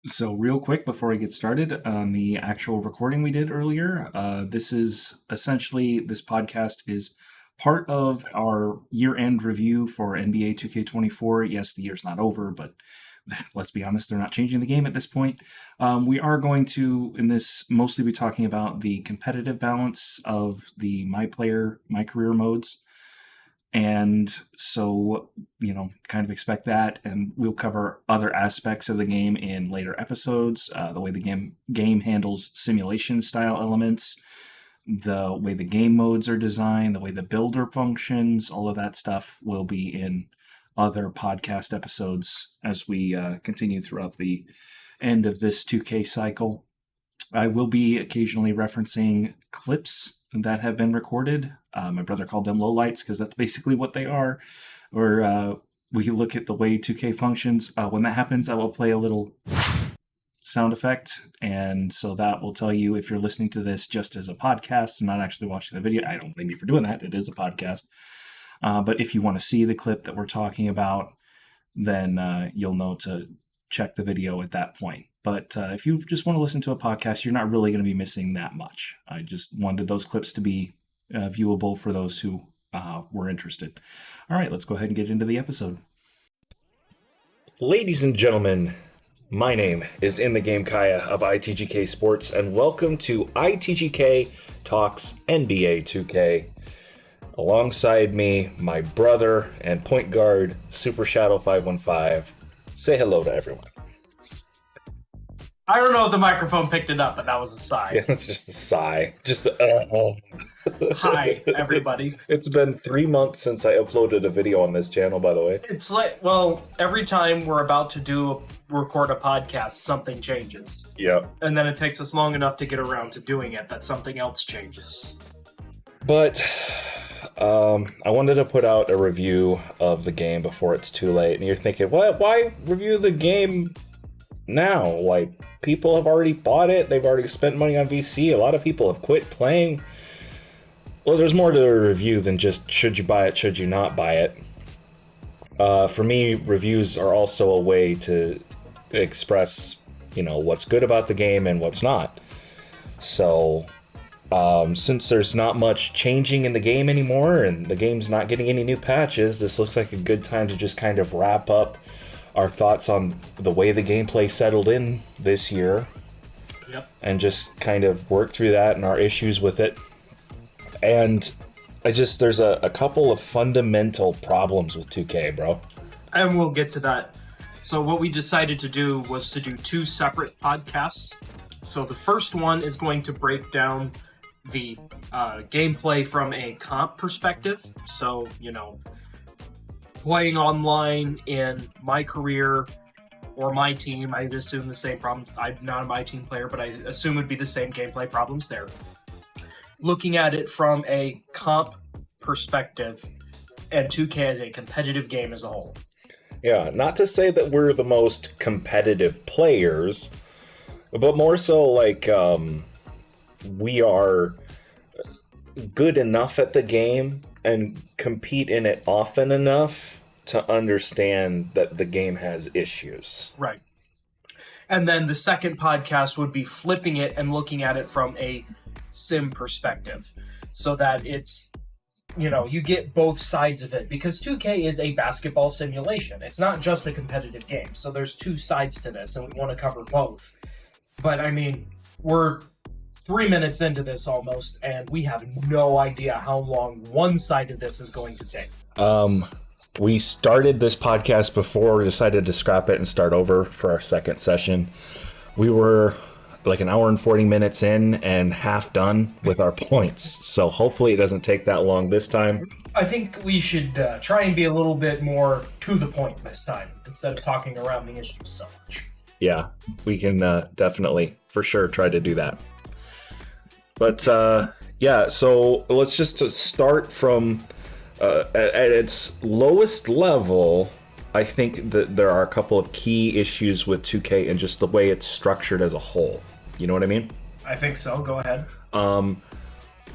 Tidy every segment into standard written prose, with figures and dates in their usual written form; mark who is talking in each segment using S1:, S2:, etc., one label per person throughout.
S1: So real quick before we get started on the actual recording we did earlier, this podcast is part of our year-end review for NBA 2K24. Yes, the year's not over, but let's be honest, they're not changing the game at this point. We are going to, in this, mostly be talking about the competitive balance of the My Player, My Career modes. And so, kind of expect that. And we'll cover other aspects of the game in later episodes. The way the game handles simulation style elements, the way the game modes are designed, the way the builder functions, all of that stuff will be in other podcast episodes as we continue throughout the end of this 2K cycle. I will be occasionally referencing clips that have been recorded. My brother called them lowlights because that's basically what they are. Or we look at the way 2K functions. When that happens, I will play a little sound effect. And so that will tell you if you're listening to this just as a podcast and not actually watching the video. I don't blame you for doing that. It is a podcast. But if you want to see the clip that we're talking about, then you'll know to check the video at that point. But if you just want to listen to a podcast, you're not really going to be missing that much. I just wanted those clips to be viewable for those who were interested. All right, let's go ahead and get into the episode.
S2: Ladies and gentlemen, my name is In the Game Kaya of ITGK Sports, and welcome to ITGK Talks NBA 2K. Alongside me, my brother and point guard, Super Shadow 515. Say hello to everyone.
S3: I don't know if the microphone picked it up, but that was a sigh.
S2: Yeah, it's just a sigh.
S3: Hi, everybody.
S2: It's been 3 months since I uploaded a video on this channel, by the way.
S3: It's like, every time we're about to record a podcast, something changes.
S2: Yep.
S3: And then it takes us long enough to get around to doing it that something else changes.
S2: But I wanted to put out a review of the game before it's too late. And you're thinking, what? Why review the game now? Like, people have already bought it. They've already spent money on VC. A lot of people have quit playing. Well, there's more to a review than just should you buy it, should you not buy it. For me, reviews are also a way to express, what's good about the game and what's not. So, since there's not much changing in the game anymore and the game's not getting any new patches, this looks like a good time to just kind of wrap up our thoughts on the way the gameplay settled in this year.
S3: Yep.
S2: And just kind of work through that and our issues with it. And there's a couple of fundamental problems with 2K, bro.
S3: And we'll get to that. So what we decided to do was to do two separate podcasts. So the first one is going to break down the gameplay from a comp perspective. So, playing online in my career or my team, I assume the same problems. I'm not a my team player, but I assume it'd be the same gameplay problems there. Looking at it from a comp perspective and 2K as a competitive game as a whole.
S2: Yeah, not to say that we're the most competitive players, but more so like we are good enough at the game and compete in it often enough to understand that the game has issues.
S3: Right. And then the second podcast would be flipping it and looking at it from a sim perspective, so that it's, you get both sides of it, because 2K is a basketball simulation. It's not just a competitive game. So there's two sides to this, and we want to cover both. But I mean, we're 3 minutes into this almost, and we have no idea how long one side of this is going to take.
S2: We started this podcast before we decided to scrap it and start over for our second session. We were like an hour and 40 minutes in and half done with our points. So hopefully it doesn't take that long this time.
S3: I think we should try and be a little bit more to the point this time, instead of talking around the issues so much.
S2: Yeah, we can definitely, for sure, try to do that. But yeah, so let's just start from at its lowest level. I think that there are a couple of key issues with 2K and just the way it's structured as a whole. You know what I mean?
S3: I think so. Go ahead.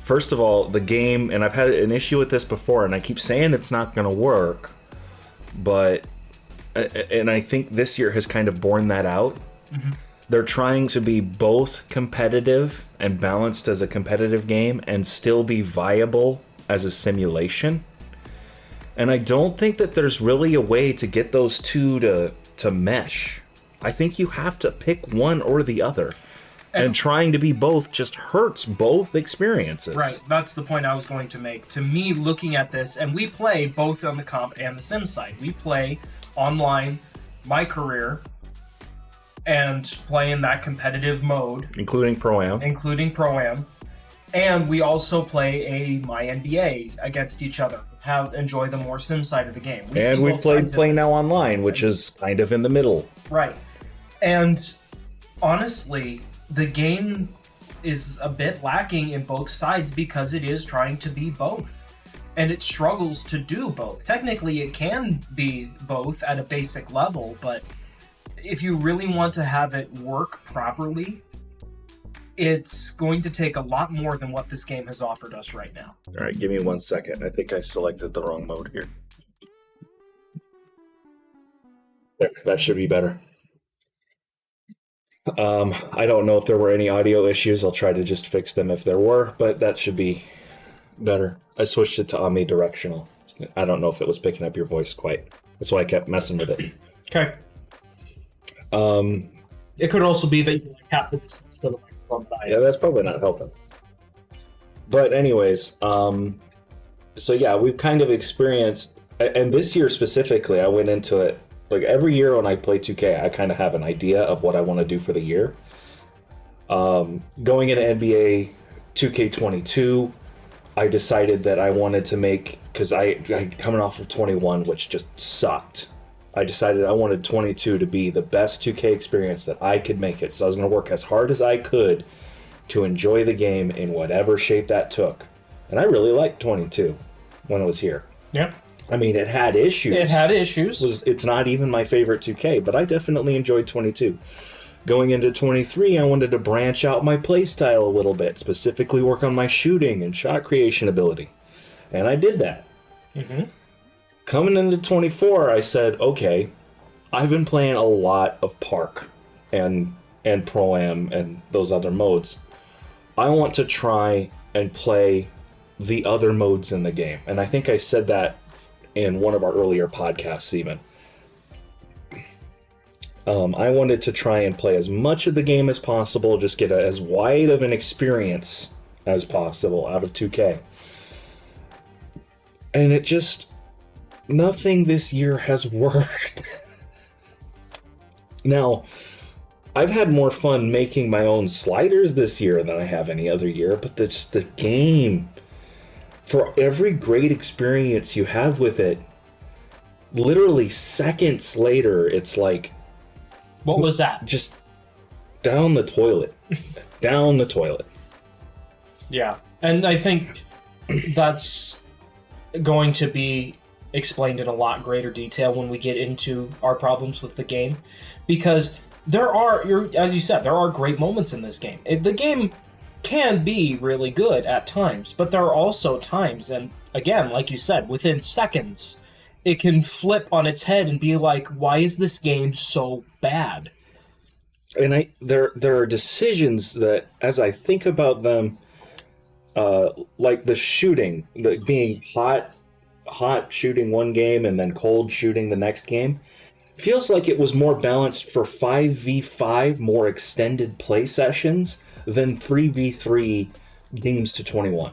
S2: First of all, the game, and I've had an issue with this before, and I keep saying it's not going to work, but, and I think this year has kind of borne that out. They're trying to be both competitive and balanced as a competitive game and still be viable as a simulation. And I don't think that there's really a way to get those two to mesh. I think you have to pick one or the other. And trying to be both just hurts both experiences.
S3: Right, that's the point I was going to make. To me, looking at this, and we play both on the comp and the sim side. We play online, my career, and play in that competitive mode.
S2: Including Pro-Am.
S3: And we also play a my NBA against each other. Enjoy the more sim side of the game.
S2: We've played Play Now Online, which is kind of in the middle.
S3: Right. And honestly, the game is a bit lacking in both sides because it is trying to be both. And it struggles to do both. Technically, it can be both at a basic level, but if you really want to have it work properly, it's going to take a lot more than what this game has offered us right now.
S2: All right, give me 1 second. I think I selected the wrong mode here. There, that should be better. I don't know if there were any audio issues. I'll try to just fix them if there were, but that should be better. I switched it to omnidirectional. I don't know if it was picking up your voice quite. That's why I kept messing with it.
S3: Okay. It could also be that you have the distance to the microphone.
S2: Yeah, that's probably not helping. But anyways, so yeah, we've kind of experienced, and this year specifically, I went into it. Like every year when I play 2K, I kind of have an idea of what I want to do for the year. Going into NBA 2K22, I decided that I wanted to make, because I coming off of 21, which just sucked. I decided I wanted 22 to be the best 2K experience that I could make it. So I was going to work as hard as I could to enjoy the game in whatever shape that took. And I really liked 22 when it was here.
S3: Yeah.
S2: I mean, it had issues. It's not even my favorite 2K, but I definitely enjoyed 22. Going into 23, I wanted to branch out my playstyle a little bit, specifically work on my shooting and shot creation ability. And I did that.
S3: Mm-hmm.
S2: Coming into 24, I said, okay, I've been playing a lot of Park and Pro-Am and those other modes. I want to try and play the other modes in the game. And I think I said that in one of our earlier podcasts even. I wanted to try and play as much of the game as possible, just get as wide of an experience as possible out of 2K. And it just, nothing this year has worked. Now, I've had more fun making my own sliders this year than I have any other year, but that's the game. For every great experience you have with it, literally seconds later, it's like...
S3: What was that?
S2: Just down the toilet. Down the toilet.
S3: Yeah. And I think that's going to be explained in a lot greater detail when we get into our problems with the game. Because there are, as you said, there are great moments in this game. The game can be really good at times, but there are also times, and again, like you said, within seconds, it can flip on its head and be like, why is this game so bad?
S2: And there are decisions that, as I think about them, like the shooting, being hot shooting one game and then cold shooting the next game, feels like it was more balanced for 5v5 more extended play sessions than 3v3 games to 21.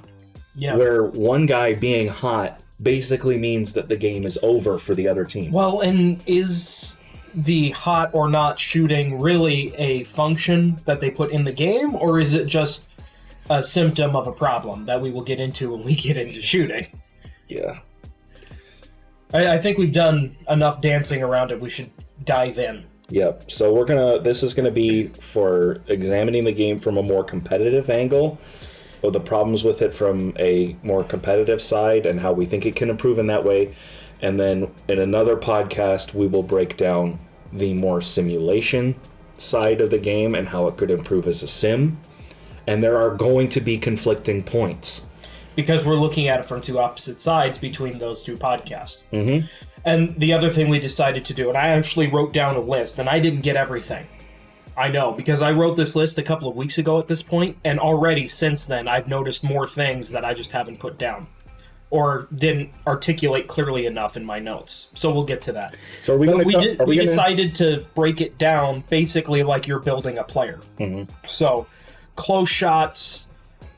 S3: Yeah.
S2: Where one guy being hot basically means that the game is over for the other team.
S3: Well, and is the hot or not shooting really a function that they put in the game, or is it just a symptom of a problem that we will get into when we get into shooting?
S2: Yeah.
S3: I think we've done enough dancing around it. We should dive in.
S2: Yep. So this is gonna be for examining the game from a more competitive angle, or the problems with it from a more competitive side, and how we think it can improve in that way. And then in another podcast, we will break down the more simulation side of the game and how it could improve as a sim. And there are going to be conflicting points.
S3: Because we're looking at it from two opposite sides between those two podcasts.
S2: Mm-hmm.
S3: And the other thing we decided to do, and I actually wrote down a list, and I didn't get everything. I know, because I wrote this list a couple of weeks ago at this point, and already since then I've noticed more things that I just haven't put down or didn't articulate clearly enough in my notes. So we'll get to that.
S2: So are we going to...
S3: We decided to break it down basically like you're building a player.
S2: Mm-hmm.
S3: So close shots,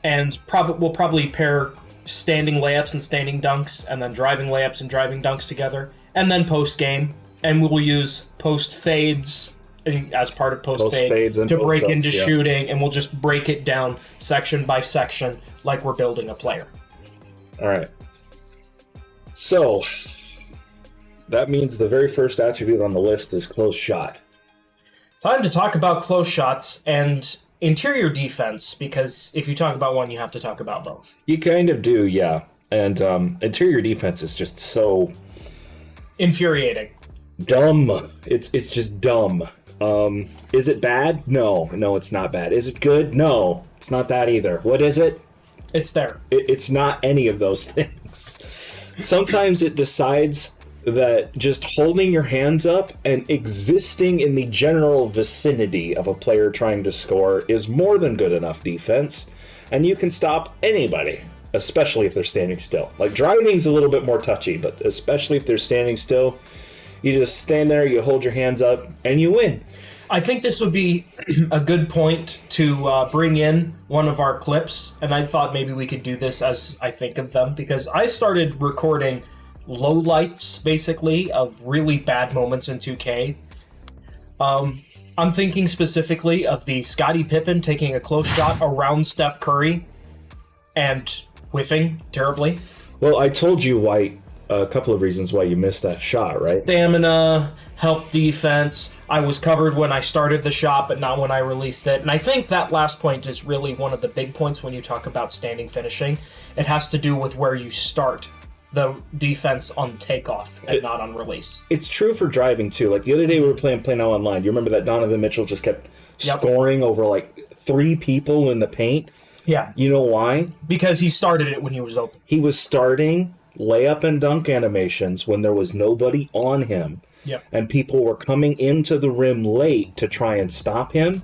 S3: and we'll probably pair standing layups and standing dunks, and then driving layups and driving dunks together, and then post game, and we'll use post fades as part of post fade to break into shooting, and we'll just break it down section by section like we're building a player.
S2: All right. So that means the very first attribute on the list is close shot.
S3: Time to talk about close shots and interior defense, because if you talk about one, you have to talk about both.
S2: You kind of do, yeah. And interior defense is just so
S3: infuriating.
S2: Dumb. It's just dumb. Is it bad? No, it's not bad. Is it good? No, it's not that either. What is it?
S3: It's there.
S2: It's not any of those things. Sometimes it decides that just holding your hands up and existing in the general vicinity of a player trying to score is more than good enough defense, and you can stop anybody, especially if they're standing still. Like, driving's a little bit more touchy, but especially if they're standing still, you just stand there, you hold your hands up, and you win.
S3: I think this would be a good point to bring in one of our clips, and I thought maybe we could do this as I think of them, because I started recording lowlights, basically, of really bad moments in 2K. I'm thinking specifically of the Scottie Pippen taking a close shot around Steph Curry and whiffing terribly.
S2: Well, I told you why. A couple of reasons why you missed that shot, right?
S3: Stamina, help defense. I was covered when I started the shot, but not when I released it. And I think that last point is really one of the big points when you talk about standing finishing. It has to do with where you start the defense on takeoff and not on release.
S2: It's true for driving, too. Like, the other day we were playing Now Online. You remember that Donovan Mitchell just kept scoring over, like, 3 people in the paint?
S3: Yeah.
S2: You know why?
S3: Because he started it when he was open.
S2: He was starting layup and dunk animations when there was nobody on him.
S3: Yep.
S2: And people were coming into the rim late to try and stop him,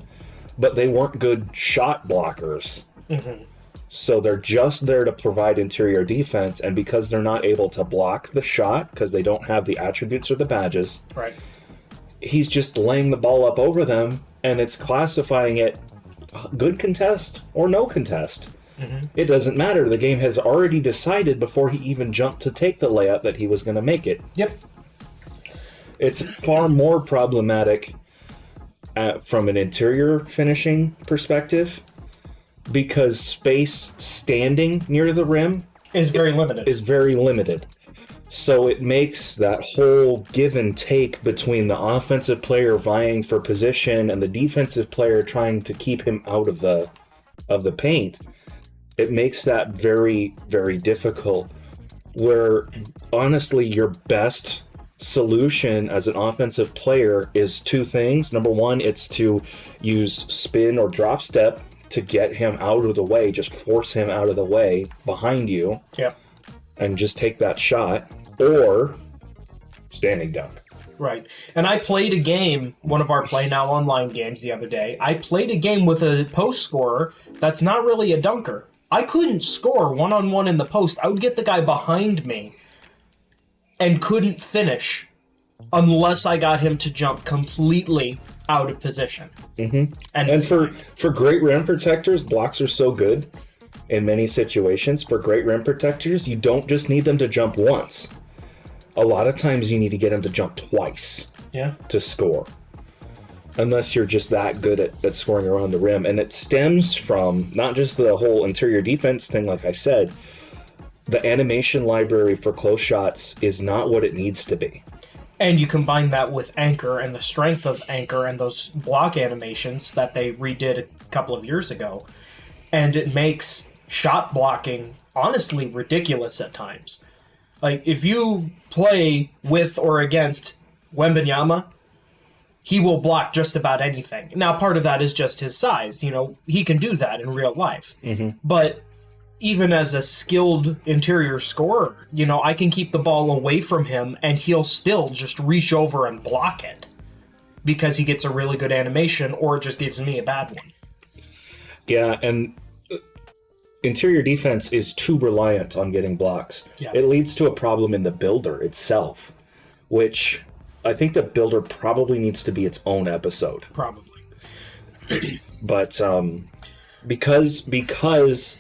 S2: but they weren't good shot blockers.
S3: Mm-hmm.
S2: So they're just there to provide interior defense, and because they're not able to block the shot, because they don't have the attributes or the badges,
S3: right,
S2: he's just laying the ball up over them, and it's classifying it good contest or no contest. Mm-hmm. It doesn't matter. The game has already decided before he even jumped to take the layup that he was going to make it.
S3: Yep.
S2: It's far more problematic from an interior finishing perspective, because space standing near the rim
S3: is very limited.
S2: So it makes that whole give and take between the offensive player vying for position and the defensive player trying to keep him out of the paint. It makes that very, very difficult, where honestly your best solution as an offensive player is 2 things. Number 1, it's to use spin or drop step to get him out of the way, just force him out of the way behind you.
S3: Yep.
S2: And just take that shot, or standing dunk.
S3: Right. And I played a game, one of our Play Now Online games the other day. I played a game with a post scorer that's not really a dunker. I couldn't score one-on-one in the post. I would get the guy behind me and couldn't finish unless I got him to jump completely out of position.
S2: Mm-hmm. And for great rim protectors, blocks are so good in many situations. For great rim protectors, you don't just need them to jump once. A lot of times you need to get them to jump twice to score. Unless you're just that good at scoring around the rim. And it stems from not just the whole interior defense thing, like I said. The animation library for close shots is not what it needs to be.
S3: And you combine that with Anchor and the strength of Anchor and those block animations that they redid a couple of years ago. And it makes shot blocking honestly ridiculous at times. Like, if you play with or against Wembanyama, he will block just about anything. Now, part of that is just his size. You know, he can do that in real life. Mm-hmm. But even as a skilled interior scorer, you know, I can keep the ball away from him and he'll still just reach over and block it. because he gets a really good animation, or it just gives me a bad one.
S2: Yeah, and interior defense is too reliant on getting blocks.
S3: Yeah.
S2: It leads to a problem in the builder itself, which I think the builder probably needs to be its own episode.
S3: Probably.
S2: But because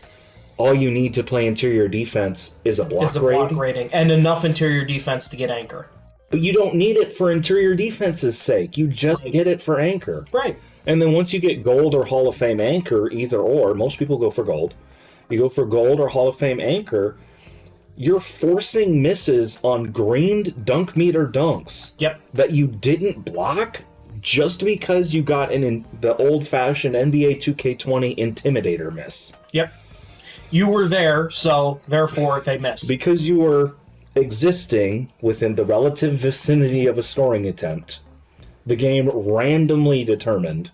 S2: all you need to play interior defense is a block
S3: rating and enough interior defense to get anchor.
S2: But you don't need it for interior defense's sake. You just get it for anchor.
S3: Right.
S2: And then once you get gold or Hall of Fame anchor, either or, most people go for gold. You go for gold or Hall of Fame anchor, you're forcing misses on greened dunk meter dunks.
S3: Yep.
S2: That you didn't block just because you got the old-fashioned NBA 2K20 Intimidator miss.
S3: Yep. You were there, so therefore they missed.
S2: Because you were existing within the relative vicinity of a scoring attempt, the game randomly determined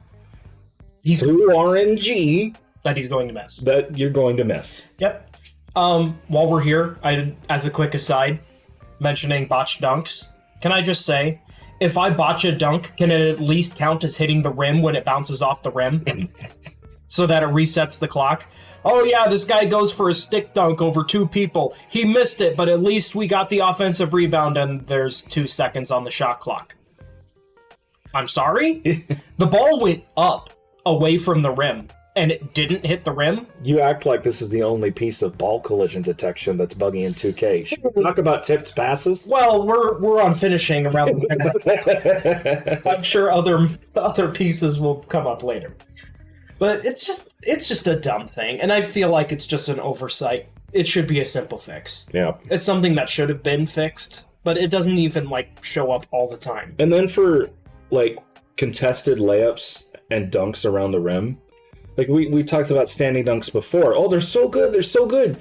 S2: through RNG
S3: that he's going to miss.
S2: That you're going to miss.
S3: Yep. While we're here, as a quick aside, mentioning botched dunks, can I just say, if I botch a dunk, can it at least count as hitting the rim when it bounces off the rim? So that it resets the clock? Oh yeah, this guy goes for a stick dunk over 2 people. He missed it, but at least we got the offensive rebound and there's 2 seconds on the shot clock. I'm sorry? The ball went up away from the rim and it didn't hit the rim?
S2: You act like this is the only piece of ball collision detection that's buggy in 2K. Should we talk about tipped passes?
S3: Well, we're on finishing around the I'm sure other pieces will come up later. But it's just a dumb thing, and I feel like it's just an oversight. It should be a simple fix.
S2: Yeah.
S3: It's something that should have been fixed, but it doesn't even show up all the time.
S2: And then for contested layups and dunks around the rim, we talked about standing dunks before. Oh, they're so good, they're so good.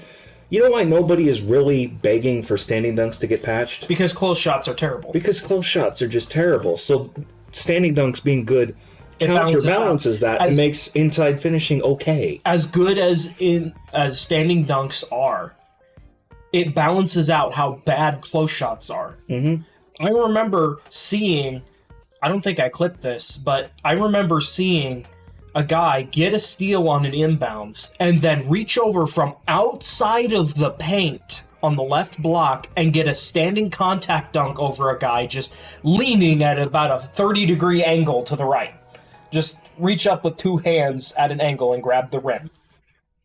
S2: You know why nobody is really begging for standing dunks to get patched?
S3: Because close shots are terrible.
S2: Because close shots are just terrible. So standing dunks being good counterbalances that and makes inside finishing okay. As
S3: good as standing dunks are, it balances out how bad close shots are.
S2: Mm-hmm.
S3: I remember seeing, I don't think I clipped this, but I remember seeing a guy get a steal on an inbounds and then reach over from outside of the paint on the left block and get a standing contact dunk over a guy just leaning at about a 30-degree angle to the right. Just reach up with 2 hands at an angle and grab the rim.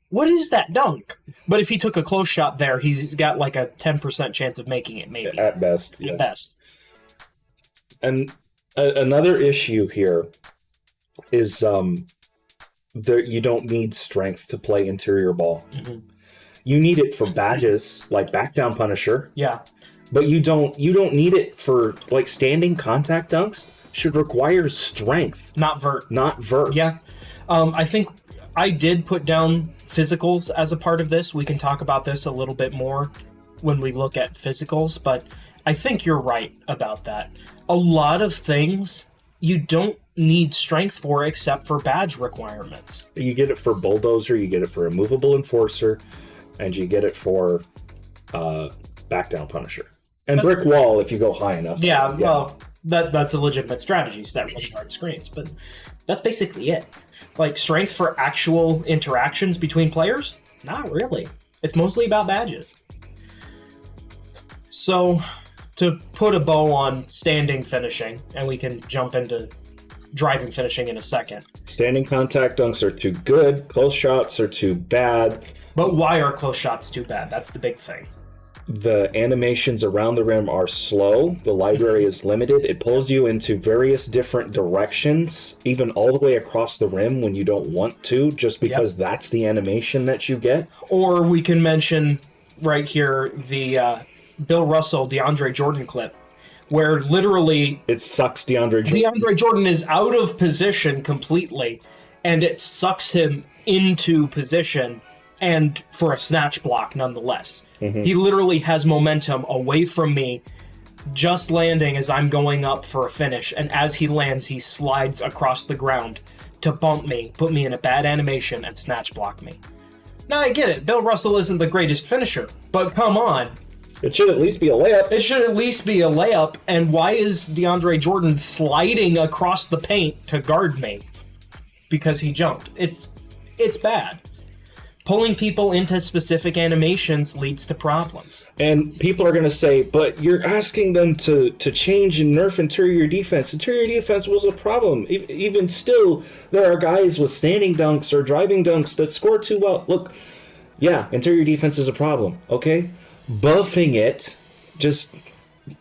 S3: What is that dunk? But if he took a close shot there, he's got a 10% chance of making it, maybe.
S2: At best.
S3: At best.
S2: And another issue here is you don't need strength to play interior ball.
S3: Mm-hmm.
S2: You need it for badges, like Back Down Punisher.
S3: Yeah.
S2: But you don't need it for standing contact dunks. Should require strength.
S3: Not vert.
S2: Yeah.
S3: I think I did put down physicals as a part of this. We can talk about this a little bit more when we look at physicals, but I think you're right about that. A lot of things you don't need strength for except for badge requirements.
S2: You get it for Bulldozer, you get it for Immovable Enforcer, and you get it for Back Down Punisher. And Brick Wall if you go high enough.
S3: Yeah. Well... That's a legitimate strategy, set really hard screens, but that's basically it. Strength for actual interactions between players? Not really. It's mostly about badges. So, to put a bow on standing finishing, and we can jump into driving finishing in a second.
S2: Standing contact dunks are too good, close shots are too bad.
S3: But why are close shots too bad? That's the big thing.
S2: The animations around the rim are slow. The library is limited. It pulls you into various different directions, even all the way across the rim when you don't want to, just because that's the animation that you get.
S3: Or we can mention right here the Bill Russell, DeAndre Jordan clip, where literally...
S2: It sucks DeAndre Jordan.
S3: DeAndre Jordan is out of position completely, and it sucks him into position, and for a snatch block nonetheless. Mm-hmm. He literally has momentum away from me, just landing as I'm going up for a finish, and as he lands, he slides across the ground to bump me, put me in a bad animation, and snatch block me. Now, I get it. Bill Russell isn't the greatest finisher, but come on.
S2: It should at least be a layup.
S3: It should at least be a layup. And why is DeAndre Jordan sliding across the paint to guard me? Because he jumped. It's bad. Pulling people into specific animations leads to problems.
S2: And people are going to say, but you're asking them to change and nerf interior defense. Interior defense was a problem. Even still, there are guys with standing dunks or driving dunks that score too well. Look, yeah, interior defense is a problem, okay? Buffing it, just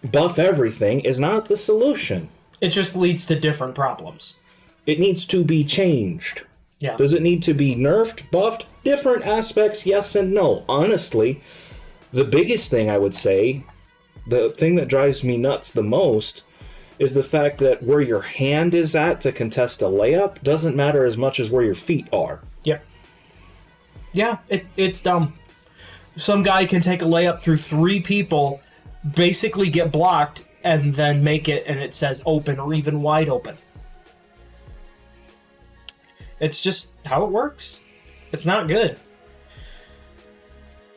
S2: buff everything, is not the solution.
S3: It just leads to different problems.
S2: It needs to be changed.
S3: Yeah.
S2: Does it need to be nerfed, buffed? Different aspects, yes and no. Honestly, the biggest thing I would say, the thing that drives me nuts the most, is the fact that where your hand is at to contest a layup doesn't matter as much as where your feet are.
S3: Yep. Yeah, it's dumb. Some guy can take a layup through 3 people, basically get blocked, and then make it, and it says open or even wide open. It's just how it works. It's not good.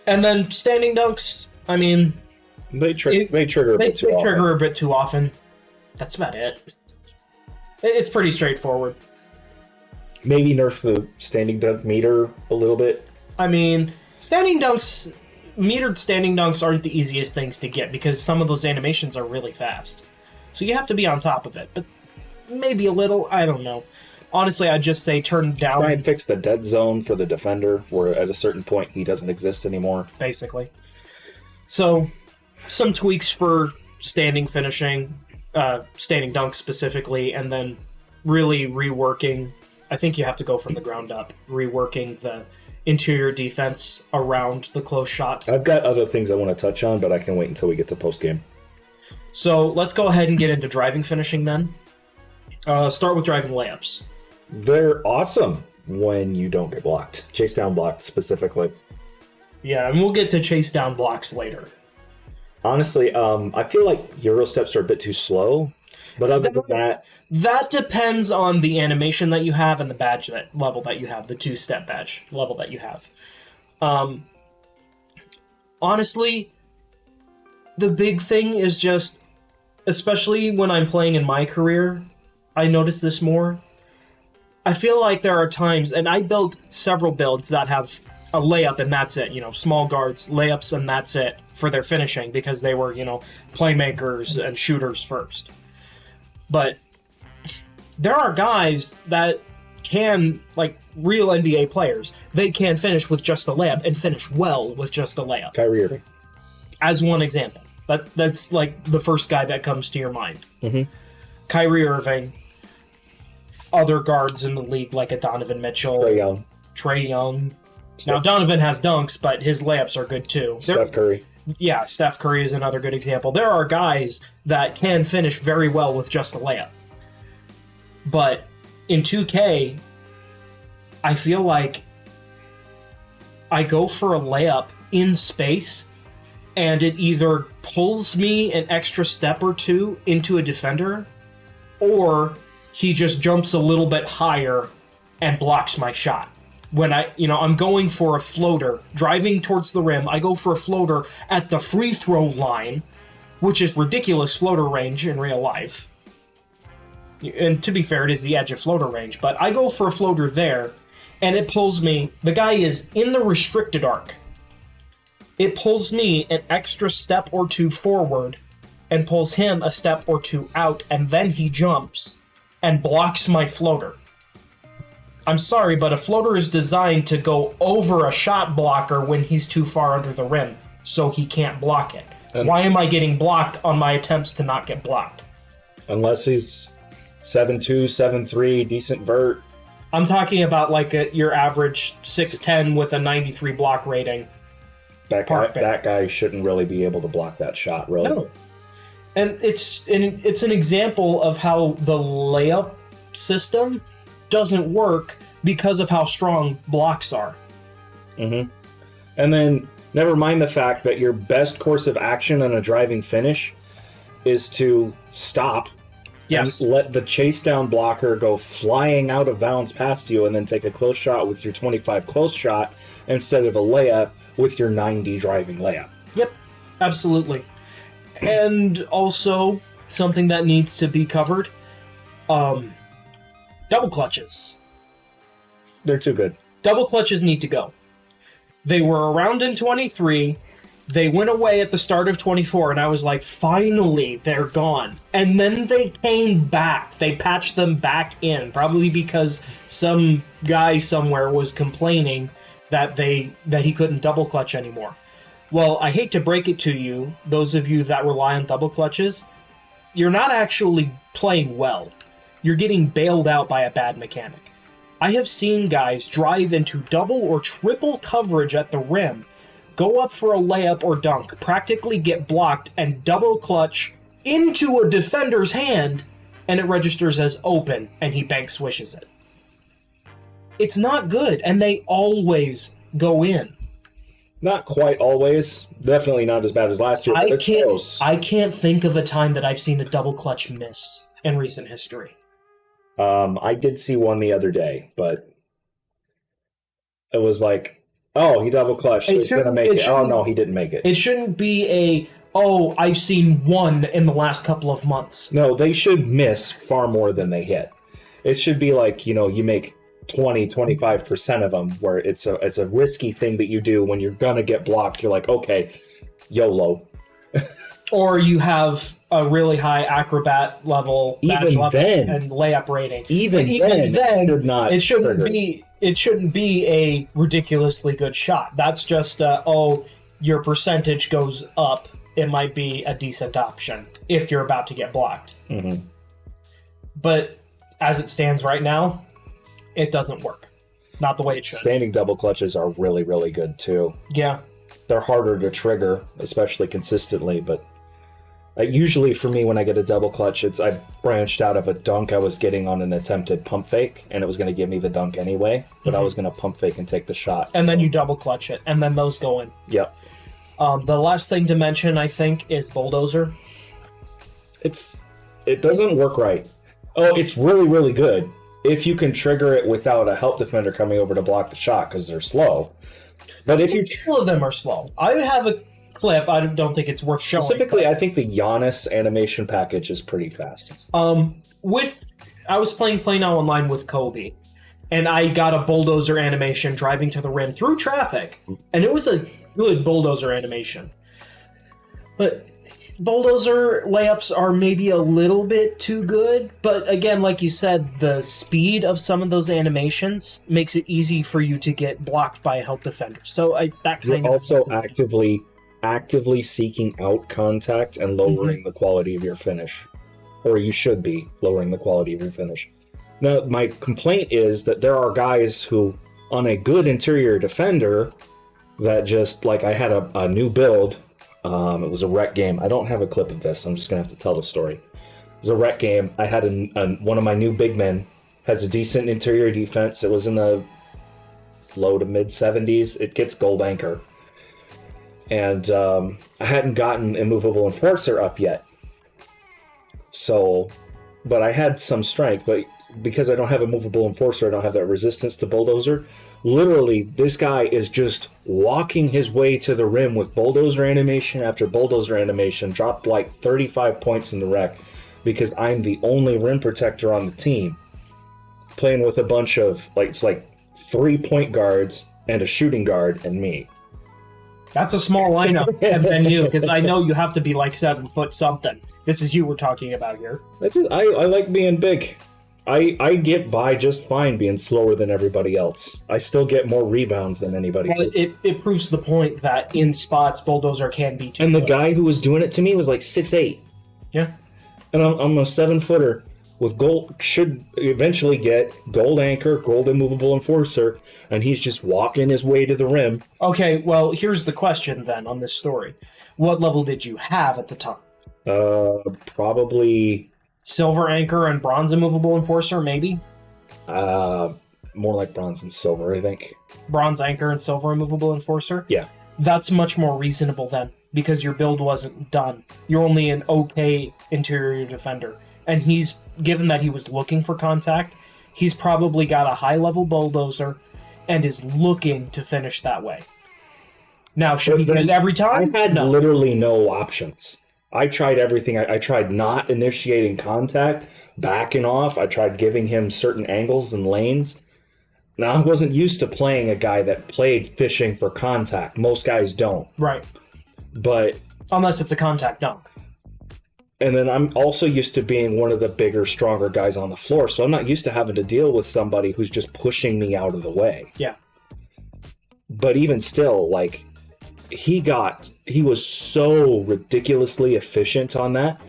S3: And then standing dunks, I mean...
S2: They trigger a bit too often.
S3: They trigger a bit too often. That's about it. It's pretty straightforward.
S2: Maybe nerf the standing dunk meter a little bit.
S3: I mean, standing dunks... Metered standing dunks aren't the easiest things to get because some of those animations are really fast. So you have to be on top of it. But maybe a little, I don't know. Honestly, I'd just say turn down...
S2: Try and fix the dead zone for the defender, where at a certain point he doesn't exist anymore.
S3: Basically. So, some tweaks for standing finishing, standing dunks specifically, and then really reworking... I think you have to go from the ground up. Reworking the interior defense around the close shots.
S2: I've got other things I want to touch on, but I can wait until we get to post-game.
S3: So, let's go ahead and get into driving finishing then. Start with driving layups.
S2: They're awesome when you don't get blocked. Chasedown Blocks specifically.
S3: Yeah, and we'll get to Chasedown Blocks later.
S2: Honestly, I feel like Euro steps are a bit too slow, but other than that...
S3: That depends on the animation that you have and the badge level that you have, the 2-step badge level that you have. Honestly, the big thing is just, especially when I'm playing in my career, I notice this more. I feel like there are times, and I built several builds that have a layup and that's it, small guards, layups and that's it for their finishing because they were, playmakers and shooters first. But there are guys that can, like real NBA players, they can finish with just a layup and finish well with just a layup.
S2: Kyrie Irving.
S3: As one example. That's like the first guy that comes to your mind.
S2: Mm-hmm.
S3: Kyrie Irving. Other guards in the league like a Donovan Mitchell. Trae Young. Now, Donovan has dunks, but his layups are good too.
S2: Steph Curry.
S3: Yeah, Steph Curry is another good example. There are guys that can finish very well with just a layup. But in 2K, I feel like I go for a layup in space, and it either pulls me an extra step or two into a defender, or he just jumps a little bit higher and blocks my shot. When I'm going for a floater, driving towards the rim, I go for a floater at the free throw line, which is ridiculous floater range in real life. And to be fair, it is the edge of floater range, but I go for a floater there, and it pulls me, the guy is in the restricted arc. It pulls me an extra step or two forward, and pulls him a step or two out, and then he jumps and blocks my floater. I'm sorry, but a floater is designed to go over a shot blocker when he's too far under the rim, so he can't block it. Why am I getting blocked on my attempts to not get blocked?
S2: Unless he's 7'2", 7'3", decent vert.
S3: I'm talking about like your average 6'10 with a 93 block rating.
S2: That guy shouldn't really be able to block that shot, really.
S3: No. And it's an example of how the layup system doesn't work because of how strong blocks are.
S2: Mm-hmm. And then, never mind the fact that your best course of action on a driving finish is to stop.
S3: Yes.
S2: And let the chase down blocker go flying out of bounds past you and then take a close shot with your 25 close shot instead of a layup with your 90 driving layup.
S3: Yep. Absolutely. And also, something that needs to be covered, double clutches.
S2: They're too good.
S3: Double clutches need to go. They were around in 23. They went away at the start of 24, and I was like, finally, they're gone. And then they came back. They patched them back in, probably because some guy somewhere was complaining that he couldn't double clutch anymore. Well, I hate to break it to you, those of you that rely on double clutches, you're not actually playing well. You're getting bailed out by a bad mechanic. I have seen guys drive into double or triple coverage at the rim, go up for a layup or dunk, practically get blocked, and double clutch into a defender's hand, and it registers as open, and he bank swishes it. It's not good, and they always go in.
S2: Not quite always. Definitely not as bad as last year, but it's close.
S3: I can't think of a time that I've seen a double clutch miss in recent history.
S2: I did see one the other day, but it was like, oh, he double clutched, so he's going to make it. Oh, no, he didn't make it.
S3: It shouldn't be I've seen one in the last couple of months.
S2: No, they should miss far more than they hit. It should be like, you make 20-25% of them, where it's a risky thing that you do when you're going to get blocked. You're like, okay, YOLO.
S3: Or you have a really high acrobat level,
S2: even then,
S3: and layup rating.
S2: Even then,
S3: it shouldn't be a ridiculously good shot. That's just your percentage goes up. It might be a decent option if you're about to get blocked.
S2: Mm-hmm.
S3: But as it stands right now, it doesn't work. Not the way it should.
S2: Standing double clutches are really, really good too.
S3: Yeah.
S2: They're harder to trigger, especially consistently, but usually for me when I get a double clutch, I branched out of a dunk I was getting on an attempted pump fake, and it was going to give me the dunk anyway, but I was going to pump fake and take the shot.
S3: And then you double clutch it, and then those go in.
S2: Yep.
S3: The last thing to mention, I think, is Bulldozer.
S2: It doesn't work right. Oh, it's really, really good if you can trigger it without a help defender coming over to block the shot because they're slow. But if you...
S3: All of them are slow. I have a clip. I don't think it's worth showing.
S2: Specifically, I think the Giannis animation package is pretty fast.
S3: I was playing Play Now Online with Kobe, and I got a Bulldozer animation driving to the rim through traffic, and it was a good Bulldozer animation. But Bulldozer layups are maybe a little bit too good, but again, like you said, the speed of some of those animations makes it easy for you to get blocked by a help defender. So
S2: You're also actively seeking out contact and lowering the quality of your finish. Or you should be lowering the quality of your finish. Now, my complaint is that there are guys who, on a good interior defender, that just, like I had a new build. It was a rec game. I don't have a clip of this. I'm just going to have to tell the story. It was a rec game. I had one of my new big men has a decent interior defense. It was in the low to mid 70s. It gets gold anchor. And I hadn't gotten Immovable Enforcer up yet. But I had some strength. But because I don't have Immovable Enforcer, I don't have that resistance to Bulldozer. Literally, this guy is just walking his way to the rim with Bulldozer animation after Bulldozer animation, dropped like 35 points in the rec because I'm the only rim protector on the team. Playing with a bunch of, it's like 3 point guards and a shooting guard and me.
S3: That's a small lineup, and you, because I know you have to be like 7 foot something. This is you we're talking about here.
S2: I like being big. I get by just fine being slower than everybody else. I still get more rebounds than anybody else.
S3: It proves the point that in spots, Bulldozer can be too
S2: And the
S3: good.
S2: guy who was doing it to me was like 6'8".
S3: Yeah.
S2: And I'm a 7-footer with gold, should eventually get gold anchor, gold immovable enforcer, and he's just walking his way to the rim.
S3: Okay, well, here's the question then on this story. What level did you have at the time?
S2: Probably...
S3: Silver anchor and bronze immovable enforcer, maybe?
S2: More like bronze and silver, I think.
S3: Bronze anchor and silver immovable enforcer?
S2: Yeah.
S3: That's much more reasonable then, because your build wasn't done. You're only an okay interior defender. And given that he was looking for contact, he's probably got a high-level Bulldozer and is looking to finish that way. Now, should he get it every time?
S2: I had
S3: No.
S2: literally no options. I tried everything. I tried not initiating contact, backing off. I tried giving him certain angles and lanes. Now, I wasn't used to playing a guy that played fishing for contact. Most guys don't.
S3: Right.
S2: But...
S3: unless it's a contact dunk.
S2: And then I'm also used to being one of the bigger, stronger guys on the floor. So I'm not used to having to deal with somebody who's just pushing me out of the way.
S3: Yeah.
S2: But even still, like... he was so ridiculously efficient on that.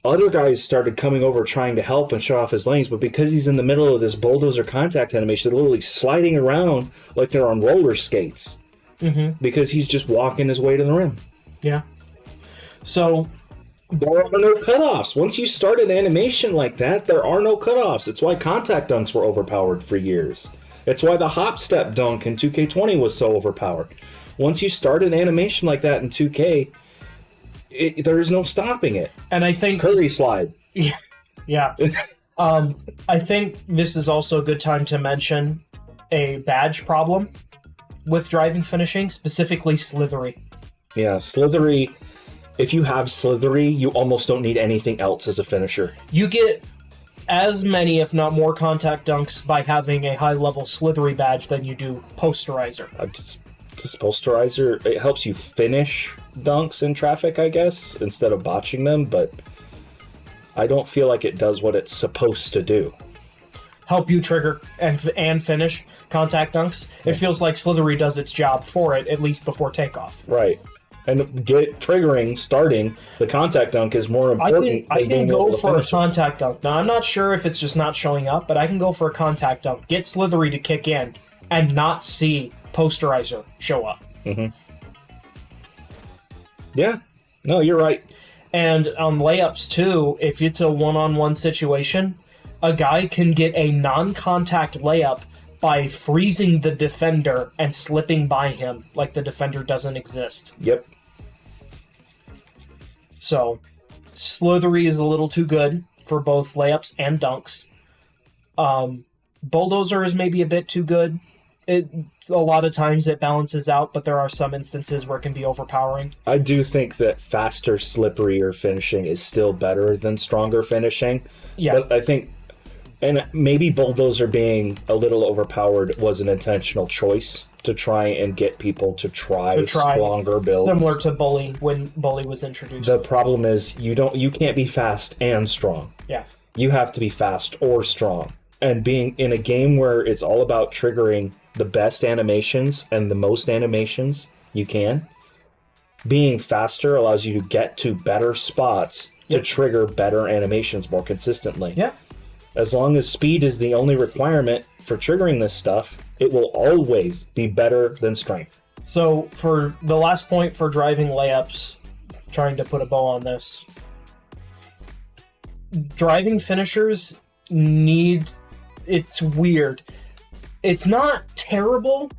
S2: Other guys started coming over trying to help and shut off his lanes, but because he's in the middle of this bulldozer contact animation, they're literally sliding around like they're on roller skates. Mm-hmm. Because he's just walking his way to the rim.
S3: Yeah. So
S2: there are no cutoffs. Once you start an animation like that, there are no cutoffs. It's why contact dunks were overpowered for years. It's why the hop step dunk in 2K20 was so overpowered. Once you start an animation like that in 2K, there is no stopping it.
S3: And I think
S2: Curry slide.
S3: Yeah. I think this is also a good time to mention a badge problem with driving finishing, specifically slithery.
S2: Yeah, slithery. If you have slithery, you almost don't need anything else as a finisher.
S3: You get as many, if not more, contact dunks by having a high-level slithery badge than you do posterizer.
S2: This posterizer, it helps you finish dunks in traffic, I guess, instead of botching them, but I don't feel like it does what it's supposed to do.
S3: Help you trigger and finish contact dunks. It feels like slithery does its job for it, at least before takeoff.
S2: Right. And starting the contact dunk is more important.
S3: I can go for a
S2: finish
S3: contact dunk. Now, I'm not sure if it's just not showing up, but I can go for a contact dunk, get slithery to kick in, and not see posterizer show up.
S2: Mm-hmm. Yeah. No, you're right.
S3: And on layups, too, if it's a one-on-one situation, a guy can get a non-contact layup by freezing the defender and slipping by him like the defender doesn't exist.
S2: Yep.
S3: So, slithery is a little too good for both layups and dunks. Bulldozer is maybe a bit too good. A lot of times it balances out, but there are some instances where it can be overpowering.
S2: I do think that faster, slipperier finishing is still better than stronger finishing.
S3: Yeah.
S2: But I think, and maybe Bulldozer being a little overpowered was an intentional choice to try and get people to try stronger builds.
S3: Similar to Bully when Bully was introduced.
S2: The problem is you can't be fast and strong.
S3: Yeah.
S2: You have to be fast or strong. And being in a game where it's all about triggering the best animations and the most animations you can, being faster allows you to get to better spots to trigger better animations more consistently.
S3: Yeah.
S2: As long as speed is the only requirement for triggering this stuff, it will always be better than strength.
S3: So for the last point for driving layups, trying to put a bow on this, driving finishers it's weird. It's not terrible.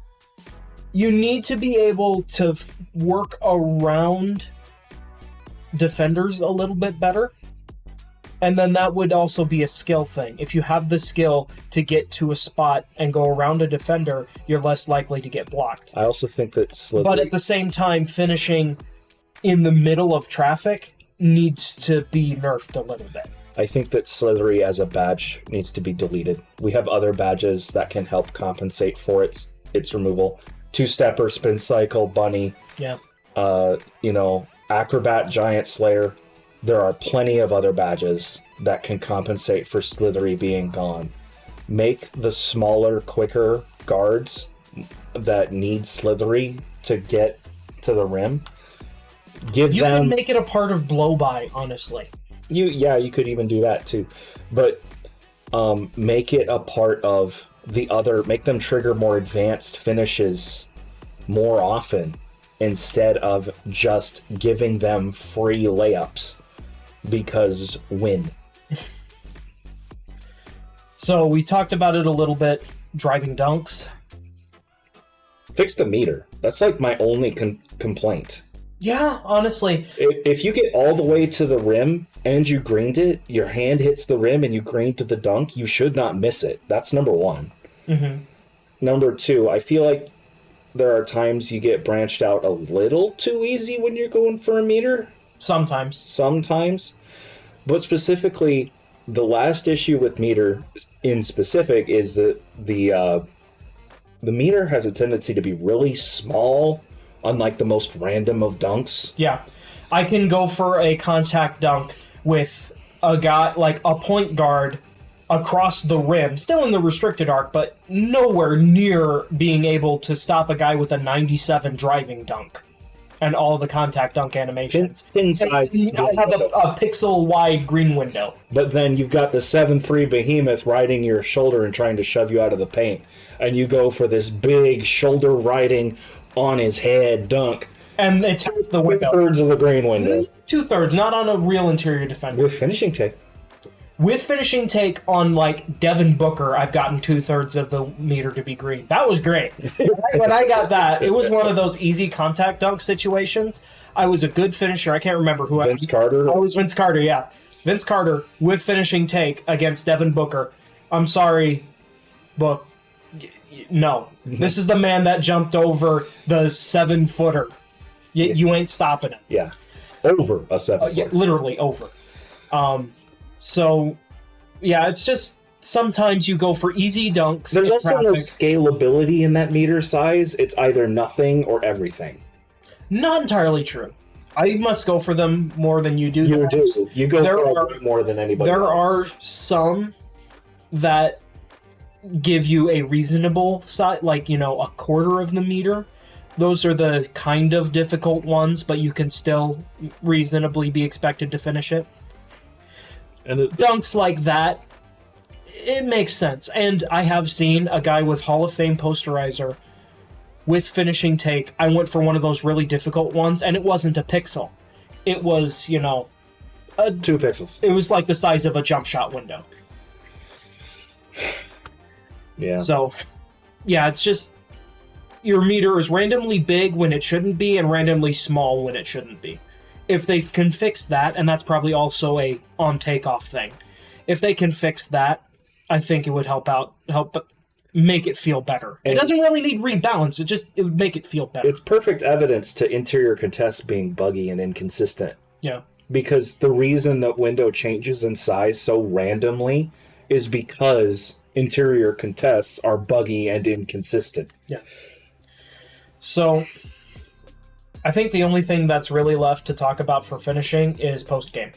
S3: You need to be able to work around defenders a little bit better. And then that would also be a skill thing. If you have the skill to get to a spot and go around a defender, you're less likely to get blocked.
S2: I also think that slithery...
S3: But at the same time, finishing in the middle of traffic needs to be nerfed a little bit.
S2: I think that slithery as a badge needs to be deleted. We have other badges that can help compensate for its removal. Two-stepper, spin cycle, bunny.
S3: Yeah.
S2: Acrobat, giant slayer. There are plenty of other badges that can compensate for slithery being gone. Make the smaller, quicker guards that need slithery to get to the rim. You
S3: can make it a part of blow-by, honestly.
S2: You could even do that too, but make it a part of the other. Make them trigger more advanced finishes more often instead of just giving them free layups because win.
S3: So we talked about it a little bit. Driving dunks.
S2: Fix the meter. That's like my only complaint.
S3: Yeah, honestly.
S2: If you get all the way to the rim and you greened it, your hand hits the rim and you greened to the dunk, you should not miss it. That's number one. Mm-hmm. Number two, I feel like there are times you get branched out a little too easy when you're going for a meter. Sometimes. But specifically, the last issue with meter in specific is that the meter has a tendency to be really small, unlike the most random of dunks.
S3: Yeah. I can go for a contact dunk with a guy, like a point guard, across the rim, still in the restricted arc, but nowhere near being able to stop a guy with a 97 driving dunk and all the contact dunk animations.
S2: Inside,
S3: I have a pixel-wide green window.
S2: But then you've got the 7'3" behemoth riding your shoulder and trying to shove you out of the paint. And you go for this big shoulder riding on his head dunk.
S3: And it's the window.
S2: 2/3 of the green window.
S3: 2/3, not on a real interior defender.
S2: With finishing take.
S3: With finishing take on, like, Devin Booker, I've gotten 2/3 of the meter to be green. That was great. When I got that, it was one of those easy contact dunk situations. I was a good finisher. I can't remember who
S2: Vince Carter?
S3: I was Vince Carter, yeah. Vince Carter with finishing take against Devin Booker. I'm sorry, but no. This is the man that jumped over the 7-footer. You ain't stopping him.
S2: Yeah. Over a 7-footer.
S3: Yeah, literally over. So, yeah, it's just sometimes you go for easy dunks.
S2: There's also no
S3: traffic.
S2: scalability in that meter size. It's either nothing or everything.
S3: Not entirely true. I must go for them more than you do.
S2: You do. You go
S3: There
S2: for
S3: are-
S2: it more than anybody
S3: There
S2: else.
S3: are some that give you a reasonable size, like, you know, a quarter of the meter. Those are the kind of difficult ones, but you can still reasonably be expected to finish it.
S2: And
S3: Dunks like that, it makes sense. And I have seen a guy with Hall of Fame posterizer with finishing take. I went for one of those really difficult ones, and it wasn't a pixel. It was, you know,
S2: 2 pixels.
S3: it was like the size of a jump shot window.
S2: Yeah.
S3: So, yeah, it's just your meter is randomly big when it shouldn't be and randomly small when it shouldn't be. If they can fix that, and that's probably also a on takeoff thing. If they can fix that, I think it would help make it feel better. It doesn't really need rebalance. It would make it feel better.
S2: It's perfect evidence to interior contests being buggy and inconsistent.
S3: Yeah.
S2: Because the reason that window changes in size so randomly is because interior contests are buggy and inconsistent.
S3: Yeah. So, I think the only thing that's really left to talk about for finishing is post-game.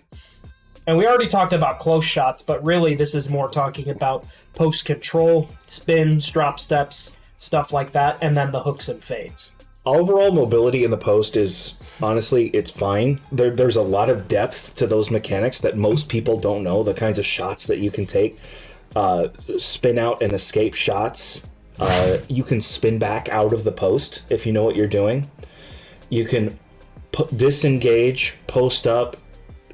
S3: And we already talked about close shots, but really this is more talking about post-control, spins, drop steps, stuff like that, and then the hooks and fades.
S2: Overall mobility in the post is, honestly, it's fine. There's a lot of depth to those mechanics that most people don't know, the kinds of shots that you can take. Spin out and escape shots. You can spin back out of the post if you know what you're doing. You can disengage, post up,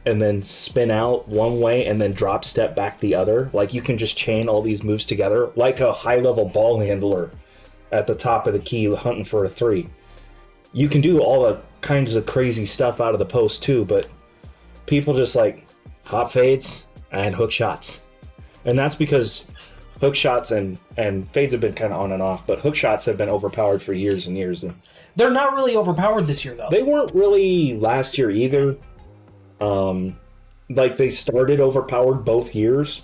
S2: and then spin out one way and then drop step back the other. Like, you can just chain all these moves together like a high-level ball handler at the top of the key hunting for a 3. You can do all the kinds of crazy stuff out of the post too, but people just like hop fades and hook shots. And that's because hook shots and fades have been kind of on and off, but hook shots have been overpowered for years and years. And
S3: They're not really overpowered this year, though.
S2: they weren't really last year either. Like, they started overpowered both years,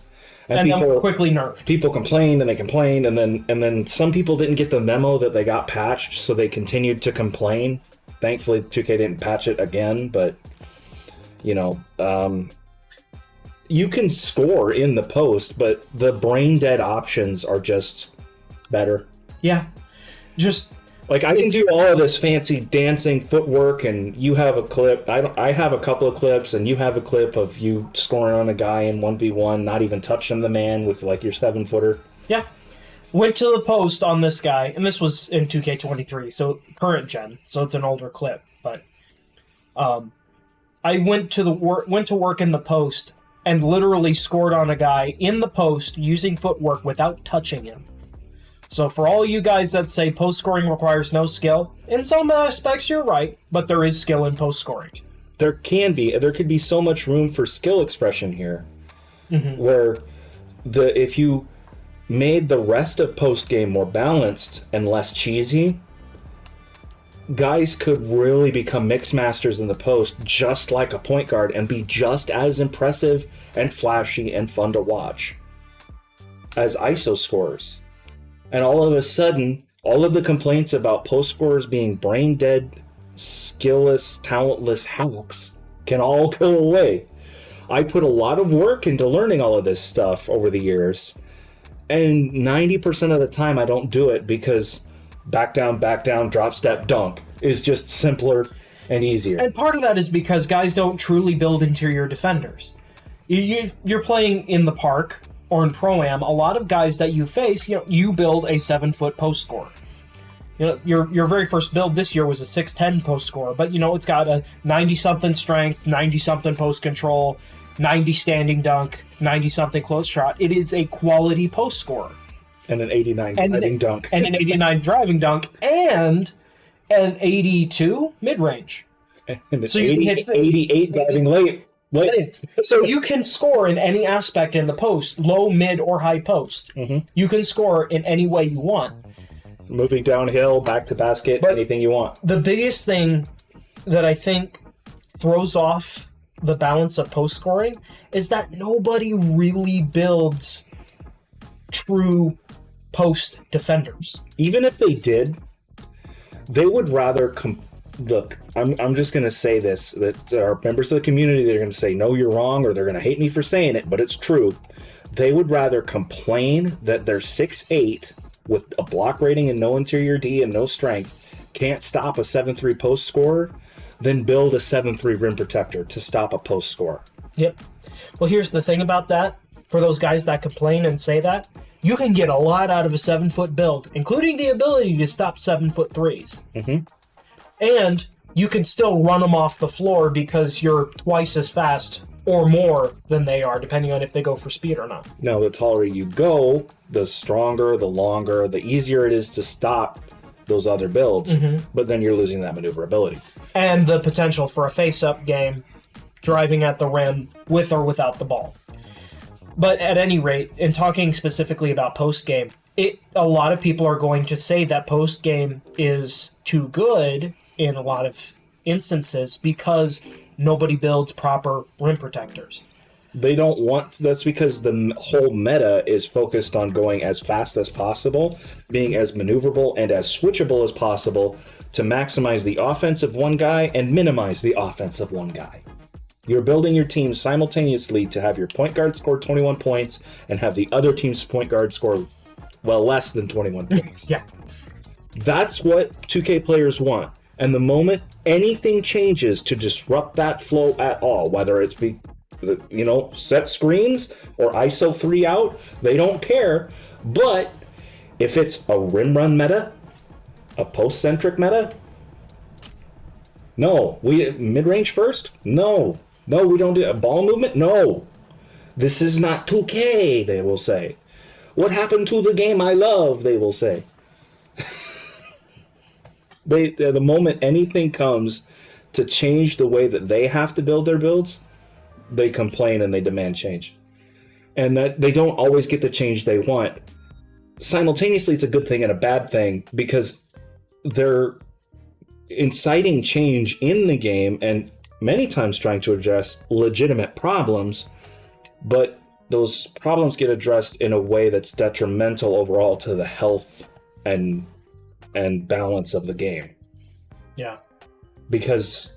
S2: and
S3: then
S2: people
S3: quickly nerfed.
S2: people complained and they complained, and then some people didn't get the memo that they got patched, so they continued to complain. Thankfully, 2K didn't patch it again, but you know, you can score in the post, but the brain dead options are just better.
S3: Yeah. Just
S2: Like, I can do all of this fancy dancing footwork, and you have a clip. I have a couple of clips, and you have a clip of you scoring on a guy in 1v1, not even touching the man with, like, your 7-footer.
S3: Yeah. Went to the post on this guy, and this was in 2K23, so current gen, so it's an older clip. But I went to work in the post and literally scored on a guy in the post using footwork without touching him. So for all you guys that say post scoring requires no skill, in some aspects you're right, but there is skill in post scoring.
S2: There could be so much room for skill expression here, where if you made the rest of post game more balanced and less cheesy, guys could really become mix masters in the post just like a point guard and be just as impressive and flashy and fun to watch as ISO scorers. And all of a sudden, all of the complaints about post scorers being brain dead, skillless, talentless hacks can all go away. I put a lot of work into learning all of this stuff over the years, and 90% of the time I don't do it because back down, drop step, dunk is just simpler and easier.
S3: And part of that is because guys don't truly build interior defenders. You're playing in the park or in Pro-Am, a lot of guys that you face, you build a 7-foot post scorer. Your very first build this year was a 6'10 post scorer, but it's got a 90-something strength, 90-something post control, 90 standing dunk, 90-something close shot. It is a quality post scorer.
S2: And an 89 driving dunk.
S3: And an 89 driving dunk, and an 82 mid-range.
S2: And an
S3: so you
S2: 80,
S3: can hit
S2: 88 driving late.
S3: So you can score in any aspect in the post, low, mid, or high post.
S2: Mm-hmm.
S3: You can score in any way you want.
S2: Moving downhill, back to basket,
S3: But
S2: anything you want.
S3: The biggest thing that I think throws off the balance of post scoring is that nobody really builds true post defenders.
S2: Even if they did, they would rather look. I'm just going to say this, that there are members of the community that are going to say, no, you're wrong, or they're going to hate me for saying it, but it's true. They would rather complain that they're 6'8", with a block rating and no interior D and no strength, can't stop a 7'3" post scorer, than build a 7'3" rim protector to stop a post scorer.
S3: Yep. Well, here's the thing about that. For those guys that complain and say that, you can get a lot out of a 7-foot build, including the ability to stop 7-foot threes.
S2: Mm-hmm.
S3: And you can still run them off the floor because you're twice as fast or more than they are, depending on if they go for speed or not.
S2: Now, the taller you go, the stronger, the longer, the easier it is to stop those other builds, but then you're losing that maneuverability.
S3: And the potential for a face-up game, driving at the rim with or without the ball. But at any rate, in talking specifically about post-game, a lot of people are going to say that post-game is too good in a lot of instances because nobody builds proper rim protectors.
S2: They don't want, that's because the whole meta is focused on going as fast as possible, being as maneuverable and as switchable as possible to maximize the offense of one guy and minimize the offense of one guy. You're building your team simultaneously to have your point guard score 21 points and have the other team's point guard score, well, less than 21 points.
S3: Yeah.
S2: That's what 2K players want. And the moment anything changes to disrupt that flow at all, whether it's set screens or ISO 3 out, they don't care. But if it's a rim run meta, a post-centric meta, no. We mid-range first? No, we don't do a ball movement? No. This is not 2K, they will say. What happened to the game I love, they will say. The moment anything comes to change the way that they have to build their builds, they complain and they demand change. And that they don't always get the change they want. Simultaneously, it's a good thing and a bad thing because they're inciting change in the game and many times trying to address legitimate problems, but those problems get addressed in a way that's detrimental overall to the health and balance of the game.
S3: Yeah.
S2: Because,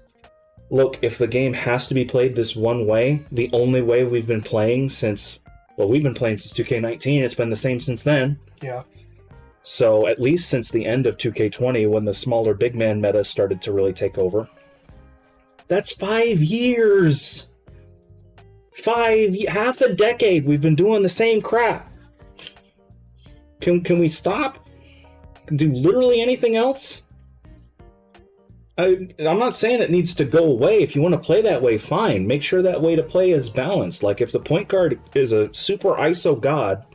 S2: look, if the game has to be played this one way, the only way we've been playing since 2K19, it's been the same since then.
S3: Yeah.
S2: So at least since the end of 2K20, when the smaller big man meta started to really take over. That's 5 years! Half a decade we've been doing the same crap. Can we stop? Do literally anything else? I'm not saying it needs to go away. If you want to play that way, fine. Make sure that way to play is balanced. Like if the point guard is a super ISO god,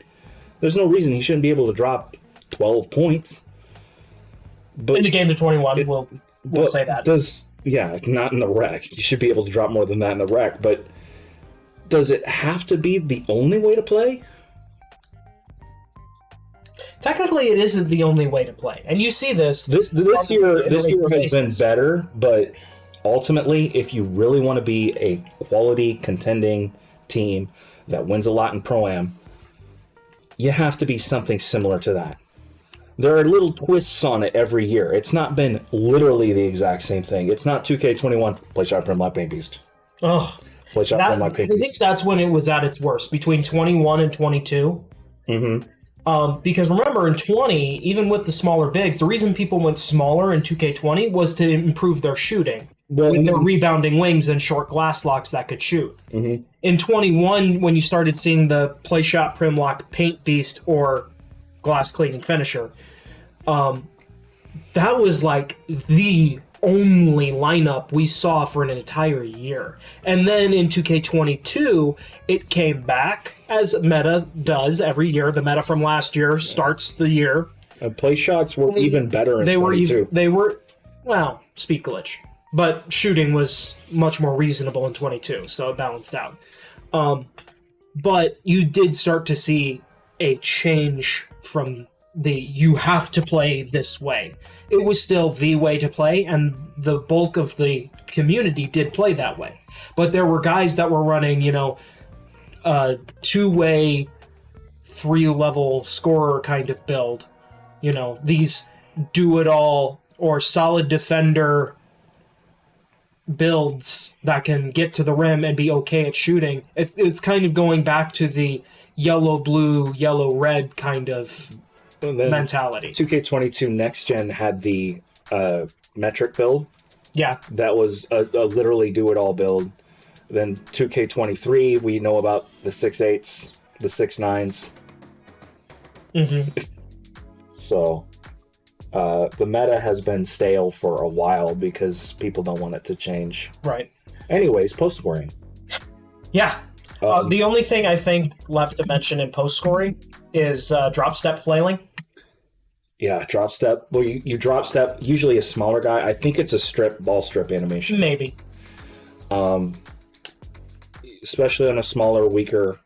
S2: there's no reason he shouldn't be able to drop 12 points. But
S3: in the game to 21, we'll say that.
S2: Not in the rec. You should be able to drop more than that in the rec. But does it have to be the only way to play?
S3: Technically, it isn't the only way to play, and you see this.
S2: This year has been better, but ultimately, if you really want to be a quality contending team that wins a lot in Pro-Am, you have to be something similar to that. There are little twists on it every year. It's not been literally the exact same thing. It's not 2K21, play shot, prim, lock, paint, beast.
S3: Oh,
S2: Play shot, prim, lock, paint,
S3: I think
S2: beast.
S3: that's when it was at its worst, between 21 and 22. Because remember, in 20, even with the smaller bigs, the reason people went smaller in 2K20 was to improve their shooting. With their rebounding wings and short glass locks that could shoot. In 21, when you started seeing the play shot, prim, lock, paint, beast, or glass cleaning finisher, that was like the only lineup we saw for an entire year. And then in 2K22, it came back, as meta does every year. The meta from last year starts the year.
S2: And play shots were even better in 22.
S3: They were, well, speed glitch. But shooting was much more reasonable in 22, so it balanced out. But you did start to see a change from the you have to play this way. It was still the way to play, and the bulk of the community did play that way. But there were guys that were running, a two-way, three-level scorer kind of build. These do-it-all or solid defender builds that can get to the rim and be okay at shooting. It's kind of going back to the yellow-blue, yellow-red kind of mentality.
S2: 2K22 Next Gen had the metric build.
S3: Yeah.
S2: That was a literally do-it-all build. Then 2K23, we know about the 6.8s, the 6.9s. So the meta has been stale for a while because people don't want it to change.
S3: Right.
S2: Anyways, post-scoring.
S3: Yeah. The only thing I think left to mention in post-scoring is drop step flailing.
S2: Yeah, drop step. Well, you drop step, usually a smaller guy. I think it's a ball strip animation.
S3: Maybe.
S2: Especially on a smaller, weaker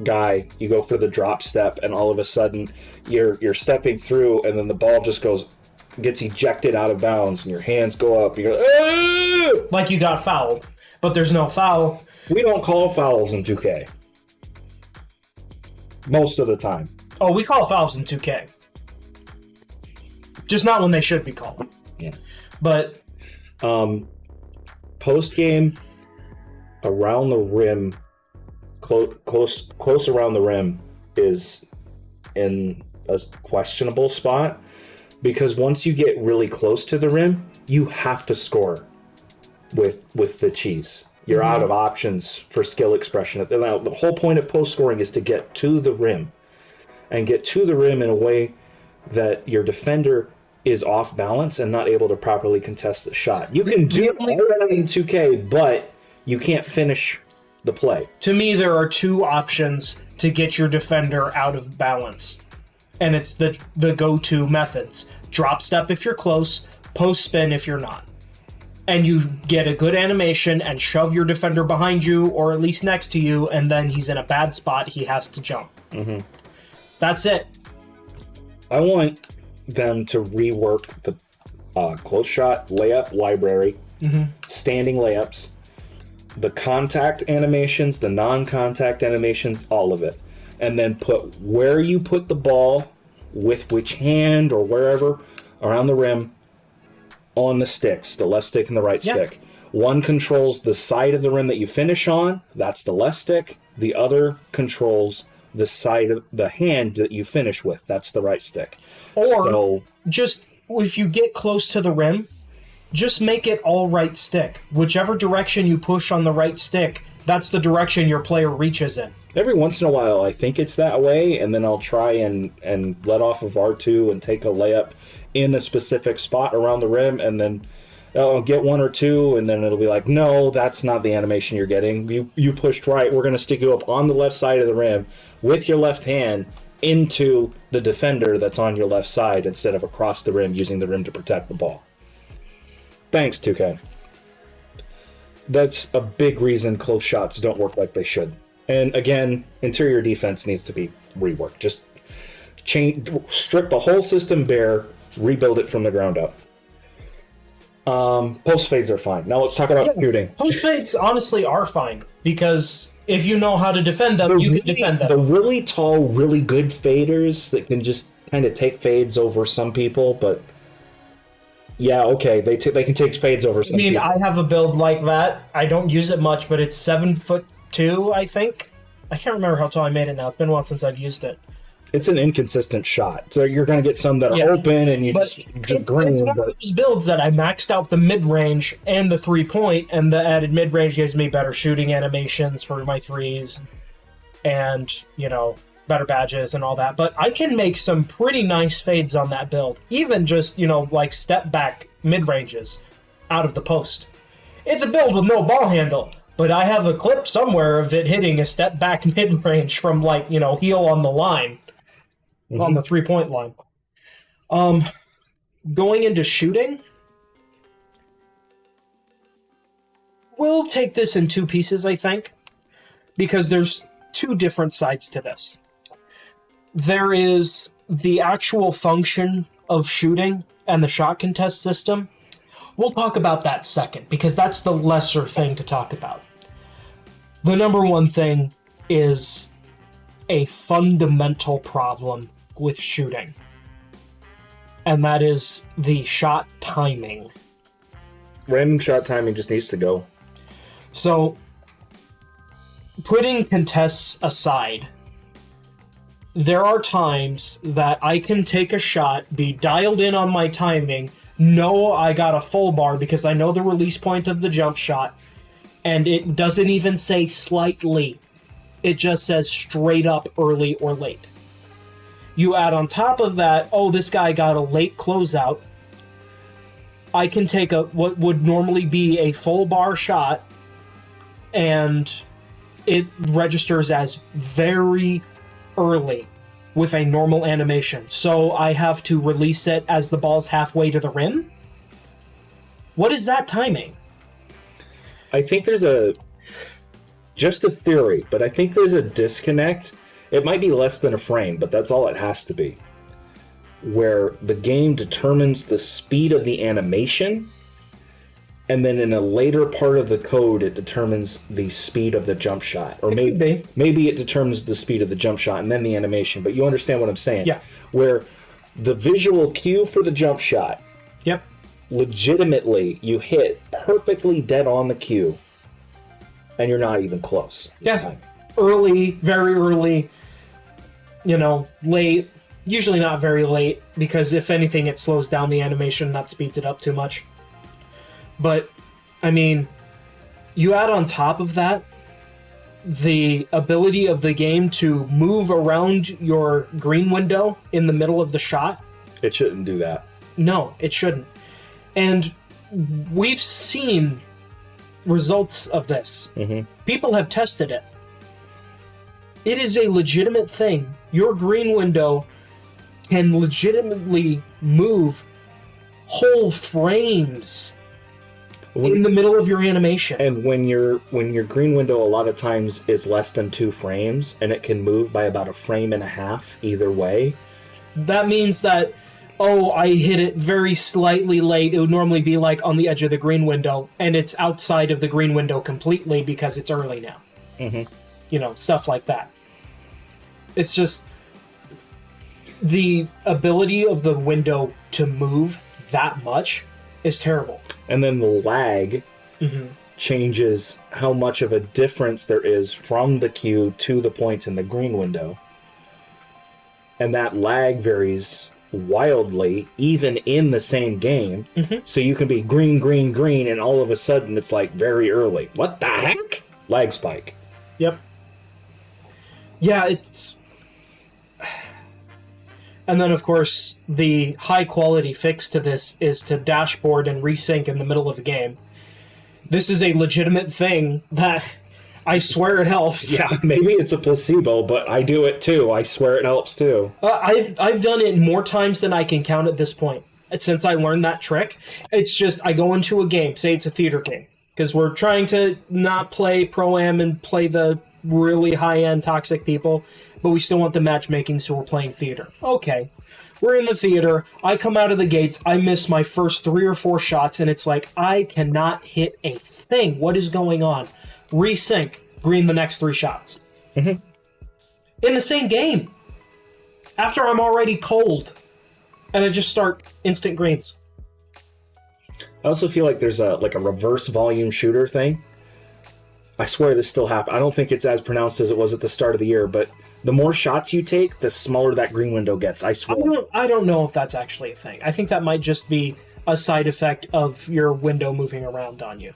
S2: guy, you go for the drop step, and all of a sudden you're stepping through, and then the ball just gets ejected out of bounds, and your hands go up. You go, ah!
S3: Like you got fouled, but there's no foul.
S2: We don't call fouls in 2K. Most of the time.
S3: Oh, we call fouls in 2K. Just not when they should be called.
S2: Yeah.
S3: But
S2: post game, around the rim, close around the rim is in a questionable spot, because once you get really close to the rim, you have to score with the cheese. You're out of options for skill expression. Now, the whole point of post scoring is to get to the rim, and get to the rim in a way that your defender is off balance and not able to properly contest the shot. You can do it in 2K, but you can't finish the play.
S3: To me, there are two options to get your defender out of balance. And it's the go-to methods. Drop step if you're close, post spin if you're not. And you get a good animation and shove your defender behind you or at least next to you, and then he's in a bad spot, he has to jump. That's it.
S2: I want them to rework the close shot layup library, standing layups, the contact animations, the non-contact animations, all of it. And then put where you put the ball, with which hand or wherever around the rim, on the sticks, the left stick and the right stick. One controls the side of the rim that you finish on, that's the left stick. The other controls the side of the hand that you finish with, that's the right stick.
S3: Or just, if you get close to the rim, just make it all right stick. Whichever direction you push on the right stick, that's the direction your player reaches in.
S2: Every once in a while, I think it's that way, and then I'll try and let off of R2 and take a layup in a specific spot around the rim, and then I'll get one or two, and then it'll be like, no, that's not the animation you're getting. You pushed right. We're going to stick you up on the left side of the rim with your left hand into the defender that's on your left side instead of across the rim, using the rim to protect the ball. Thanks, 2K. That's a big reason close shots don't work like they should. And again, interior defense needs to be reworked. Just strip the whole system bare, rebuild it from the ground up. Post fades are fine. Now let's talk about shooting.
S3: Post fades honestly are fine because if you know how to defend them, you can defend them.
S2: The really tall, really good faders that can just kind of take fades over some people, but yeah, okay, they can take fades over some people.
S3: I have a build like that. I don't use it much, but it's 7'2", I think. I can't remember how tall I made it now. It's been a while since I've used it.
S2: It's an inconsistent shot, so you're going to get some that are open and you just green.
S3: It's one of those builds that I maxed out the mid-range and the 3-point, and the added mid-range gives me better shooting animations for my threes and, better badges and all that. But I can make some pretty nice fades on that build, even just, like step-back mid-ranges out of the post. It's a build with no ball handle, but I have a clip somewhere of it hitting a step-back mid-range from, heel on the line. On the 3-point line. Going into shooting, we'll take this in two pieces, I think, because there's two different sides to this. There is the actual function of shooting and the shot contest system. We'll talk about that second, because that's the lesser thing to talk about. The number one thing is a fundamental problem with shooting, and that is the shot timing.
S2: Random shot timing just needs to go.
S3: So, putting contests aside, there are times that I can take a shot, be dialed in on my timing, know I got a full bar because I know the release point of the jump shot, and it doesn't even say slightly. It just says straight up early or late. You add on top of that, this guy got a late closeout. I can take what would normally be a full bar shot, and it registers as very early with a normal animation. So I have to release it as the ball's halfway to the rim? What is that timing?
S2: I think there's just a theory, but I think there's a disconnect. It might be less than a frame, but that's all it has to be. Where the game determines the speed of the animation, and then in a later part of the code, it determines the speed of the jump shot. Or maybe it determines the speed of the jump shot and then the animation, but you understand what I'm saying.
S3: Yeah.
S2: Where the visual cue for the jump shot, legitimately, you hit perfectly dead on the cue, and you're not even close.
S3: Yeah. Early, very early, late, usually not very late, because if anything, it slows down the animation, not speeds it up too much. But, you add on top of that the ability of the game to move around your green window in the middle of the shot.
S2: It shouldn't do that.
S3: No, it shouldn't. And we've seen results of this. Mm-hmm. People have tested it. It is a legitimate thing. Your green window can legitimately move whole frames in the middle of your animation.
S2: And when your green window a lot of times is less than 2 frames, and it can move by about 1.5 frames either way.
S3: That means that, I hit it very slightly late. It would normally be like on the edge of the green window, and it's outside of the green window completely because it's early now. Mm-hmm. Stuff like that. It's just the ability of the window to move that much is terrible.
S2: And then the lag changes how much of a difference there is from the cue to the points in the green window. And that lag varies wildly, even in the same game. Mm-hmm. So you can be green, green, green, and all of a sudden it's like very early. What the heck? Lag spike.
S3: Yep. Yeah, it's... And then, of course, the high-quality fix to this is to dashboard and resync in the middle of a game. This is a legitimate thing that I swear it helps.
S2: Yeah, maybe it's a placebo, but I do it too. I swear it helps too.
S3: I've done it more times than I can count at this point since I learned that trick. It's just I go into a game, say it's a theater game, because we're trying to not play Pro-Am and play the really high-end toxic people, but we still want the matchmaking, so we're playing theater. Okay. We're in the theater. I come out of the gates. I miss my first 3 or 4 shots, and it's like, I cannot hit a thing. What is going on? Resync. Green the next 3 shots.
S2: Mm-hmm.
S3: In the same game. After I'm already cold. And I just start instant greens.
S2: I also feel like there's a reverse volume shooter thing. I swear this still happens. I don't think it's as pronounced as it was at the start of the year, but the more shots you take, the smaller that green window gets. I swear.
S3: I don't know if that's actually a thing. I think that might just be a side effect of your window moving around on you.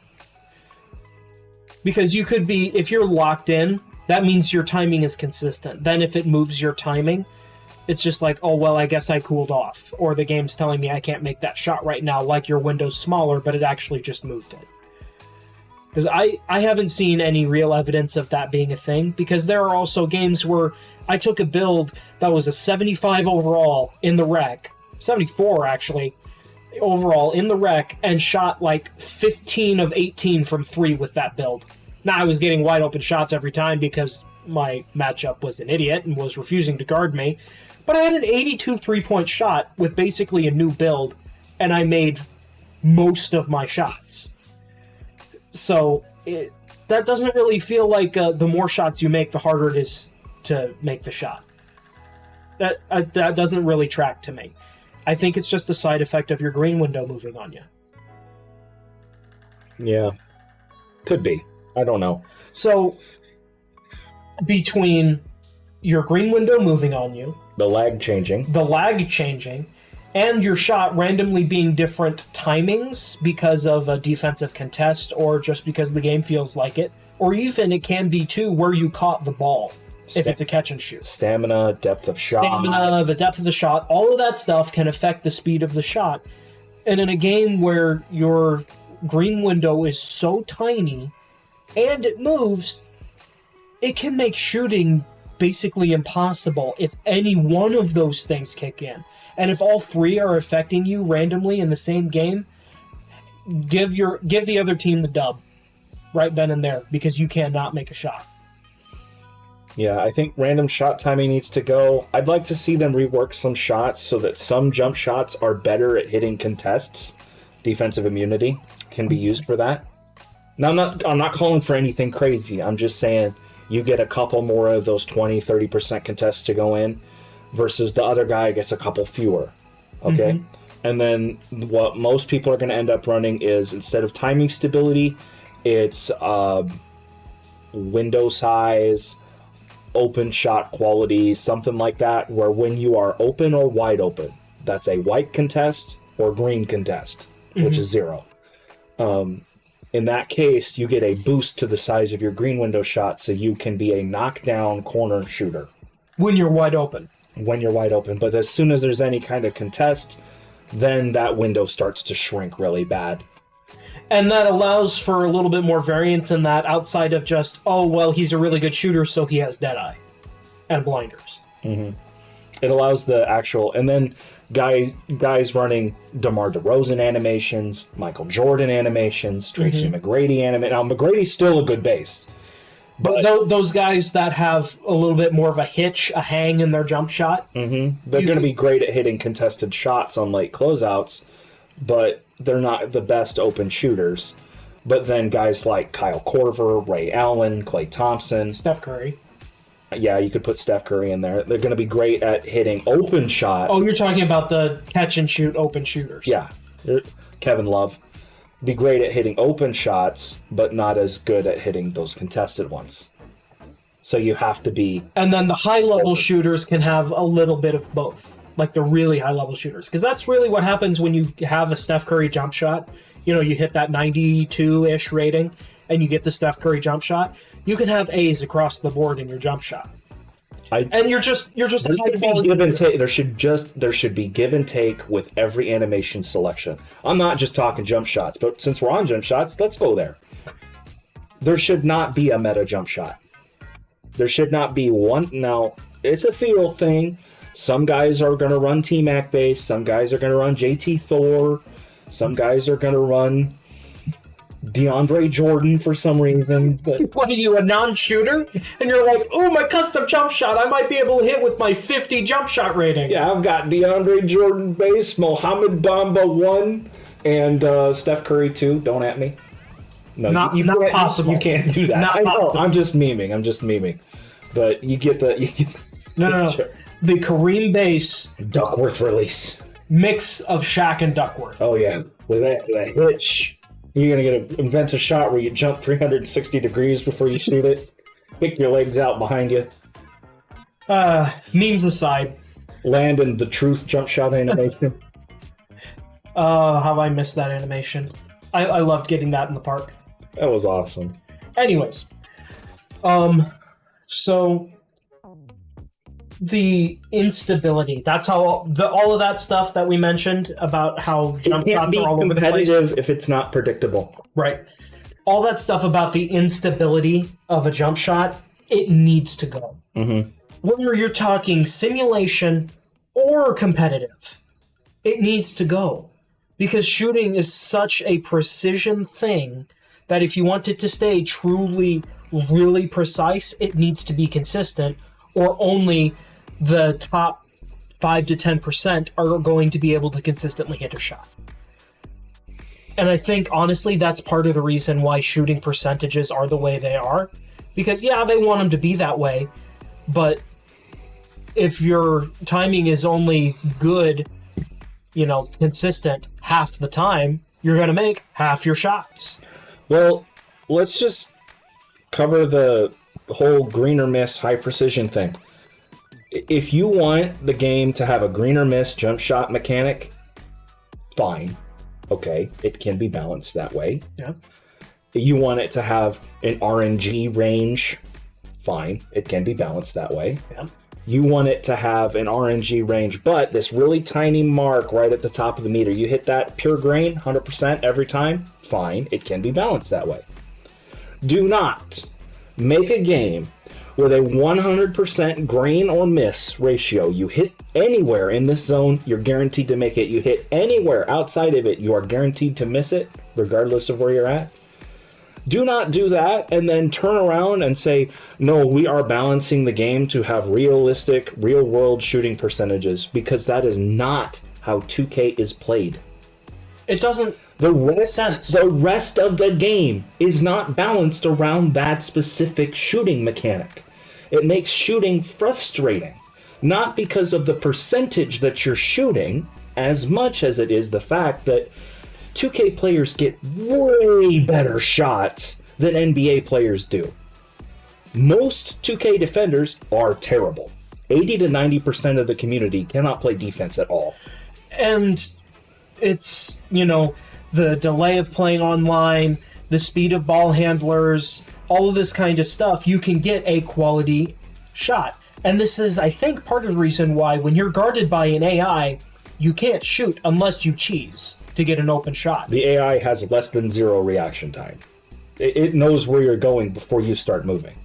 S3: Because you could be, if you're locked in, that means your timing is consistent. Then if it moves your timing, it's just like, oh, well, I guess I cooled off. Or the game's telling me I can't make that shot right now, like your window's smaller, but it actually just moved it. Because I haven't seen any real evidence of that being a thing, because there are also games where I took a build that was a 75 overall in the rec, 74 actually, overall in the rec, and shot like 15 of 18 from 3 with that build. Now, I was getting wide open shots every time because my matchup was an idiot and was refusing to guard me, but I had an 82 three-point shot with basically a new build, and I made most of my shots. So that doesn't really feel like the more shots you make, the harder it is to make the shot. That doesn't really track to me. I think it's just a side effect of your green window moving on you.
S2: Yeah. Could be. I don't know.
S3: So, between your green window moving on you,
S2: the lag changing, and your shot randomly being different timings because of a defensive contest or just because the game feels like it, or even it can be too where you caught the ball if it's a catch and shoot. Stamina, depth of shot.
S3: Stamina, the depth of the shot, all of that stuff can affect the speed of the shot. And in a game where your green window is so tiny and it moves, it can make shooting basically impossible if any one of those things kick in. And if all 3 are affecting you randomly in the same game, give the other team the dub right then and there, because you cannot make a shot.
S2: Yeah, I think random shot timing needs to go. I'd like to see them rework some shots so that some jump shots are better at hitting contests. Defensive immunity can be used for that. Now, I'm not calling for anything crazy. I'm just saying you get a couple more of those 20-30% contests to go in, versus the other guy gets a couple fewer. Okay? Mm-hmm. And then what most people are going to end up running is, instead of timing stability, it's window size, open shot quality, something like that, where when you are open or wide open, that's a white contest or green contest, which is 0. In that case, you get a boost to the size of your green window shot, so you can be a knockdown corner shooter.
S3: When you're wide open.
S2: But as soon as there's any kind of contest, then that window starts to shrink really bad.
S3: And that allows for a little bit more variance in that, outside of just, oh, well, he's a really good shooter, so he has Deadeye and blinders.
S2: Mm-hmm. It allows the actual, and then guys running DeMar DeRozan animations, Michael Jordan animations, Tracy McGrady animations. Now, McGrady's still a good base.
S3: But those guys that have a little bit more of a hitch, a hang in their jump shot.
S2: They're going to be great at hitting contested shots on late closeouts, but they're not the best open shooters. But then guys like Kyle Korver, Ray Allen, Klay Thompson,
S3: Steph Curry.
S2: Yeah, you could put Steph Curry in there. They're going to be great at hitting open shots.
S3: Oh, you're talking about the catch and shoot open shooters.
S2: Yeah. Kevin Love. Be great at hitting open shots, but not as good at hitting those contested ones. So you have to be...
S3: And then the high-level shooters can have a little bit of both. Like the really high-level shooters. Because that's really what happens when you have a Steph Curry jump shot. You know, you hit that 92-ish rating, and you get the Steph Curry jump shot. You can have A's across the board in your jump shot. And you're just
S2: give and take. There should be give and take with every animation selection. I'm not just talking jump shots, but since we're on jump shots, let's go there. There should not be a meta jump shot. There should not be one. Now, it's a feel thing. Some guys are going to run T-Mac base. Some guys are going to run JT Thor. Some guys are going to run DeAndre Jordan for some reason. But
S3: What are you, a non-shooter? And you're like, oh, my custom jump shot, I might be able to hit with my 50 jump shot rating.
S2: yeah, I've got DeAndre Jordan base, Mohamed Bamba 1, and Steph Curry 2. Don't at me. No,
S3: Not
S2: can't-
S3: possible.
S2: You can't do that.
S3: Not
S2: I know.
S3: possible.
S2: I'm just memeing. But you get the
S3: No. The Kareem base
S2: Duckworth release.
S3: mix of Shaq and Duckworth.
S2: Oh yeah, with that hitch, you're gonna invent a shot where you jump 360 degrees before you shoot it. Kick your legs out behind you.
S3: Memes aside,
S2: Land in the truth jump shot animation.
S3: how I missed that animation. I loved getting that in the park.
S2: That was awesome.
S3: Anyways, so the instability, that's how all of that stuff that we mentioned about how jump
S2: It can't
S3: shots
S2: be
S3: are all over the place.
S2: competitive if it's not predictable.
S3: Right. All that stuff about the instability of a jump shot, it needs to go.
S2: Mm-hmm.
S3: Whether you're talking simulation or competitive, it needs to go. Because shooting is such a precision thing that if you want it to stay truly, really precise, it needs to be consistent, or only the top 5 to 10% are going to be able to consistently hit a shot. And I think, honestly, that's part of the reason why shooting percentages are the way they are. Because, yeah, they want them to be that way, but if your timing is only good, consistent half the time, you're going to make half your shots.
S2: Well, let's just cover the whole green or miss high precision thing. If you want the game to have a green or miss jump shot mechanic, fine. Okay, it can be balanced that way.
S3: Yeah.
S2: You want it to have an RNG range, fine. It can be balanced that way.
S3: Yeah.
S2: You want it to have an RNG range, but this really tiny mark right at the top of the meter, you hit that pure grain 100% every time, fine. It can be balanced that way. Do not make a game with a 100% grain or miss ratio. You hit anywhere in this zone, you're guaranteed to make it. You hit anywhere outside of it, you are guaranteed to miss it, regardless of where you're at. Do not do that and then turn around and say, no, we are balancing the game to have realistic, real-world shooting percentages, because that is not how 2K is played.
S3: It doesn't
S2: The
S3: make sense.
S2: rest of the game is not balanced around that specific shooting mechanic. It makes shooting frustrating, not because of the percentage that you're shooting, as much as it is the fact that 2K players get way better shots than NBA players do. Most 2K defenders are terrible. 80 to 90% of the community cannot play defense at all.
S3: And it's, the delay of playing online, the speed of ball handlers, all of this kind of stuff, you can get a quality shot. And this is, I think, part of the reason why when you're guarded by an AI, you can't shoot unless you cheese to get an open shot.
S2: The AI has less than 0 reaction time. It knows where you're going before you start moving.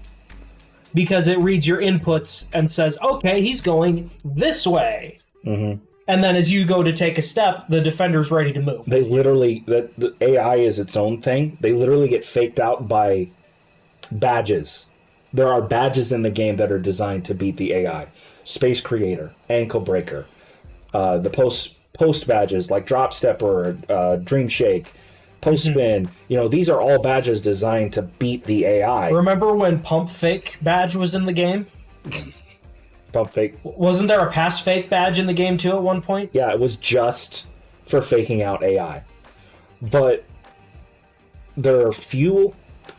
S3: Because it reads your inputs and says, okay, he's going this way.
S2: Mm-hmm.
S3: And then as you go to take a step, the defender's ready to move.
S2: They literally, the AI is its own thing. They literally get faked out by badges. There are badges in the game that are designed to beat the AI. Space Creator, Ankle Breaker, the post badges like Drop Stepper, Dream Shake, Post Spin. These are all badges designed to beat the AI.
S3: Remember when Pump Fake badge was in the game?
S2: Pump Fake.
S3: Wasn't there a Pass Fake badge in the game too at one point?
S2: Yeah, it was just for faking out AI. But there are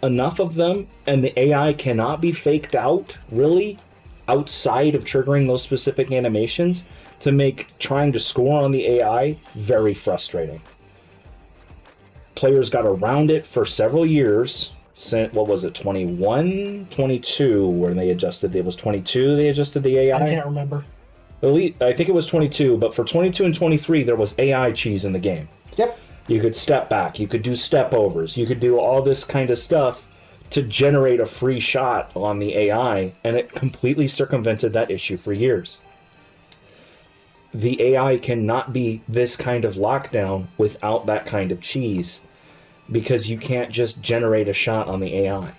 S2: enough of them, and the AI cannot be faked out, really, outside of triggering those specific animations, to make trying to score on the AI very frustrating. Players got around it for several years. Since, 21, 22, when they adjusted, it was 22 they adjusted the AI?
S3: I can't remember.
S2: I think it was 22, but for 22 and 23, there was AI cheese in the game.
S3: Yep.
S2: You could step back, you could do step overs, you could do all this kind of stuff to generate a free shot on the AI, and it completely circumvented that issue for years. The AI cannot be this kind of lockdown without that kind of cheese. because you can't just generate a shot on the AI.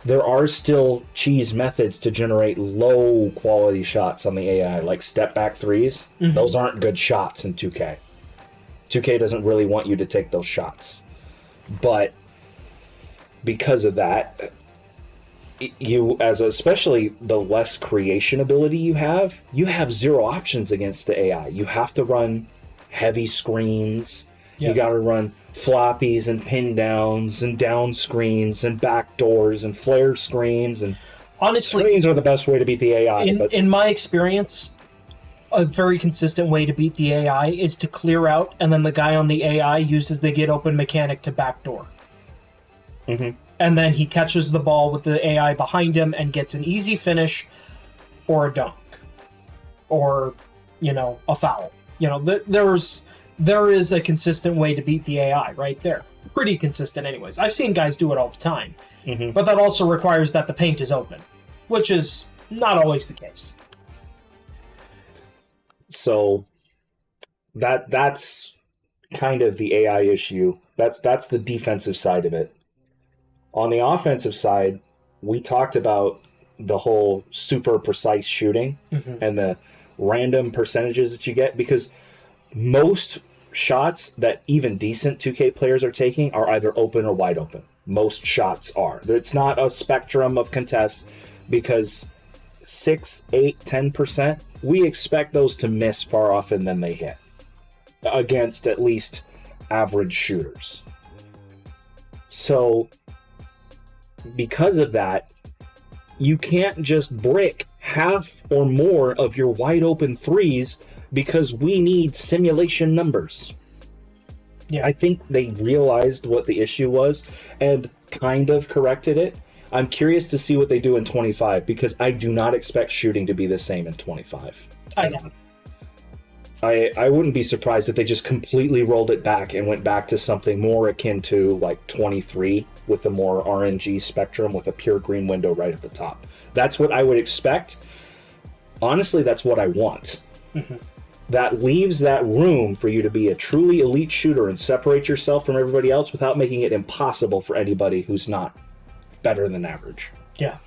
S2: There are still cheese methods to generate low quality shots on the AI, like step back threes. Mm-hmm. Those aren't good shots in 2K. 2K doesn't really want you to take those shots. But because of that, you, especially the less creation ability you have zero options against the AI. You have to run heavy screens. Yeah. You got to run floppies and pin downs and down screens and back doors and flare screens, and honestly, screens are the best way to beat the AI.
S3: In my experience, a very consistent way to beat the AI is to clear out, and then the guy on the AI uses the get open mechanic to backdoor.
S2: Mm-hmm.
S3: And then he catches the ball with the AI behind him and gets an easy finish or a dunk or, a foul. There is a consistent way to beat the AI right there. Pretty consistent anyways. I've seen guys do it all the time.
S2: Mm-hmm.
S3: But that also requires that the paint is open, which is not always the case.
S2: So that's kind of the AI issue. That's the defensive side of it. On the offensive side, we talked about the whole super precise shooting and the random percentages that you get, because most shots that even decent 2K players are taking are either open or wide open. Most shots are. It's not a spectrum of contests, because 6, 8, 10%, we expect those to miss far often than they hit against at least average shooters. So because of that, you can't just brick half or more of your wide open threes, because we need simulation numbers.
S3: Yeah.
S2: I think they realized what the issue was and kind of corrected it. I'm curious to see what they do in 25, because I do not expect shooting to be the same in 25. I wouldn't be surprised if they just completely rolled it back and went back to something more akin to like 23, with a more RNG spectrum with a pure green window right at the top. That's what I would expect. Honestly, that's what I want.
S3: Mm-hmm.
S2: That leaves that room for you to be a truly elite shooter and separate yourself from everybody else without making it impossible for anybody who's not better than average.
S3: Yeah.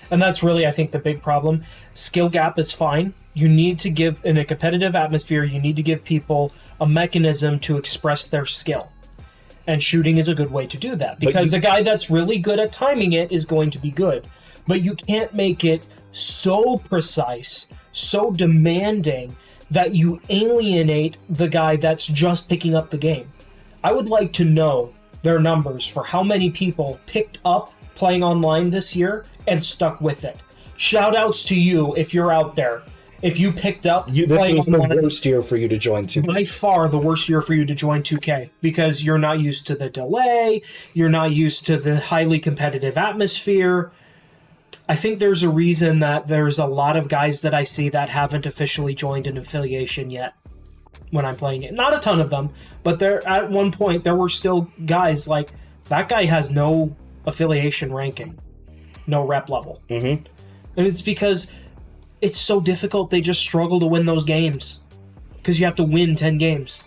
S3: And that's really, I think, the big problem. Skill gap is fine. You need to give, in a competitive atmosphere, you need to give people a mechanism to express their skill. And shooting is a good way to do that, because a guy that's really good at timing it is going to be good. But you can't make it so precise, so demanding, that you alienate the guy that's just picking up the game. I would like to know their numbers for how many people picked up playing online this year and stuck with it. Shout outs to you if you're out there. If you picked up
S2: this is the worst year for you to join 2K.
S3: By far the worst year for you to join 2K, because you're not used to the delay, you're not used to the highly competitive atmosphere. I think there's a reason that there's a lot of guys that I see that haven't officially joined an affiliation yet when I'm playing it. Not a ton of them, but there at one point there were still guys like, that guy has no affiliation ranking, no rep level.
S2: Mm-hmm.
S3: And it's because it's so difficult, they just struggle to win those games. Because you have to win 10 games.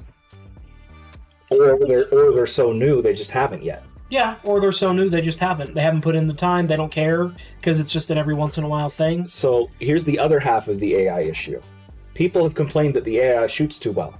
S2: Or they're so new, they just haven't yet.
S3: Yeah, or they're so new, they just haven't. They haven't put in the time, they don't care, because it's just an every once in a while thing.
S2: So here's the other half of the AI issue. People have complained that the AI shoots too well.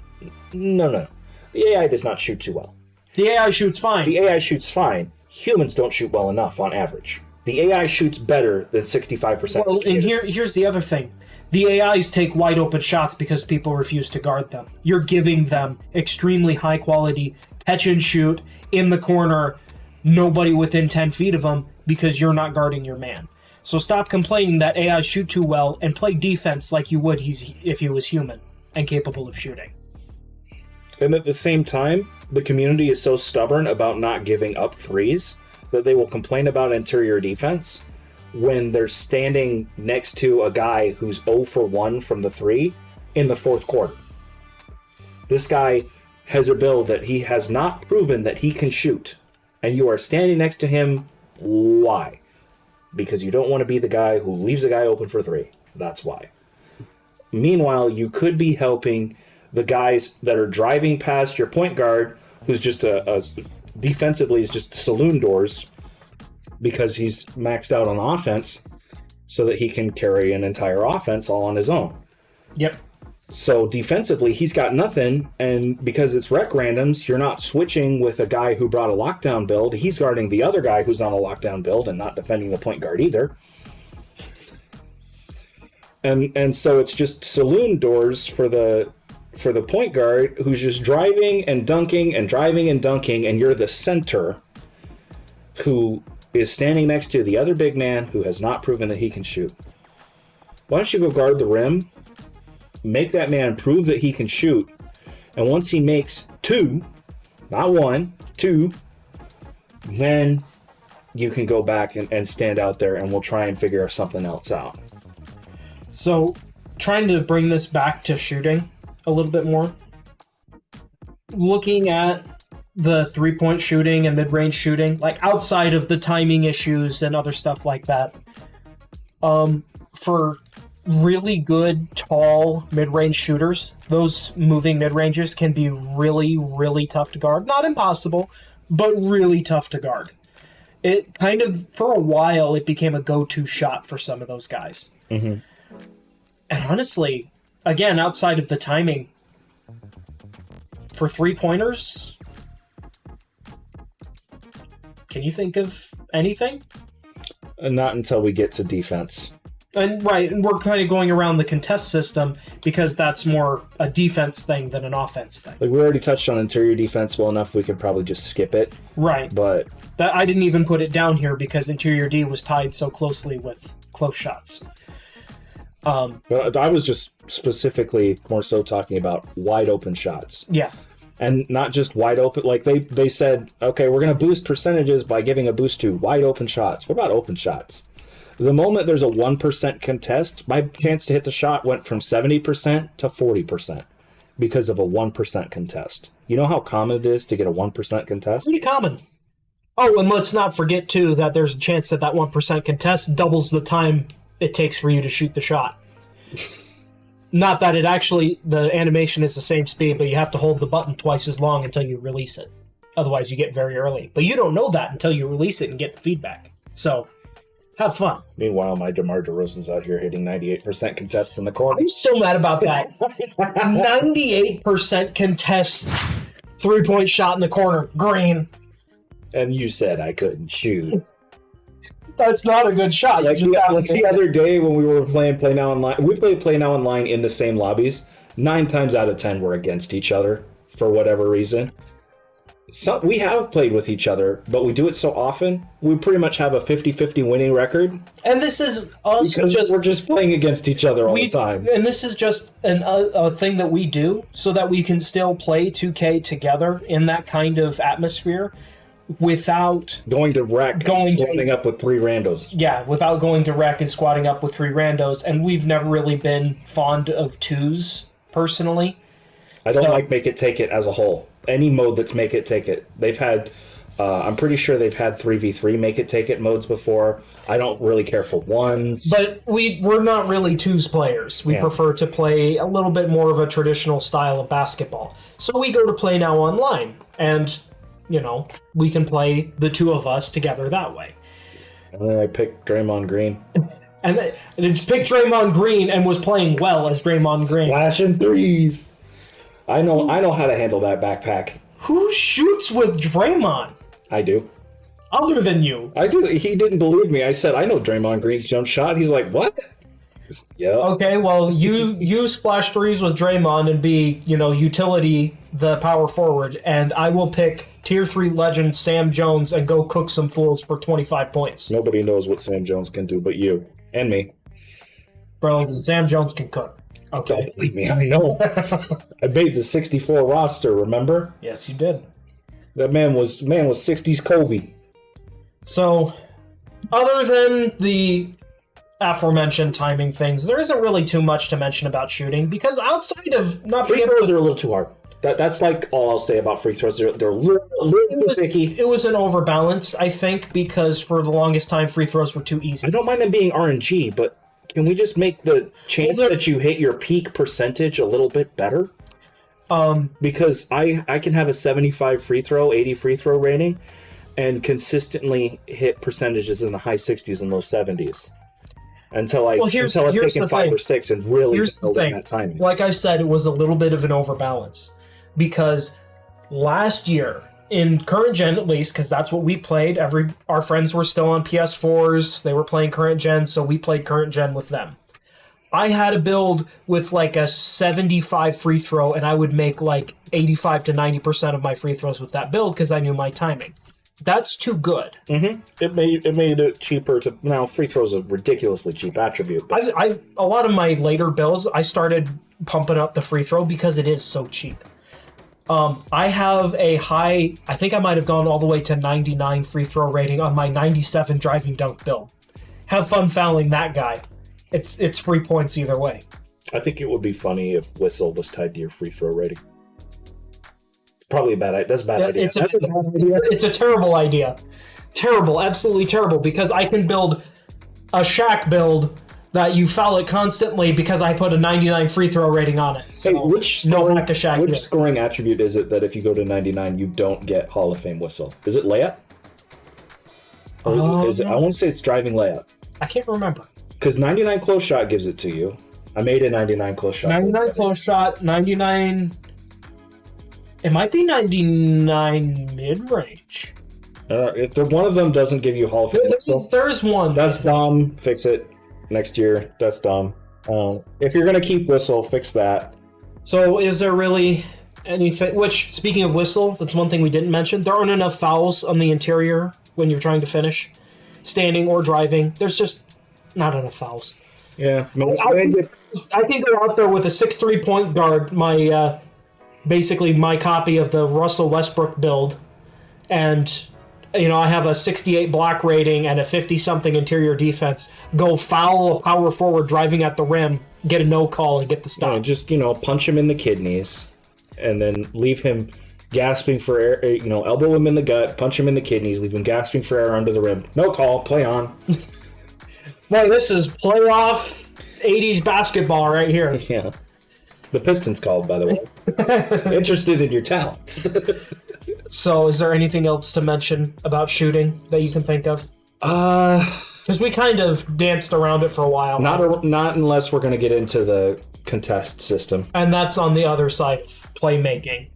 S2: No. The AI does not shoot too well.
S3: The AI shoots fine.
S2: The AI shoots fine. Humans don't shoot well enough on average. The AI shoots better than 65%.
S3: Well, and here's the other thing. The AIs take wide open shots because people refuse to guard them. You're giving them extremely high quality catch and shoot in the corner, nobody within 10 feet of them, because you're not guarding your man. So stop complaining that AIs shoot too well and play defense like you would if he was human and capable of shooting.
S2: And at the same time, the community is so stubborn about not giving up threes that they will complain about interior defense when they're standing next to a guy who's 0 for 1 from the 3 in the fourth quarter. This guy has a build that he has not proven that he can shoot. And you are standing next to him. Why? Because you don't want to be the guy who leaves a guy open for 3. That's why. Meanwhile, you could be helping the guys that are driving past your point guard, who's just a defensively is just saloon doors because he's maxed out on offense so that he can carry an entire offense all on his own.
S3: Yep.
S2: So defensively, he's got nothing, and because it's rec randoms, you're not switching with a guy who brought a lockdown build. He's guarding the other guy who's on a lockdown build and not defending the point guard either. And so it's just saloon doors for the point guard who's just driving and dunking and driving and dunking, and you're the center who is standing next to the other big man who has not proven that he can shoot. Why don't you go guard the rim? Make that man prove that he can shoot. And once he makes 2, not 1, 2, then you can go back and stand out there and we'll try and figure something else out.
S3: So, trying to bring this back to shooting a little bit more. Looking at the 3-point shooting and mid-range shooting, like outside of the timing issues and other stuff like that, for really good, tall mid-range shooters, those moving mid-rangers can be really, really tough to guard. Not impossible, but really tough to guard. It kind of, for a while, it became a go-to shot for some of those guys.
S2: Mm-hmm.
S3: And honestly, again, outside of the timing, for 3-pointers, can you think of anything?
S2: Not until we get to defense.
S3: And we're kind of going around the contest system because that's more a defense thing than an offense thing.
S2: Like, we already touched on interior defense well enough, we could probably just skip it.
S3: Right.
S2: But
S3: that I didn't even put it down here because interior D was tied so closely with close shots.
S2: but I was just specifically more so talking about wide open shots.
S3: Yeah.
S2: And not just wide open. Like, they said, okay, we're going to boost percentages by giving a boost to wide open shots. What about open shots? The moment there's a 1% contest, my chance to hit the shot went from 70% to 40% because of a 1% contest. You know how common it is to get a 1% contest?
S3: Pretty common. Oh, and let's not forget, too, that there's a chance that 1% contest doubles the time it takes for you to shoot the shot. Not that it actually, the animation is the same speed, but you have to hold the button twice as long until you release it. Otherwise, you get very early. But you don't know that until you release it and get the feedback. So, have fun.
S2: Meanwhile, my DeMar DeRozan's out here hitting 98% contests in the corner.
S3: I'm so mad about that. 98% contest 3-point shot in the corner. Green.
S2: And you said I couldn't shoot.
S3: That's not a good shot.
S2: Like the other day when we were playing Play Now Online, we played Play Now Online in the same lobbies. 9 times out of 10 we're against each other for whatever reason. So we have played with each other, but we do it so often, we pretty much have a 50-50 winning record.
S3: And this is us
S2: because we're just playing against each other all the time.
S3: And this is just a thing that we do so that we can still play 2K together in that kind of atmosphere without
S2: going to rec and squatting up with 3 randos.
S3: Yeah, without going to rec and squatting up with 3 randos. And we've never really been fond of 2s, personally.
S2: I don't like Make It Take It as a whole. Any mode that's Make It Take It. They've had, I'm pretty sure they've had 3v3 Make It Take It modes before. I don't really care for 1s.
S3: But we're not really 2s players. We prefer to play a little bit more of a traditional style of basketball. So we go to Play Now Online. And, you know, we can play the 2 of us together that way.
S2: And then I picked Draymond Green.
S3: And it's picked Draymond Green and was playing well as Draymond Green.
S2: Splashing 3s. I know how to handle that backpack.
S3: Who shoots with Draymond?
S2: I do.
S3: Other than you.
S2: I do. He didn't believe me. I said, I know Draymond Green's jump shot. He's like, what? Yeah.
S3: Okay, well, you splash 3s with Draymond and be, utility the power forward, and I will pick Tier 3 legend Sam Jones and go cook some fools for 25 points.
S2: Nobody knows what Sam Jones can do but you and me.
S3: Bro, Sam Jones can cook. Okay.
S2: Don't believe me, I know. I made the 64 roster, remember?
S3: Yes, you did.
S2: That man was 60s Kobe.
S3: So, other than the aforementioned timing things, there isn't really too much to mention about shooting, because outside of not
S2: free throws are a little too hard. That's like all I'll say about free throws. They're a little too picky.
S3: It was an overbalance, I think, because for the longest time, free throws were too easy.
S2: I don't mind them being RNG, but can we just make the chance that you hit your peak percentage a little bit better? Because I can have a 75 free throw, 80 free throw rating, and consistently hit percentages in the high 60s and low 70s until I've taken 5 or 6 and really nailed in that timing.
S3: Like I said, it was a little bit of an overbalance because last year, in current gen at least, because that's what we played, our friends were still on PS4s, they were playing current gen, so we played current gen with them. I had a build with like a 75 free throw, and I would make like 85 to 90% of my free throws with that build because I knew my timing. That's too good.
S2: Mm-hmm. It made it cheaper to... Now, free throws a ridiculously cheap attribute. But...
S3: A lot of my later builds, I started pumping up the free throw because it is so cheap. I have a high... I think I might have gone all the way to 99 free throw rating on my 97 driving dunk build. Have fun fouling that guy. It's free points either way.
S2: I think it would be funny if Whistle was tied to your free throw rating. Probably a bad idea. That's a bad idea.
S3: It's a terrible idea. Terrible, absolutely terrible, because I can build a Shaq build that you foul it constantly because I put a 99 free throw rating on it. So
S2: hey, which scoring attribute is it that if you go to 99 you don't get Hall of Fame Whistle? Is it layup? Or is it? I want to say it's driving layup.
S3: I can't remember.
S2: Because 99 close shot gives it to you. I made a 99 close shot.
S3: 99 close shot, 99... It might be 99 mid-range.
S2: If one of them doesn't give you Hall of Fame Whistle,
S3: there's one.
S2: That's dumb. Fix it next year. That's dumb. If you're going to keep Whistle, fix that.
S3: So is there really anything... Which, speaking of Whistle, that's one thing we didn't mention. There aren't enough fouls on the interior when you're trying to finish. Standing or driving. There's just not enough fouls.
S2: Yeah.
S3: I can go out there with a 6'3" point guard, basically my copy of the Russell Westbrook build, and I have a 68 block rating and a 50-something interior defense. Go foul a power forward driving at the rim, get a no call, and get the stop.
S2: Yeah, just punch him in the kidneys, and then leave him gasping for air. Elbow him in the gut, punch him in the kidneys, leave him gasping for air under the rim. No call, play on.
S3: Boy, this is playoff 80s basketball right here.
S2: Yeah. The Pistons called, by the way. Interested in your talents.
S3: So, is there anything else to mention about shooting that you can think of? Because we kind of danced around it for a while.
S2: Not unless we're going to get into the contest system.
S3: And that's on the other side of playmaking.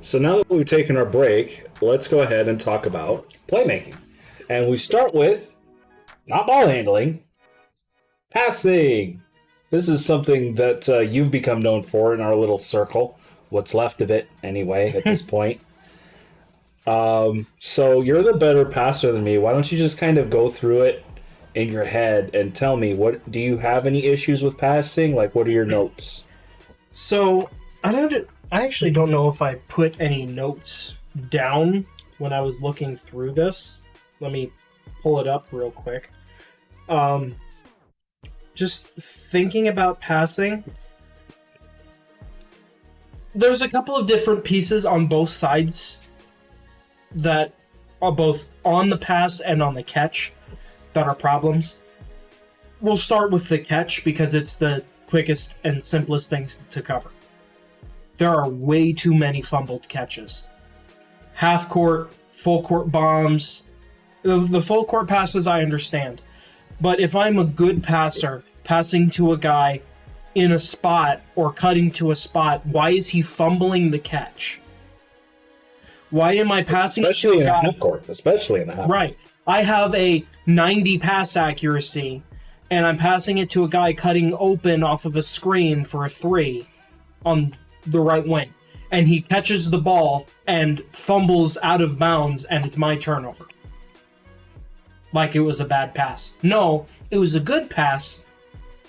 S2: So now that we've taken our break, let's go ahead and talk about playmaking. And we start with, not ball handling, passing. This is something that you've become known for in our little circle. What's left of it, anyway, at this point. So you're the better passer than me. Why don't you just kind of go through it in your head and tell me, do you have any issues with passing? Like, what are your notes?
S3: So, I actually don't know if I put any notes down when I was looking through this. Let me pull it up real quick. Just thinking about passing, there's a couple of different pieces on both sides that are both on the pass and on the catch that are problems. We'll start with the catch because it's the quickest and simplest things to cover. There are way too many fumbled catches. Half court, full court bombs. The full court passes I understand. But if I'm a good passer, passing to a guy in a spot or cutting to a spot, why is he fumbling the catch? Why am I passing
S2: especially
S3: to a guy?
S2: In a half court, especially in a half court.
S3: Right. I have a 90 pass accuracy, and I'm passing it to a guy cutting open off of a screen for a 3 on the right wing. And he catches the ball and fumbles out of bounds, and it's my turnover. Like it was a bad pass. No, it was a good pass,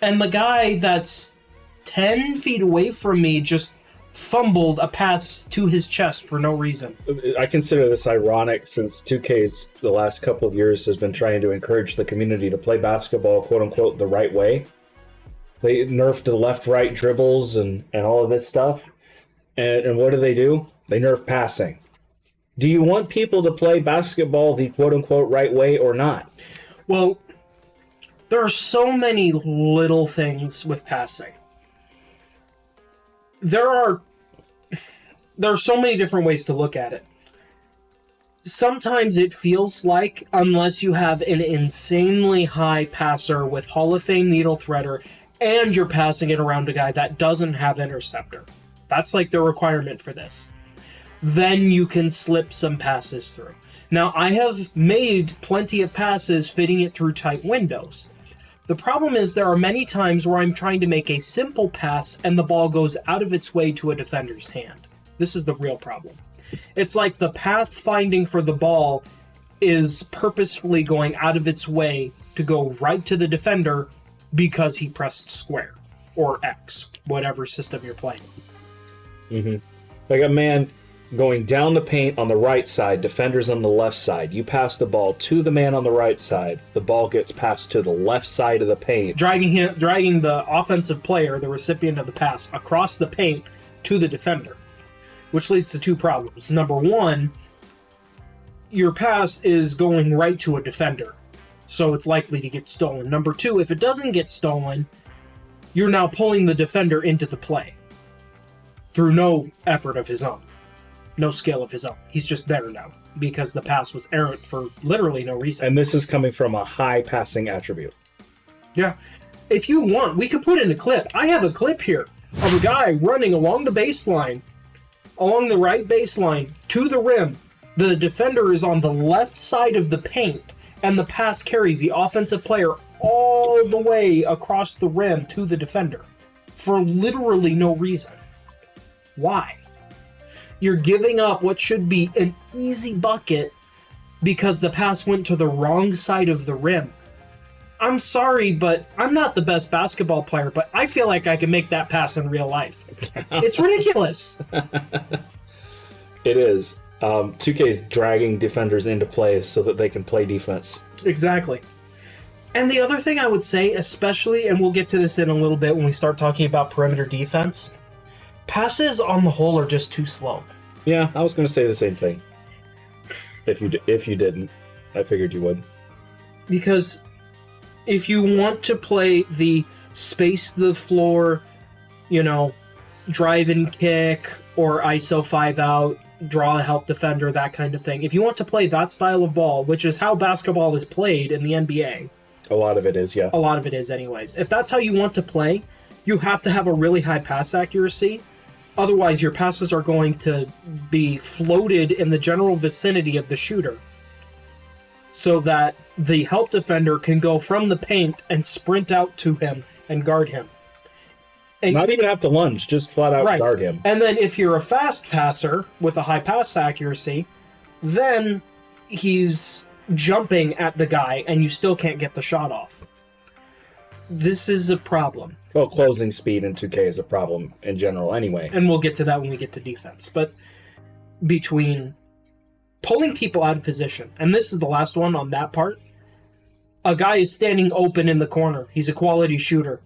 S3: and the guy that's 10 feet away from me just fumbled a pass to his chest for no reason.
S2: I consider this ironic since 2K's the last couple of years has been trying to encourage the community to play basketball, quote unquote, the right way. They nerfed the left-right dribbles and all of this stuff. And what do? They nerf passing. Do you want people to play basketball the quote unquote right way or not?
S3: Well, there are so many little things with passing. there are so many different ways to look at it. Sometimes it feels like, unless you have an insanely high passer with Hall of Fame needle threader and you're passing it around a guy that doesn't have interceptor, that's like the requirement for this, then you can slip some passes through. Now, I have made plenty of passes fitting it through tight windows. The problem is there are many times where I'm trying to make a simple pass and the ball goes out of its way to a defender's hand. This is the real problem. It's like the path finding for the ball is purposefully going out of its way to go right to the defender because he pressed square or X, whatever system you're playing.
S2: Mm-hmm. Like a man going down the paint on the right side, defenders on the left side. You pass the ball to the man on the right side, the ball gets passed to the left side of the paint.
S3: Dragging the offensive player, the recipient of the pass, across the paint to the defender. Which leads to two problems. Number one, your pass is going right to a defender, so it's likely to get stolen. Number two, if it doesn't get stolen, you're now pulling the defender into the play through no effort of his own, no skill of his own. He's just there now because the pass was errant for literally no reason.
S2: And this is coming from a high passing attribute.
S3: Yeah. If you want, we could put in a clip. I have a clip here of a guy running along the baseline, along the right baseline, to the rim. The defender is on the left side of the paint, and the pass carries the offensive player all the way across the rim to the defender for literally no reason. Why? You're giving up what should be an easy bucket because the pass went to the wrong side of the rim. I'm sorry, but I'm not the best basketball player, but I feel like I can make that pass in real life. It's ridiculous.
S2: It is. 2K's dragging defenders into plays so that they can play defense.
S3: Exactly. And the other thing I would say, especially, and we'll get to this in a little bit when we start talking about perimeter defense, passes on the whole are just too slow.
S2: Yeah, I was going to say the same thing. If you didn't, I figured you would.
S3: Because if you want to play the space the floor, drive and kick, or ISO 5 out, draw a help defender, that kind of thing. If you want to play that style of ball, which is how basketball is played in the NBA.
S2: A lot of it is, yeah.
S3: A lot of it is anyways. If that's how you want to play, you have to have a really high pass accuracy. Otherwise, your passes are going to be floated in the general vicinity of the shooter, so that the help defender can go from the paint and sprint out to him and guard him. And
S2: not even have to lunge, just flat out guard him.
S3: And then if you're a fast passer with a high pass accuracy, then he's jumping at the guy and you still can't get the shot off. This is a problem.
S2: Well, closing speed in 2K is a problem in general anyway.
S3: And we'll get to that when we get to defense. But between pulling people out of position, and this is the last one on that part, a guy is standing open in the corner. He's a quality shooter.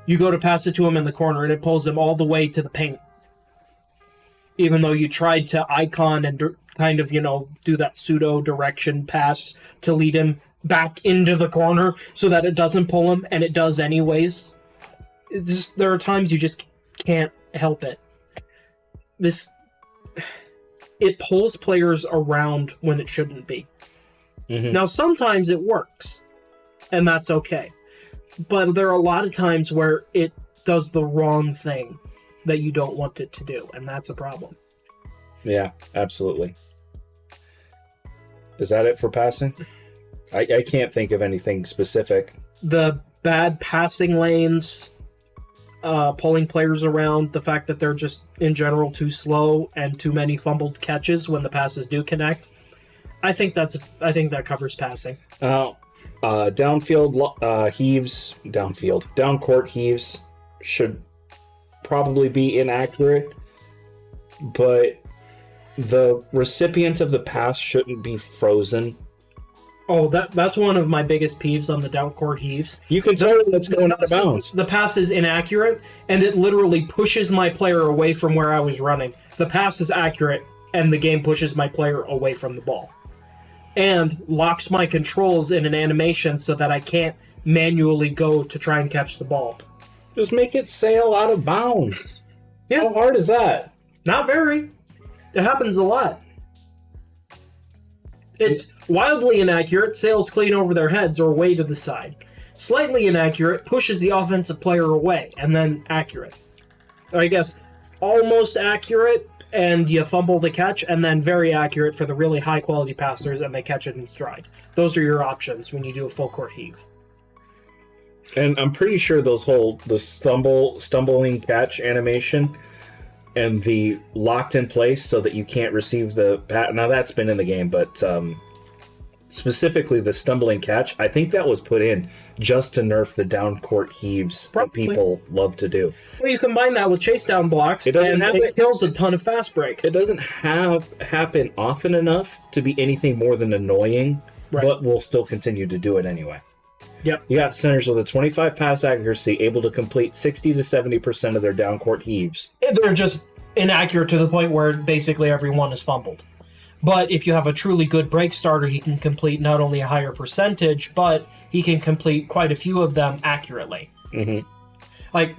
S3: You go to pass it to him in the corner, and it pulls him all the way to the paint. Even though you tried to icon and kind of, do that pseudo direction pass to lead him back into the corner so that it doesn't pull him, and it does anyways. There are times you just can't help it. It pulls players around when it shouldn't be. Mm-hmm. Now, sometimes it works, and that's okay. But there are a lot of times where it does the wrong thing that you don't want it to do, and that's a problem.
S2: Yeah, absolutely. Is that it for passing? I can't think of anything specific.
S3: The bad passing lanes, pulling players around, the fact that they're just, in general, too slow and too many fumbled catches when the passes do connect. I think that covers passing.
S2: Downfield heaves, down court heaves should probably be inaccurate, but the recipient of the pass shouldn't be frozen.
S3: Oh, that's one of my biggest peeves on the down court heaves.
S2: You can tell what's going out of bounds.
S3: The pass is inaccurate, and it literally pushes my player away from where I was running. The pass is accurate, and the game pushes my player away from the ball. And locks my controls in an animation so that I can't manually go to try and catch the ball.
S2: Just make it sail out of bounds.
S3: Yeah.
S2: How hard is that?
S3: Not very. It happens a lot. It's wildly inaccurate, sails clean over their heads or way to the side. Slightly inaccurate, pushes the offensive player away, and then accurate. I guess almost accurate, and you fumble the catch, and then very accurate for the really high-quality passers, and they catch it in stride. Those are your options when you do a full-court heave.
S2: And I'm pretty sure the stumbling catch animation and the locked in place so that you can't receive the pat. Now that's been in the game, but specifically the stumbling catch, I think that was put in just to nerf the down court heaves that people love to do.
S3: Well, you combine that with Chasedown Blocks, it kills a ton of fast break.
S2: It doesn't happen often enough to be anything more than annoying, but we'll still continue to do it anyway.
S3: Yep.
S2: You got centers with a 25 pass accuracy able to complete 60 to 70% of their down court heaves.
S3: They're just inaccurate to the point where basically every one is fumbled. But if you have a truly good break starter, he can complete not only a higher percentage, but he can complete quite a few of them accurately.
S2: Mm-hmm.
S3: Like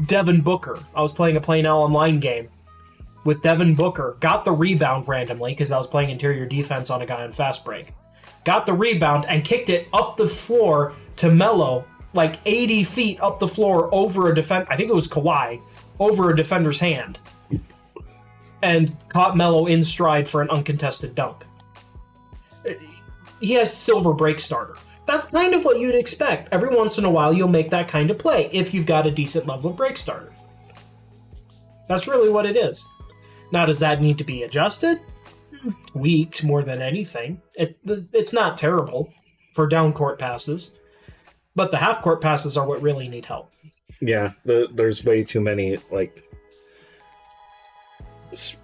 S3: Devin Booker. I was playing a Play Now Online game with Devin Booker. Got the rebound randomly because I was playing interior defense on a guy on fast break. Got the rebound and kicked it up the floor to Melo, like 80 feet up the floor over a defender. I think it was Kawhi, over a defender's hand. And caught Melo in stride for an uncontested dunk. He has silver break starter. That's kind of what you'd expect. Every once in a while, you'll make that kind of play if you've got a decent level of break starter. That's really what it is. Now, does that need to be adjusted? Tweaked more than anything. It's not terrible for down court passes, but the half court passes are what really need help.
S2: Yeah, there's way too many. Like,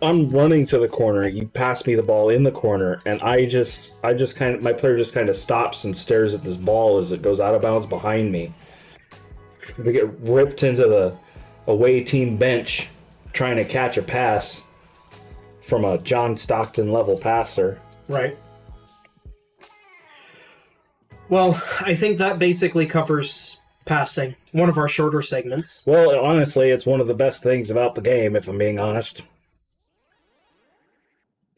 S2: I'm running to the corner, you pass me the ball in the corner, and my player just kind of stops and stares at this ball as it goes out of bounds behind me. We get ripped into the away team bench trying to catch a pass from a John Stockton level passer.
S3: Right. Well, I think that basically covers passing. One of our shorter segments.
S2: Well, honestly, it's one of the best things about the game, if I'm being honest.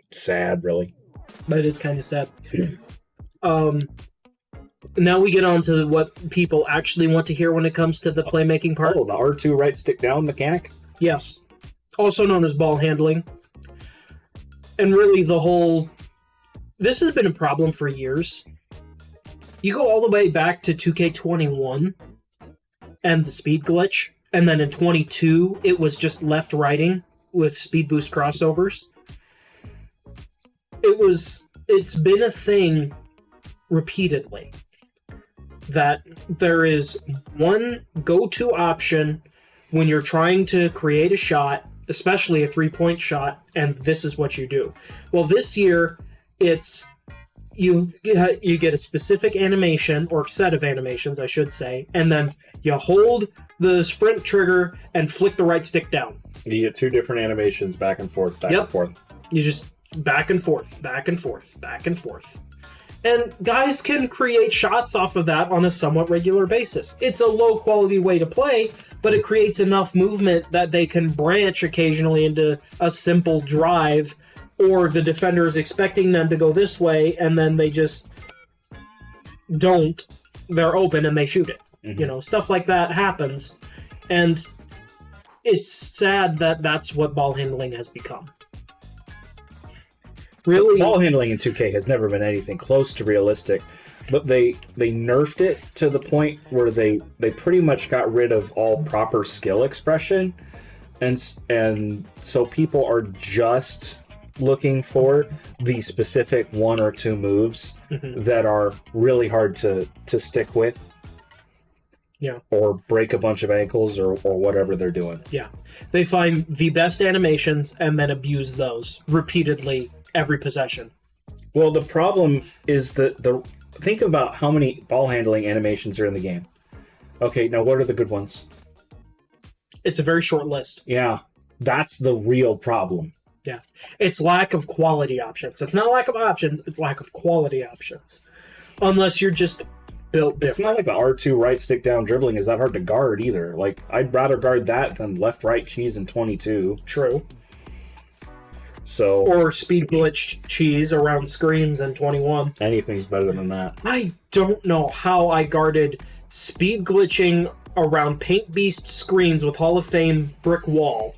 S2: Sad, really.
S3: That is kind of sad. Now we get on to what people actually want to hear when it comes to the playmaking part.
S2: Oh, the R2 right stick down mechanic?
S3: Yes. Also known as ball handling. And really this has been a problem for years. You go all the way back to 2K21 and the speed glitch, and then in 22 it was just left-righting with speed boost crossovers. It's been a thing repeatedly that there is one go-to option when you're trying to create a shot, especially a three-point shot, and this is what you do. Well, this year, it's you get a specific animation, or set of animations, I should say, and then you hold the sprint trigger and flick the right stick down.
S2: You get two different animations, back and forth, back and forth.
S3: You just back and forth, back and forth, back and forth. And guys can create shots off of that on a somewhat regular basis. It's a low-quality way to play, but it creates enough movement that they can branch occasionally into a simple drive, or the defender is expecting them to go this way, and then they just don't. They're open and they shoot it. Mm-hmm. Stuff like that happens. And it's sad that that's what ball handling has become. Really,
S2: ball handling in 2K has never been anything close to realistic, but they nerfed it to the point where they pretty much got rid of all proper skill expression, and so people are just looking for the specific one or two moves that are really hard to stick with.
S3: Yeah.
S2: Or break a bunch of ankles or whatever they're doing.
S3: Yeah. They find the best animations and then abuse those repeatedly every possession.
S2: Well, the problem is that think about how many ball handling animations are in the game. Okay, now what are the good ones?
S3: It's a very short list.
S2: Yeah. That's the real problem.
S3: Yeah. It's lack of quality options. It's not lack of options, it's lack of quality options. Unless you're just built
S2: It's not
S3: different.
S2: like the R2 right stick down dribbling is that hard to guard either. Like, I'd rather guard that than left right cheese in 22.
S3: True.
S2: So
S3: Or speed glitch cheese around screens in 21.
S2: anything's better than that.
S3: I don't know how I guarded speed glitching around Paint Beast screens with Hall of Fame brick wall.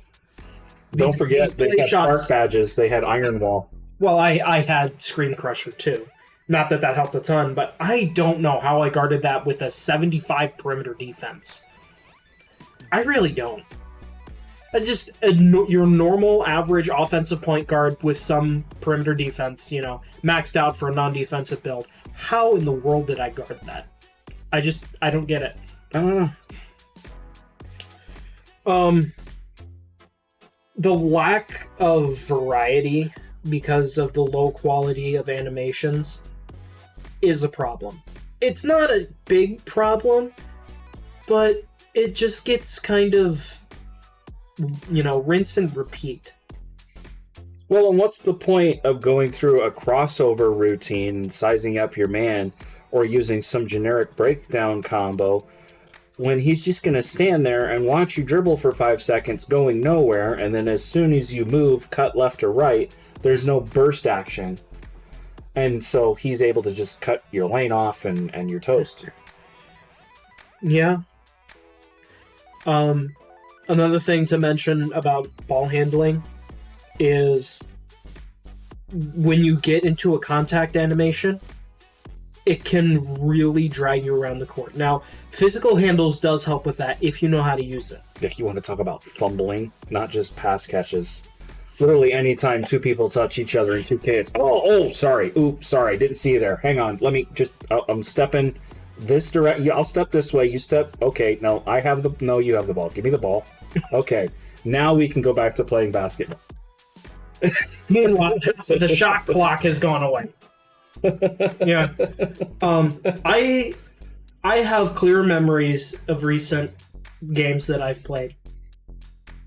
S2: Don't forget,
S3: these
S2: they
S3: play
S2: had
S3: shots-
S2: Spark badges. They had Iron Wall.
S3: Well, I had Screen Crusher too. Not that that helped a ton, but I don't know how I guarded that with a 75 perimeter defense. I really don't. Just your normal average offensive point guard with some perimeter defense, maxed out for a non-defensive build. How in the world did I guard that? I don't get it.
S2: I don't know.
S3: The lack of variety because of the low quality of animations is a problem. It's not a big problem, but it just gets kind of, rinse and repeat.
S2: Well, and what's the point of going through a crossover routine, sizing up your man, or using some generic breakdown combo when he's just going to stand there and watch you dribble for 5 seconds going nowhere, and then as soon as you move, cut left or right, there's no burst action. And so he's able to just cut your lane off and you're toast.
S3: Yeah. Another thing to mention about ball handling is when you get into a contact animation, it can really drag you around the court. Now, physical handles does help with that if you know how to use it.
S2: Yeah, you want to talk about fumbling, not just pass catches. Literally anytime two people touch each other in 2K, it's, sorry, oops, sorry, didn't see you there. Hang on, let me just, I'm stepping this direct. I'll step this way, you step, okay, no, you have the ball. Give me the ball. Okay, now we can go back to playing basketball.
S3: Meanwhile, the shot clock has gone away. Yeah. I have clear memories of recent games that I've played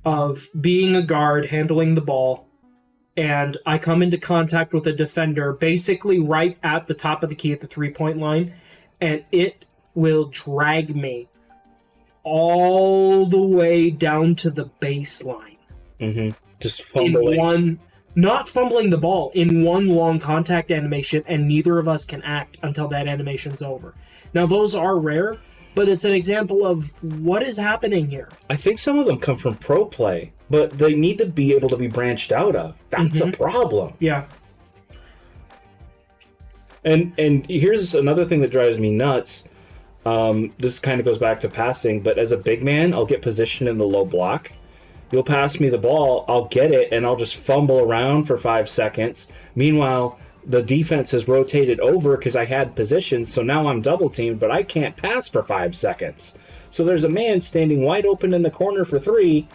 S3: of being a guard handling the ball, and I come into contact with a defender basically right at the top of the key at the 3-point line, and it will drag me all the way down to the baseline.
S2: Mm-hmm. Just fumbling.
S3: Not fumbling the ball, in one long contact animation, and neither of us can act until that animation's over. Now, those are rare, but it's an example of what is happening here.
S2: I think some of them come from pro play, but they need to be able to be branched out of. That's a problem.
S3: Yeah.
S2: And here's another thing that drives me nuts. This kind of goes back to passing, but as a big man, I'll get positioned in the low block. You'll pass me the ball, I'll get it, and I'll just fumble around for 5 seconds. Meanwhile, the defense has rotated over because I had position, so now I'm double teamed, but I can't pass for 5 seconds. So there's a man standing wide open in the corner for 3,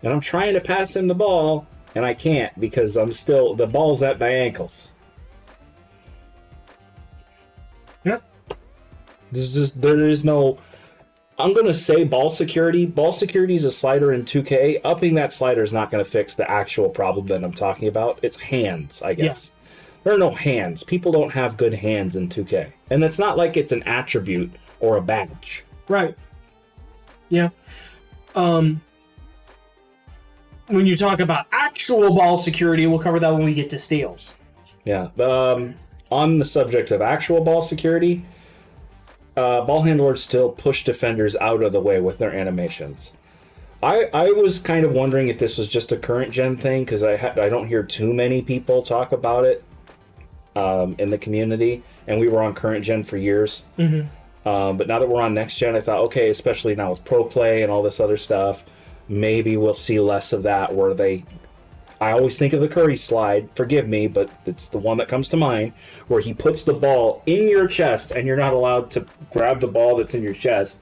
S2: and I'm trying to pass him the ball, and I can't because the ball's at my ankles.
S3: Yeah.
S2: There is no... I'm going to say ball security. Ball security is a slider in 2K. Upping that slider is not going to fix the actual problem that I'm talking about. It's hands, I guess. Yeah. There are no hands. People don't have good hands in 2K. And it's not like it's an attribute or a badge.
S3: Right. Yeah. When you talk about actual ball security, we'll cover that when we get to steals.
S2: Yeah. On the subject of actual ball security... ball handlers still push defenders out of the way with their animations. I was kind of wondering if this was just a current gen thing because I don't hear too many people talk about it in the community, and we were on current gen for years. Mm-hmm. But now that we're on next gen, I thought, okay, especially now with pro play and all this other stuff, maybe we'll see less of that where I always think of the Curry slide, forgive me, but it's the one that comes to mind, where he puts the ball in your chest and you're not allowed to grab the ball that's in your chest,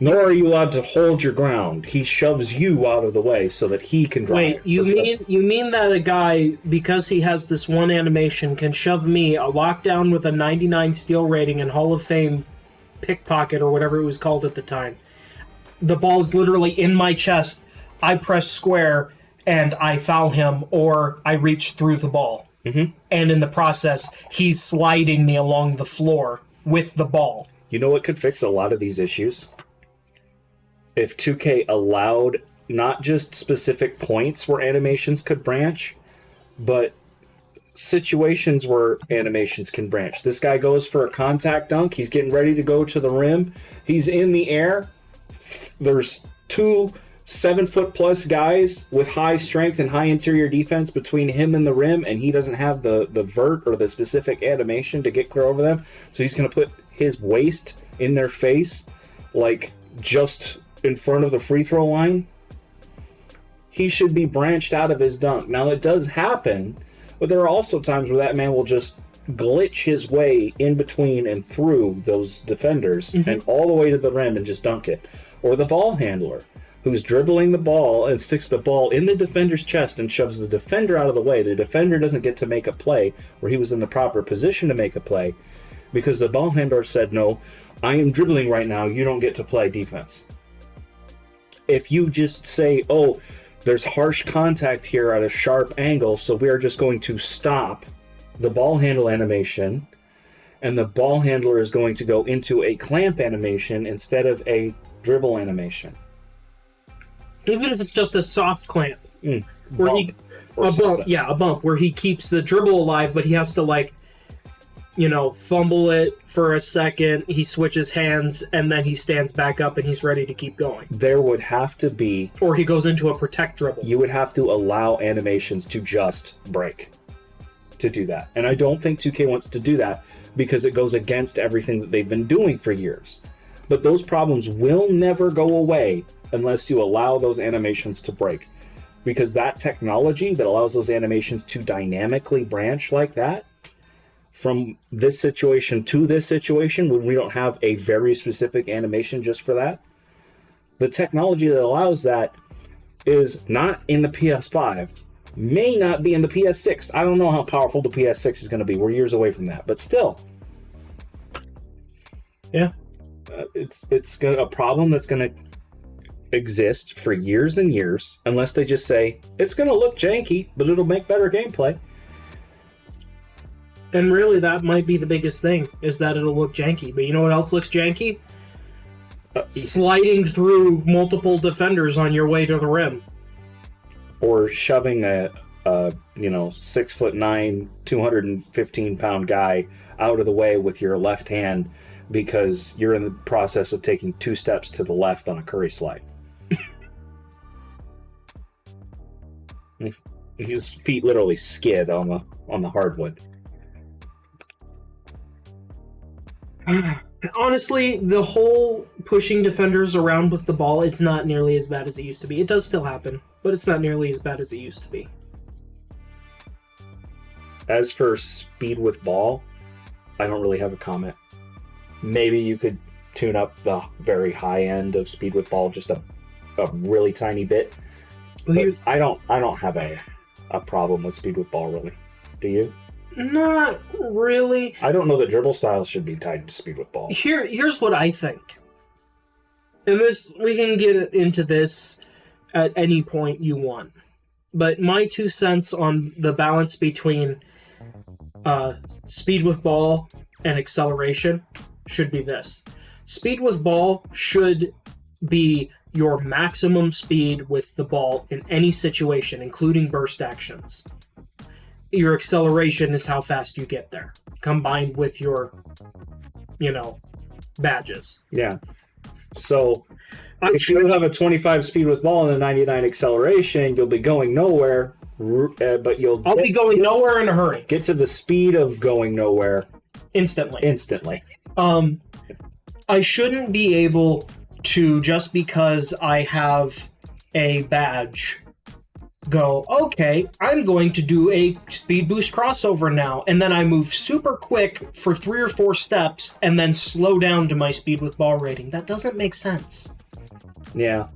S2: nor are you allowed to hold your ground. He shoves you out of the way so that he can drive.
S3: Wait, you mean that a guy, because he has this one animation, can shove me, a lockdown with a 99 steal rating and Hall of Fame pickpocket or whatever it was called at the time. The ball is literally in my chest. I press square and I foul him, or I reach through the ball. Mm-hmm. And in the process, he's sliding me along the floor with the ball.
S2: You know what could fix a lot of these issues? If 2K allowed not just specific points where animations could branch, but situations where animations can branch. This guy goes for a contact dunk. He's getting ready to go to the rim. He's in the air. There's 2 7-foot-plus guys with high strength and high interior defense between him and the rim, and he doesn't have the vert or the specific animation to get clear over them. So he's going to put his waist in their face, like just in front of the free throw line. He should be branched out of his dunk. Now, it does happen, but there are also times where that man will just glitch his way in between and through those defenders and all the way to the rim and just dunk it. Or the ball handler, who's dribbling the ball and sticks the ball in the defender's chest and shoves the defender out of the way. The defender doesn't get to make a play where he was in the proper position to make a play because the ball handler said, no, I am dribbling right now. You don't get to play defense. If you just say, oh, there's harsh contact here at a sharp angle, so we are just going to stop the ball handle animation, and the ball handler is going to go into a clamp animation instead of a dribble animation.
S4: Even if it's just a soft clamp. Where
S2: Bump.
S4: a bump, where he keeps the dribble alive, but he has to, like, you know, fumble it for a second, he switches hands, and then he stands back up and he's ready to keep going.
S2: There would have to be...
S4: Or he goes into a protect dribble.
S2: You would have to allow animations to just break to do that. And I don't think 2K wants to do that because it goes against everything that they've been doing for years. But those problems will never go away unless you allow those animations to break. Because that technology that allows those animations to dynamically branch like that, from this situation to this situation, when we don't have a very specific animation just for that, the technology that allows that is not in the PS5, may not be in the PS6. I don't know how powerful the PS6 is going to be. We're years away from that, but still.
S4: Yeah.
S2: It's a problem that's going to exist for years and years, unless they just say, it's going to look janky, but it'll make better gameplay.
S4: And really, that might be the biggest thing, is that it'll look janky. But you know what else looks janky? Sliding through multiple defenders on your way to the rim.
S2: Or shoving a 6'9", 215-pound guy out of the way with your left hand because you're in the process of taking 2 steps to the left on a curry slide. His feet literally skid on the hardwood.
S4: Honestly, the whole pushing defenders around with the ball, it's not nearly as bad as it used to be. It does still happen, but it's not nearly as bad as it used to be.
S2: As for speed with ball, I don't really have a comment. Maybe you could tune up the very high end of speed with ball just a really tiny bit. But I don't have a problem with speed with ball, really. Do you?
S4: Not really.
S2: I don't know that dribble styles should be tied to speed with ball.
S4: Here's what I think. And this, we can get into this at any point you want. But my 2 cents on the balance between speed with ball and acceleration should be this. Speed with ball should be your maximum speed with the ball in any situation, including burst actions. Your acceleration is how fast you get there, combined with your, badges.
S2: Yeah. So, if you have a 25 speed with ball and a 99 acceleration, you'll be going nowhere, but
S4: I'll be going nowhere in a hurry.
S2: Get to the speed of going nowhere
S4: instantly. I shouldn't be able to, just because I have a badge, go, okay, I'm going to do a speed boost crossover now, and then I move super quick for 3 or 4 steps and then slow down to my speed with ball rating. That doesn't make sense.
S2: Yeah.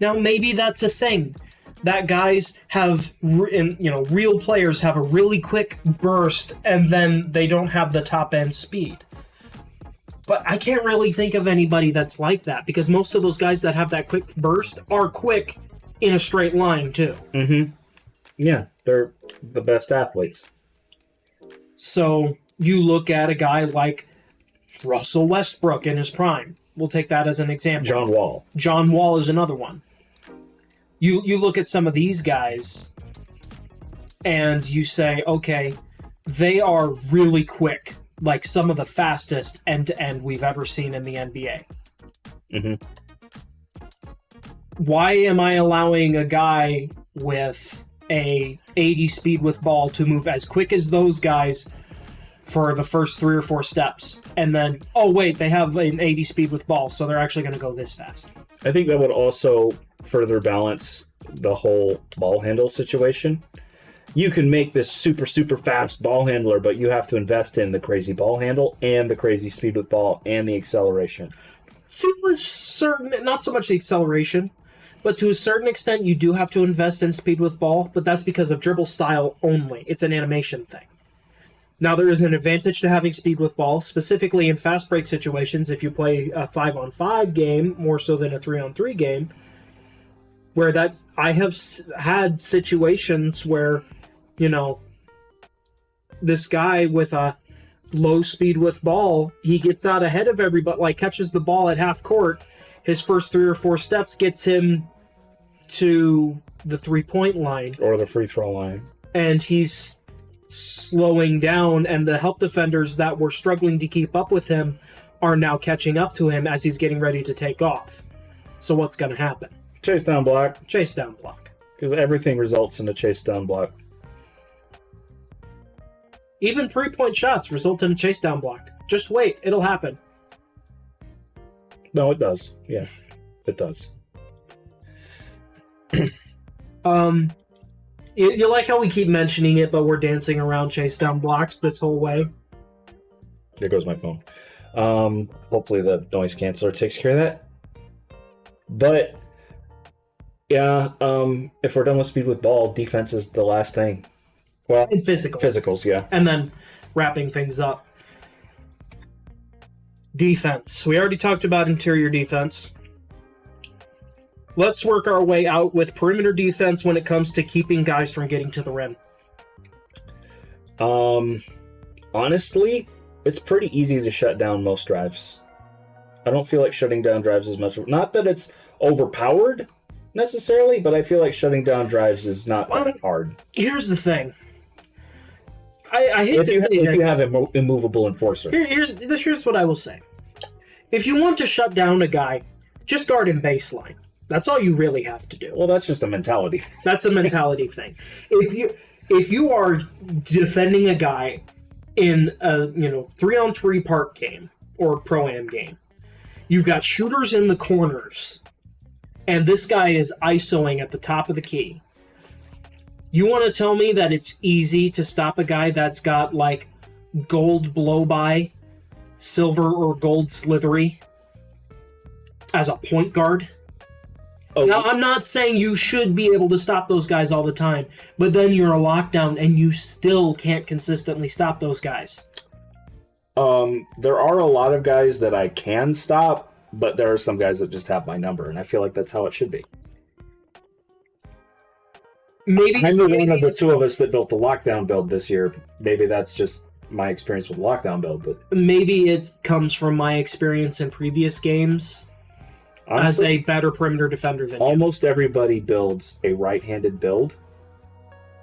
S4: Now, maybe that's a thing. That guys have, real players have a really quick burst and then they don't have the top end speed. But I can't really think of anybody that's like that, because most of those guys that have that quick burst are quick in a straight line too.
S2: Mm-hmm. Yeah, they're the best athletes.
S4: So you look at a guy like Russell Westbrook in his prime. We'll take that as an example.
S2: John Wall.
S4: John Wall is another one. You look at some of these guys and you say, okay, they are really quick, like some of the fastest end-to-end we've ever seen in the NBA.
S2: Mm-hmm.
S4: Why am I allowing a guy with a 80 speed with ball to move as quick as those guys for the first 3 or 4 steps? And then, oh wait, they have an 80 speed with ball, so they're actually going to go this fast.
S2: I think that would also further balance the whole ball handle situation. You can make this super, super fast ball handler, but you have to invest in the crazy ball handle and the crazy speed with ball and the acceleration.
S4: To a certain, not so much the acceleration, but to a certain extent, you do have to invest in speed with ball, but that's because of dribble style only. It's an animation thing. Now, there is an advantage to having speed with ball, specifically in fast break situations if you play a 5-on-5 game more so than a 3-on-3 game, where I have had situations where, you know, this guy with a low speed with ball, he gets out ahead of everybody, like catches the ball at half court. His first 3 or 4 steps gets him to the 3-point line.
S2: Or the free throw line.
S4: And he's slowing down, and the help defenders that were struggling to keep up with him are now catching up to him as he's getting ready to take off. So what's going to happen?
S2: Chasedown block.
S4: Chasedown block.
S2: Because everything results in a chasedown block.
S4: Even 3-point shots result in a chasedown block. Just wait, it'll happen.
S2: No, it does. Yeah, it does.
S4: You like how we keep mentioning it, but we're dancing around chasedown blocks this whole way?
S2: There goes my phone. Hopefully the noise canceller takes care of that. But yeah, if we're done with speed with ball, defense is the last thing. Well,
S4: And physicals.
S2: Physicals, yeah.
S4: And then wrapping things up. Defense. We already talked about interior defense. Let's work our way out with perimeter defense when it comes to keeping guys from getting to the rim.
S2: Honestly, it's pretty easy to shut down most drives. I don't feel like shutting down drives as much. Not that it's overpowered necessarily, but I feel like shutting down drives is not that hard.
S4: Here's the thing. I hate to say
S2: if
S4: this.
S2: you have an immovable enforcer.
S4: Here's what I will say. If you want to shut down a guy, just guard him baseline. That's all you really have to do.
S2: Well, that's just a mentality.
S4: That's a mentality thing. If you are defending a guy in a 3-on-3 park game or pro-am game, you've got shooters in the corners, and this guy is ISOing at the top of the key. You want to tell me that it's easy to stop a guy that's got like gold blow-by, silver or gold slithery as a point guard?
S2: Oh,
S4: Now, I'm not saying you should be able to stop those guys all the time, but then you're a lockdown and you still can't consistently stop those guys.
S2: There are a lot of guys that I can stop, but there are some guys that just have my number, and I feel like that's how it should be.
S4: Maybe
S2: I'm the one of the two of us that built the lockdown build this year. Maybe that's just my experience with the lockdown build, but
S4: maybe it comes from my experience in previous games
S2: honestly,
S4: as a better perimeter defender than you.
S2: almost everybody builds a right-handed build,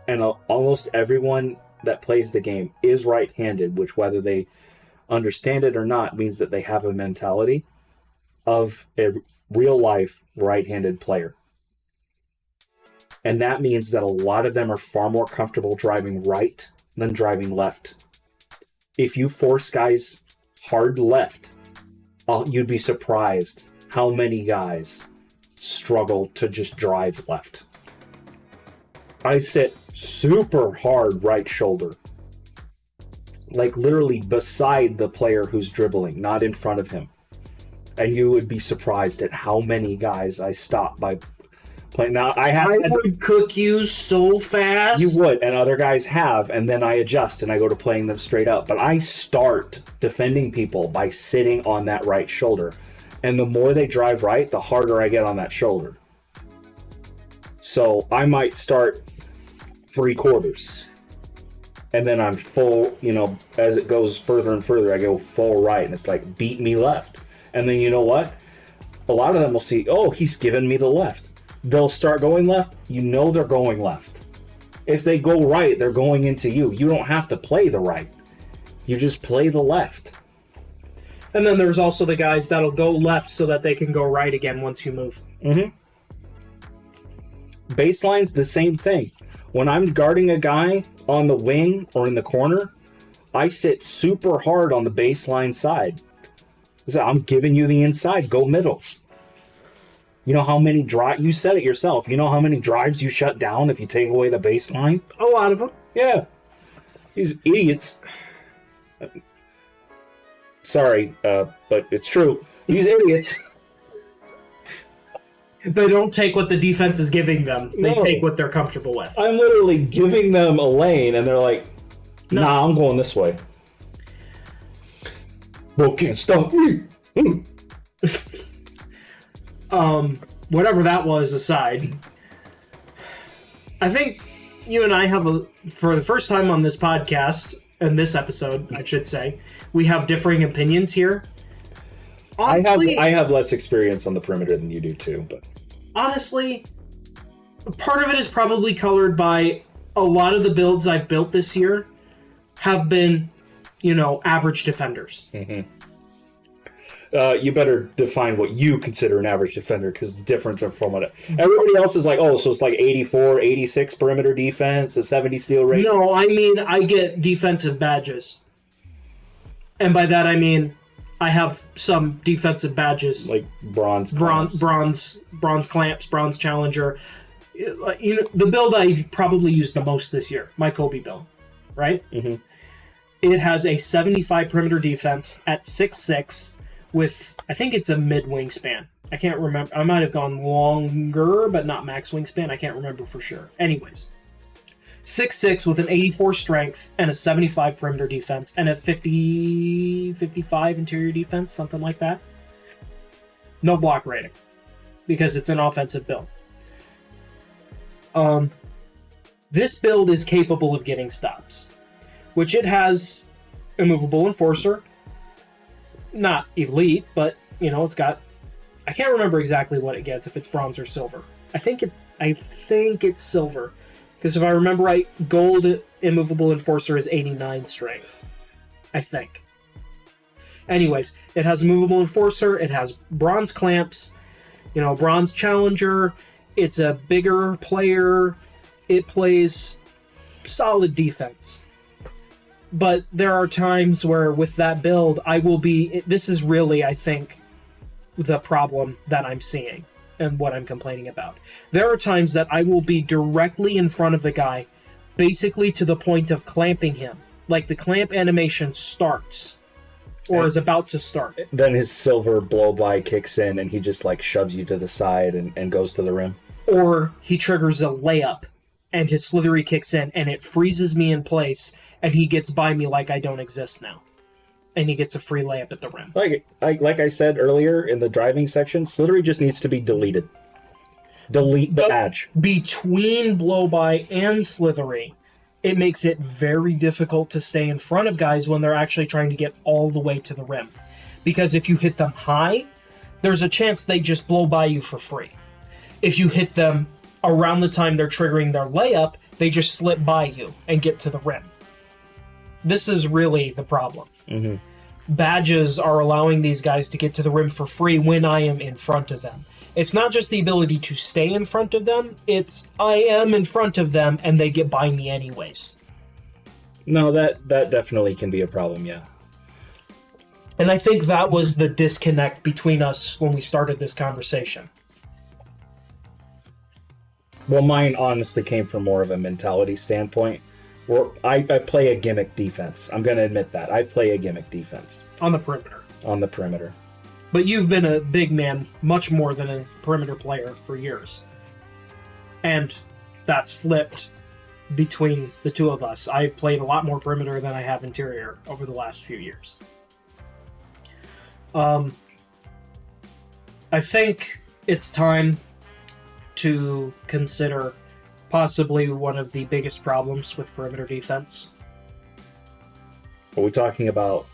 S2: and almost everyone that plays the game is right-handed, which whether they understand it or not means that they have a mentality of a real-life right-handed player. And that means that a lot of them are far more comfortable driving right than driving left. If you force guys hard left, you'd be surprised how many guys struggle to just drive left. I sit super hard right shoulder, like literally beside the player who's dribbling, not in front of him. And you would be surprised at how many guys I stop by playing. Now, I
S4: would cook you so fast.
S2: You would, and other guys have, and then I adjust and I go to playing them straight up. But I start defending people by sitting on that right shoulder. And the more they drive right, the harder I get on that shoulder. So I might start 3/4. and then I'm full, as it goes further and further, I go full right, and it's like, beat me left. And then you know what? A lot of them will see, oh, he's giving me the left. They'll start going left. They're going left. If they go right, they're going into you. You don't have to play the right. You just play the left.
S4: And then there's also the guys that'll go left so that they can go right again once you move.
S2: Mm-hmm. Baseline's the same thing. When I'm guarding a guy on the wing or in the corner, I sit super hard on the baseline side. So I'm giving you the inside. Go middle. You know how many you said it yourself. You know how many drives you shut down if you take away the baseline?
S4: A lot of them.
S2: Yeah. These idiots. Sorry, but it's true. These idiots.
S4: They don't take what the defense is giving them. They
S2: No.
S4: take what they're comfortable with.
S2: I'm literally giving them a lane, and they're like, nah, I'm going this way. Bro, can't stop me.
S4: Whatever that was aside, I think you and I have for the first time on this podcast, and this episode, I should say, we have differing opinions here. Honestly,
S2: I have less experience on the perimeter than you do too, but
S4: honestly, part of it is probably colored by a lot of the builds I've built this year have been, average defenders.
S2: Mm-hmm. You better define what you consider an average defender, because it's different from what everybody else is like. Oh, so it's like 84, 86 perimeter defense, a 70 steal rate.
S4: No, I mean I get defensive badges, and by that I mean I have some defensive badges
S2: like bronze
S4: clamps, bronze challenger. The build I've probably used the most this year, my Kobe build, right?
S2: Mm-hmm.
S4: It has a 75 perimeter defense at 6'6", with, I think it's a mid wingspan. I can't remember. I might have gone longer, but not max wingspan. I can't remember for sure. Anyways, 6'6" with an 84 strength and a 75 perimeter defense and a 55 interior defense, something like that. No block rating because it's an offensive build. This build is capable of getting stops, which it has a movable enforcer. Not elite, but it's got. I can't remember exactly what it gets, if it's bronze or silver. I think it's silver, because if I remember right, gold immovable enforcer is 89 strength. I think. Anyways, it has a movable enforcer. It has bronze clamps. Bronze challenger. It's a bigger player. It plays solid defense. But there are times where with that build, this is really, I think, the problem that I'm seeing and what I'm complaining about. There are times that I will be directly in front of the guy, basically to the point of clamping him. Like the clamp animation starts, or is about to start.
S2: Then his silver blow-by kicks in, and he just shoves you to the side and goes to the rim.
S4: Or he triggers a layup, and his slithery kicks in, and it freezes me in place, and he gets by me like I don't exist now. And he gets a free layup at the rim.
S2: Like I said earlier in the driving section, slithery just needs to be deleted. Delete the badge.
S4: Between blow-by and slithery, it makes it very difficult to stay in front of guys when they're actually trying to get all the way to the rim. Because if you hit them high, there's a chance they just blow by you for free. If you hit them around the time they're triggering their layup, they just slip by you and get to the rim. This is really the problem.
S2: Mm-hmm.
S4: Badges are allowing these guys to get to the rim for free when I am in front of them. It's not just the ability to stay in front of them, it's I am in front of them and they get by me anyways.
S2: No, that definitely can be a problem, yeah.
S4: And I think that was the disconnect between us when we started this conversation.
S2: Well, mine honestly came from more of a mentality standpoint. Where I play a gimmick defense. I'm going to admit that. I play a gimmick defense.
S4: On the perimeter.
S2: On the perimeter.
S4: But you've been a big man much more than a perimeter player for years. And that's flipped between the two of us. I've played a lot more perimeter than I have interior over the last few years. I think it's time to consider possibly one of the biggest problems with perimeter defense
S2: Are we talking about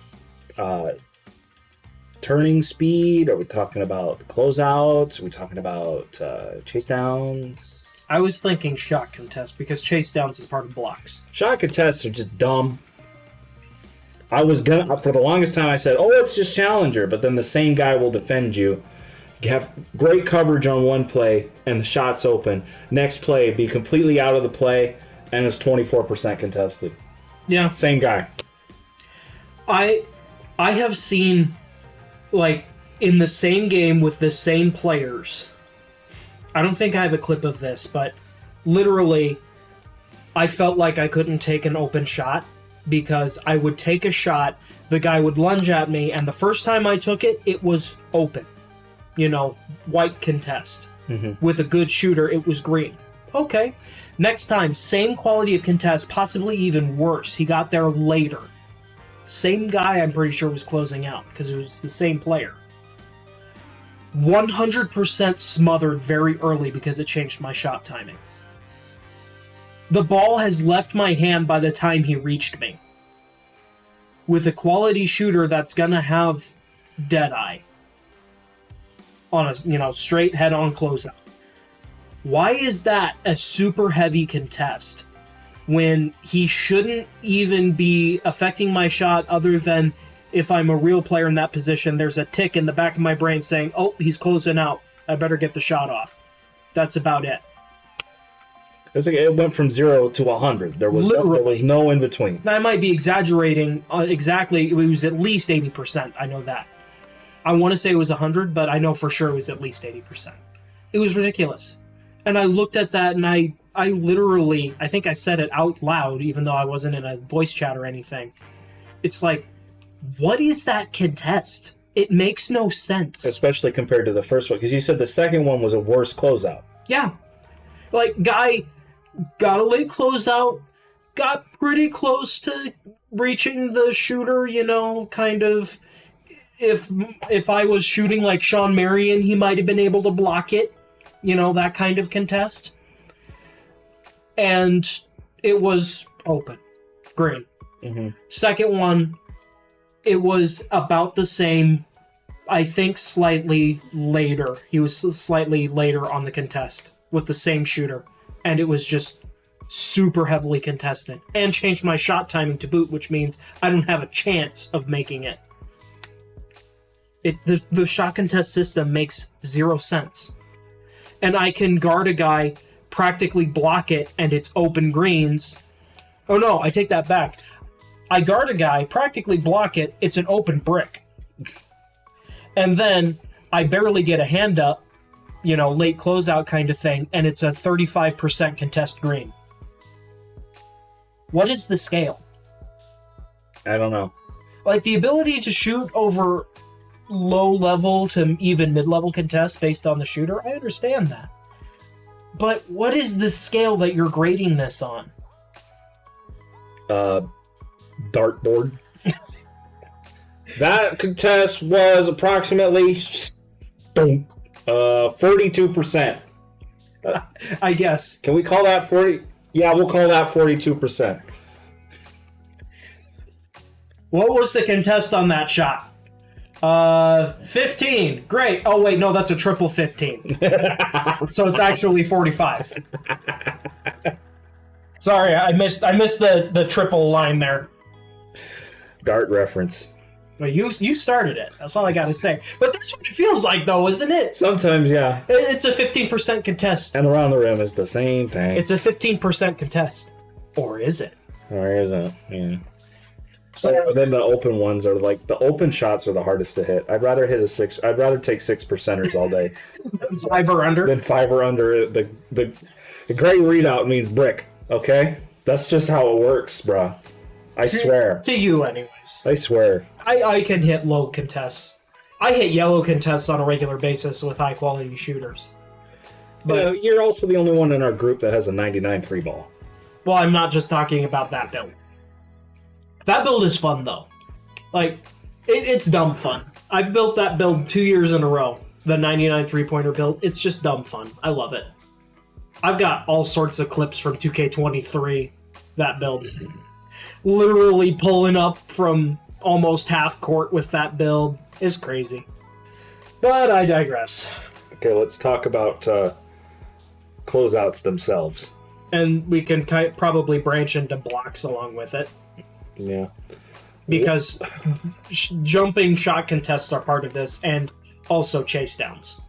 S2: turning speed? Are we talking about closeouts? Are we talking about chase downs?
S4: I was thinking shot contest because chase downs is part of blocks.
S2: Shot contests are just dumb. I was gonna, for the longest time, I said, "Oh, it's just challenger," but then the same guy will defend you. You have great coverage on one play, and the shot's open. Next play, be completely out of the play, and it's 24% contested.
S4: Yeah,
S2: Same guy.
S4: I have seen, like, in the same game with the same players. I don't think I have a clip of this, but literally, I felt like I couldn't take an open shot because I would take a shot, the guy would lunge at me, and the first time I took it, it was open. You know, white contest. With a good shooter, it was green. Okay. Next time, same quality of contest, possibly even worse. He got there later. Same guy, I'm pretty sure, was closing out because it was the same player. 100% smothered very early because it changed my shot timing. The ball has left my hand by the time he reached me. With a quality shooter that's gonna have Deadeye on a straight head-on closeout. Why is that a super heavy contest when he shouldn't even be affecting my shot other than if I'm a real player in that position, there's a tick in the back of my brain saying, oh, he's closing out. I better get the shot off. That's about it.
S2: It went from 0 to 100. There was no in between.
S4: I might be exaggerating exactly. It was at least 80%. I know that. I want to say it was 100, but I know for sure it was at least 80%. It was ridiculous. And I looked at that and I literally, I think I said it out loud, even though I wasn't in a voice chat or anything. It's like, what is that contest? It makes no sense.
S2: Especially compared to the first one, because you said the second one was a worse closeout.
S4: Yeah. Like, guy got a late closeout, got pretty close to reaching the shooter, kind of. If I was shooting like Sean Marion, he might have been able to block it. That kind of contest. And it was open. Green.
S2: Mm-hmm.
S4: Second one, it was about the same, I think slightly later. He was slightly later on the contest with the same shooter. And it was just super heavily contested. And changed my shot timing to boot, which means I don't have a chance of making it. The shot contest system makes 0 sense. And I can guard a guy, practically block it, and it's open greens. Oh no, I take that back. I guard a guy, practically block it, it's an open brick. And then I barely get a hand up, late closeout kind of thing, and it's a 35% contest green. What is the scale?
S2: I don't know.
S4: Like, the ability to shoot over low level to even mid-level contest based on the shooter, I understand that. But what is the scale that you're grading this on?
S2: Dartboard. That contest was approximately 42%.
S4: I guess.
S2: Can we call that 40? Yeah, we'll call that 42%.
S4: What was the contest on that shot? 15. Great. Oh wait, no, that's a triple 15. So it's actually 45. Sorry, I missed the triple line there.
S2: Dart reference.
S4: Well, you started it. That's all I gotta say. But that's what it feels like, though, isn't it?
S2: Sometimes, yeah.
S4: It's a 15% contest.
S2: And around the rim is the same thing.
S4: It's a 15% contest. Or is it?
S2: Or is it? Yeah. So then the open ones are like, the open shots are the hardest to hit. I'd rather take 6%ers all day.
S4: 5 or under?
S2: Than 5 or under. The great readout means brick, okay? That's just how it works, bro. I swear.
S4: To you, anyways.
S2: I swear.
S4: I can hit low contests. I hit yellow contests on a regular basis with high-quality shooters.
S2: But you're also the only one in our group that has a 99 3 ball.
S4: Well, I'm not just talking about that build. That build is fun, though. Like, it's dumb fun. I've built that build 2 years in a row. The 99 3-pointer build. It's just dumb fun. I love it. I've got all sorts of clips from 2K23. That build. literally pulling up from almost half court with that build is crazy. But I digress.
S2: Okay, let's talk about closeouts themselves.
S4: And we can probably branch into blocks along with it.
S2: Yeah.
S4: Because jumping shot contests are part of this, and also chase downs.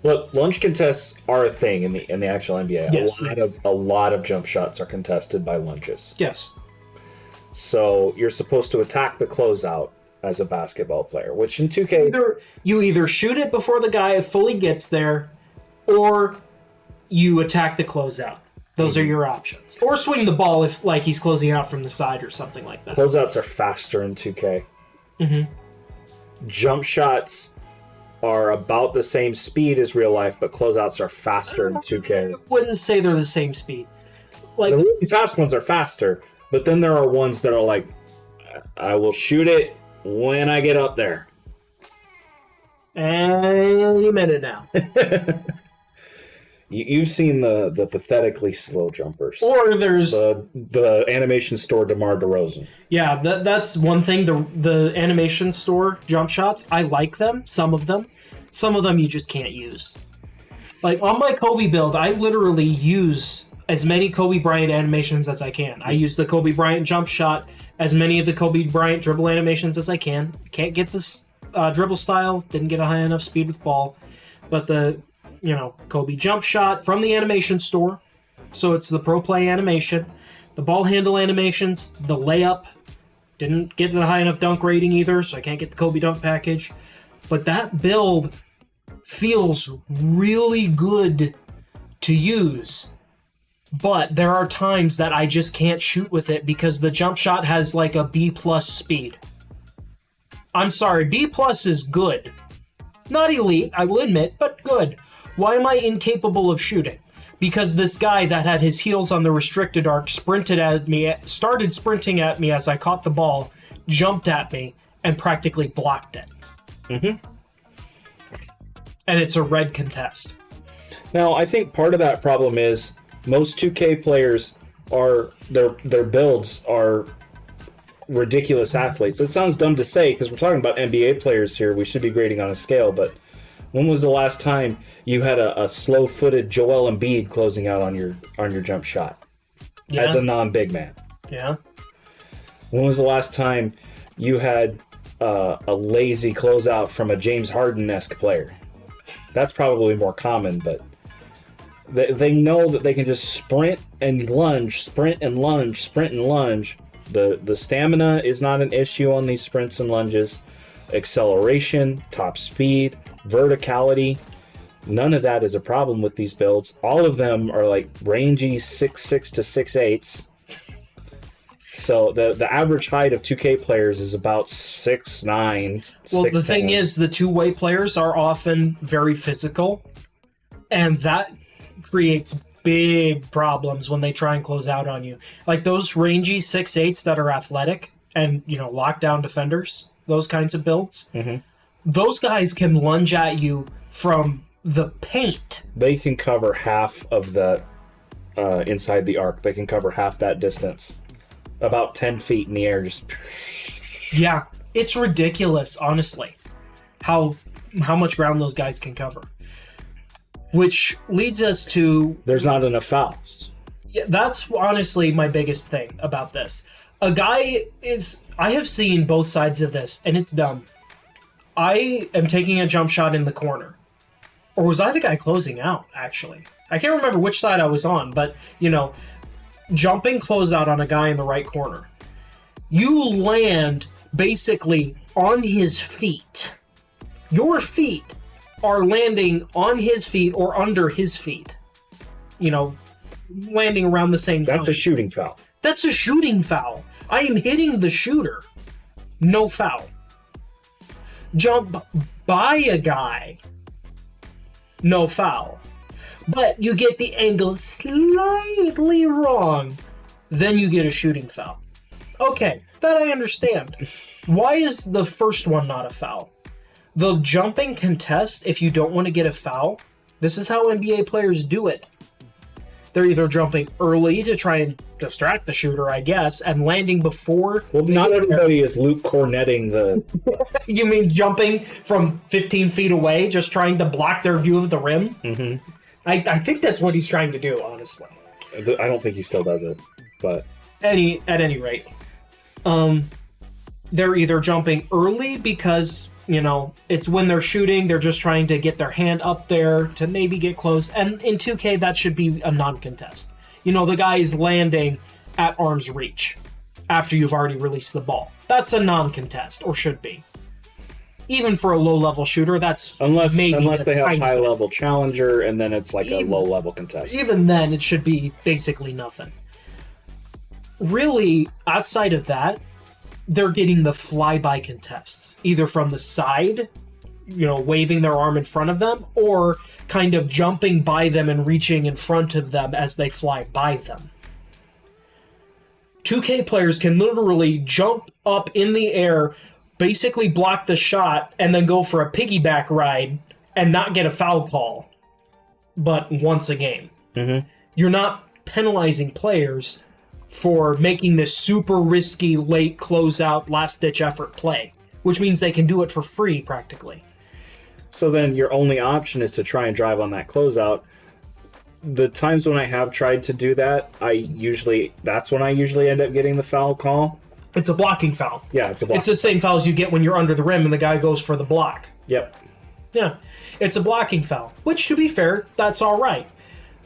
S2: Look, lunge contests are a thing in the actual NBA.
S4: Yes.
S2: A lot of jump shots are contested by lunges.
S4: Yes.
S2: So you're supposed to attack the closeout as a basketball player, which in 2K...
S4: You either shoot it before the guy fully gets there, or you attack the closeout. Those are your options. Or swing the ball if like he's closing out from the side or something like that.
S2: Closeouts are faster in 2K.
S4: Mm-hmm.
S2: Jump shots are about the same speed as real life, but closeouts are faster in 2K.
S4: I wouldn't say they're the same speed. Like
S2: The really fast ones are faster, but then there are ones that are like, I will shoot it when I get up there.
S4: Any minute now.
S2: You've seen the pathetically slow jumpers.
S4: Or there's
S2: the animation store DeMar DeRozan.
S4: yeah, that's one thing. The animation store jump shots, I like them. Some of them you just can't use. Like on my Kobe build, I literally use as many Kobe Bryant animations as I can. I use the Kobe Bryant jump shot, as many of the Kobe Bryant dribble animations as I can. Can't get this dribble style. Didn't get a high enough speed with ball, but the Kobe jump shot from the animation store. So it's the pro play animation, the ball handle animations, the layup. Didn't get a high enough dunk rating either, so I can't get the Kobe dunk package. But that build feels really good to use. But there are times that I just can't shoot with it because the jump shot has like a B+ speed. I'm sorry, B+ is good. Not elite, I will admit, but good. Why am I incapable of shooting? Because this guy that had his heels on the restricted arc sprinted at me, started sprinting at me as I caught the ball, jumped at me, and practically blocked it.
S2: Mm-hmm.
S4: And it's a red contest.
S2: Now, I think part of that problem is most 2K players are their builds are ridiculous athletes. It sounds dumb to say because we're talking about NBA players here. We should be grading on a scale, but when was the last time you had a slow-footed Joel Embiid closing out on your jump shot as a non-big man?
S4: Yeah.
S2: When was the last time you had a lazy closeout from a James Harden-esque player? That's probably more common, but they know that they can just sprint and lunge, sprint and lunge, sprint and lunge. The stamina is not an issue on these sprints and lunges. Acceleration, top speed, verticality, none of that is a problem with these builds. All of them are like rangy 6'6" to 6'8". So the average height of 2K players is about 6'9".
S4: Well, the thing is, the two-way players are often very physical, and that creates big problems when they try and close out on you. Like those rangy 6'8" that are athletic and, lockdown defenders, those kinds of builds.
S2: Mm-hmm.
S4: Those guys can lunge at you from the paint.
S2: They can cover half of that inside the arc. They can cover half that distance. About 10 feet in the air. Just
S4: Yeah, it's ridiculous, honestly, how much ground those guys can cover. Which leads us to...
S2: There's not enough fouls.
S4: Yeah, that's honestly my biggest thing about this. A guy is... I have seen both sides of this, and it's dumb. I am taking a jump shot in the corner. Or was I the guy closing out, actually? I can't remember which side I was on, but, jumping closeout on a guy in the right corner. You land basically on his feet. Your feet are landing on his feet or under his feet. Landing around the same time.
S2: That's a shooting foul.
S4: That's a shooting foul. I am hitting the shooter. No foul. Jump by a guy. No foul. But you get the angle slightly wrong. Then you get a shooting foul. Okay, that I understand. Why is the first one not a foul? The jumping contest, if you don't want to get a foul, this is how NBA players do it. They're either jumping early to try and distract the shooter, I guess, and landing before.
S2: Well, not everybody is Luke Cornetting the.
S4: You mean jumping from 15 feet away, just trying to block their view of the rim? Mm-hmm. I think that's what he's trying to do, honestly.
S2: I don't think he still does it, but
S4: At any rate, they're either jumping early because, you know, it's when they're shooting, they're just trying to get their hand up there to maybe get close. And in 2K, that should be a non-contest. You know, the guy is landing at arm's reach after you've already released the ball. That's a non-contest, or should be. Even for a low-level shooter, that's
S2: unless they have
S4: tiny
S2: high-level challenger, and then it's like a low-level contest.
S4: Even then, it should be basically nothing. Really, outside of that, they're getting the flyby contests, either from the side, you know, waving their arm in front of them, or kind of jumping by them and reaching in front of them as they fly by them. 2K players can literally jump up in the air, basically block the shot, and then go for a piggyback ride and not get a foul call, but once a game. Mm-hmm. You're not penalizing players for making this super risky late closeout last-ditch effort play, which means they can do it for free practically.
S2: So then your only option is to try and drive on that closeout. The times when I have tried to do that, that's when I usually end up getting the foul call.
S4: It's a blocking foul.
S2: Yeah, it's a block.
S4: It's the same foul as you get when you're under the rim and the guy goes for the block.
S2: Yep.
S4: Yeah, it's a blocking foul, which, to be fair, that's all right.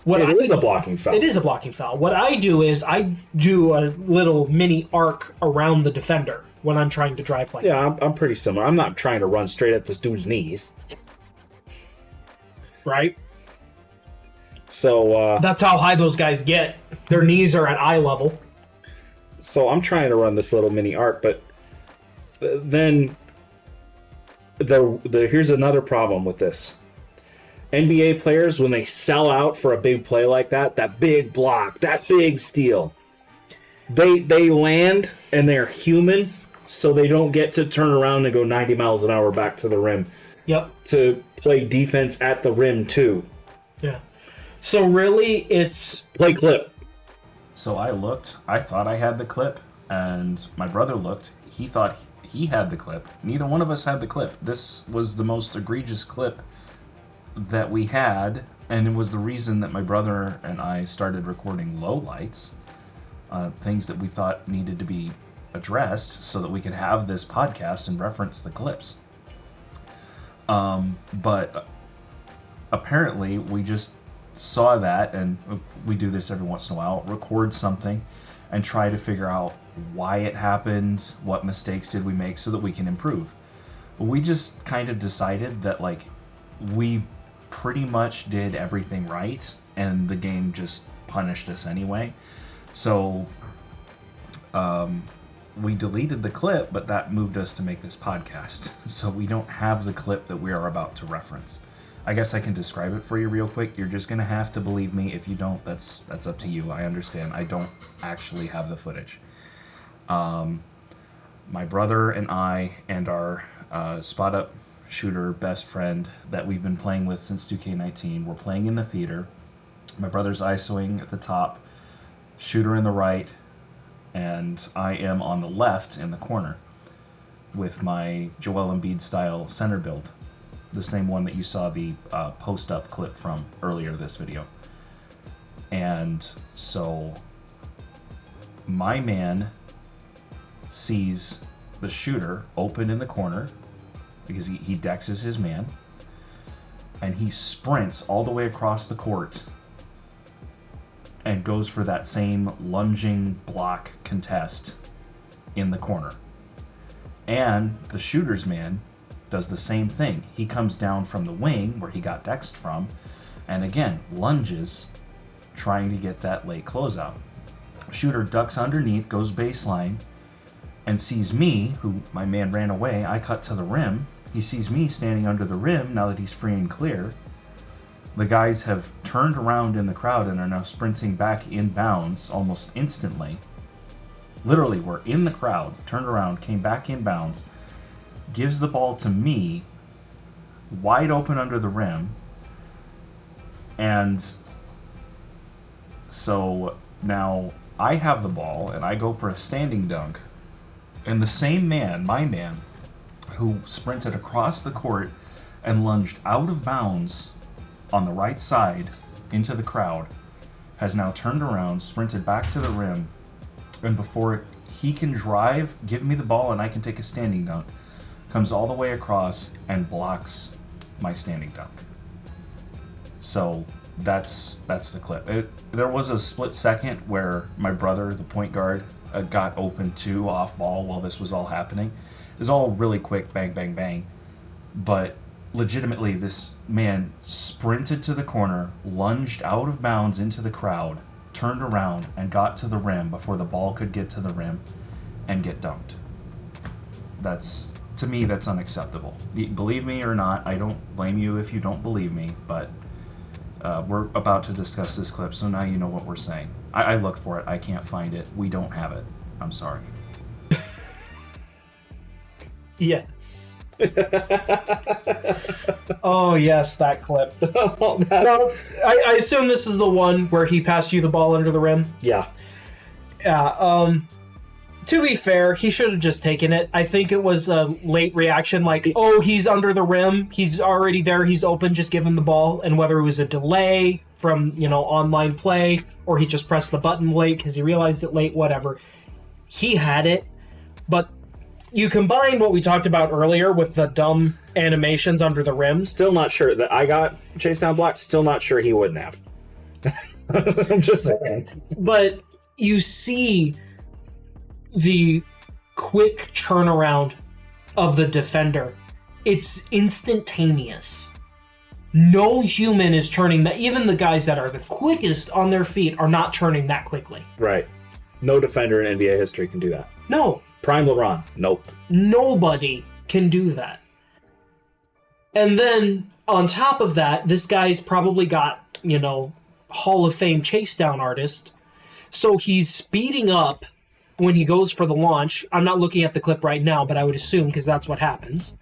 S2: It is a blocking foul.
S4: It is a blocking foul. What I do is I do a little mini arc around the defender when I'm trying to drive like that.
S2: Yeah, I'm pretty similar. I'm not trying to run straight at this dude's knees.
S4: Right?
S2: So,
S4: that's how high those guys get. Their knees are at eye level.
S2: So I'm trying to run this little mini arc, but then here's another problem with this. NBA players, when they sell out for a big play like that big block, that big steal, they land and they're human, so they don't get to turn around and go 90 miles an hour back to the rim.
S4: Yep.
S2: To play defense at the rim too.
S4: Yeah. So really, it's
S2: play clip.
S1: So I looked, I thought I had the clip, and my brother looked, he thought he had the clip. Neither one of us had the clip. This was the most egregious clip that we had, and it was the reason that my brother and I started recording lowlights, things that we thought needed to be addressed so that we could have this podcast and reference the clips. But apparently we just saw that, and we do this every once in a while, record something and try to figure out why it happened, what mistakes did we make so that we can improve. We just kind of decided that, like, we pretty much did everything right and the game just punished us anyway. So we deleted the clip, but that moved us to make this podcast. So we don't have the clip that we are about to reference. I guess I can describe it for you real quick. You're just going to have to believe me. If you don't, that's up to you. I understand. I don't actually have the footage. My brother and I and our spot-up shooter best friend that we've been playing with since 2K19, we're playing in the theater. My brother's ISOing at the top, shooter in the right, and I am on the left in the corner with my Joel Embiid style center build. The same one that you saw the post-up clip from earlier this video. And so my man sees the shooter open in the corner because he dexes his man, and he sprints all the way across the court and goes for that same lunging block contest in the corner. And the shooter's man does the same thing. He comes down from the wing where he got dexed from, and again lunges, trying to get that late closeout. Shooter ducks underneath, goes baseline, and sees me, who my man ran away. I cut to the rim. He sees me standing under the rim now that he's free and clear. The guys have turned around in the crowd and are now sprinting back inbounds almost instantly. Literally, we're in the crowd, turned around, came back inbounds, gives the ball to me, wide open under the rim, and
S5: So now I have the ball and I go for a standing dunk. And the same man, my man, who sprinted across the court and lunged out of bounds on the right side into the crowd, has now turned around, sprinted back to the rim, and before he can drive, give me the ball, and I can take a standing dunk, comes all the way across and blocks my standing dunk. So that's the clip. There was a split second where my brother, the point guard, got open too off ball while this was all happening. It was all really quick, bang, bang, bang. But legitimately, this man sprinted to the corner, lunged out of bounds into the crowd, turned around, and got to the rim before the ball could get to the rim and get dunked. To me, that's unacceptable. Believe me or not, I don't blame you if you don't believe me, but we're about to discuss this clip, so now you know what we're saying. I looked for it. I can't find it. We don't have it. I'm sorry.
S4: Yes. Oh, yes, that clip. Well, I assume this is the one where he passed you the ball under the rim?
S2: Yeah.
S4: Yeah, to be fair, he should have just taken it. I think it was a late reaction, like, oh, he's under the rim, he's already there, he's open, just give him the ball. And whether it was a delay from, online play, or he just pressed the button late because he realized it late, whatever. He had it, but you combine what we talked about earlier with the dumb animations under the rims.
S2: Still not sure that I got Chasedown Blocks. Still not sure he wouldn't have. I'm just saying.
S4: But you see the quick turnaround of the defender. It's instantaneous. No human is turning that. Even the guys that are the quickest on their feet are not turning that quickly.
S2: Right. No defender in NBA history can do that.
S4: No.
S2: Prime LeBron. Nope.
S4: Nobody can do that. And then, on top of that, this guy's probably got, Hall of Fame Chasedown artist. So he's speeding up when he goes for the launch. I'm not looking at the clip right now, but I would assume, because that's what happens.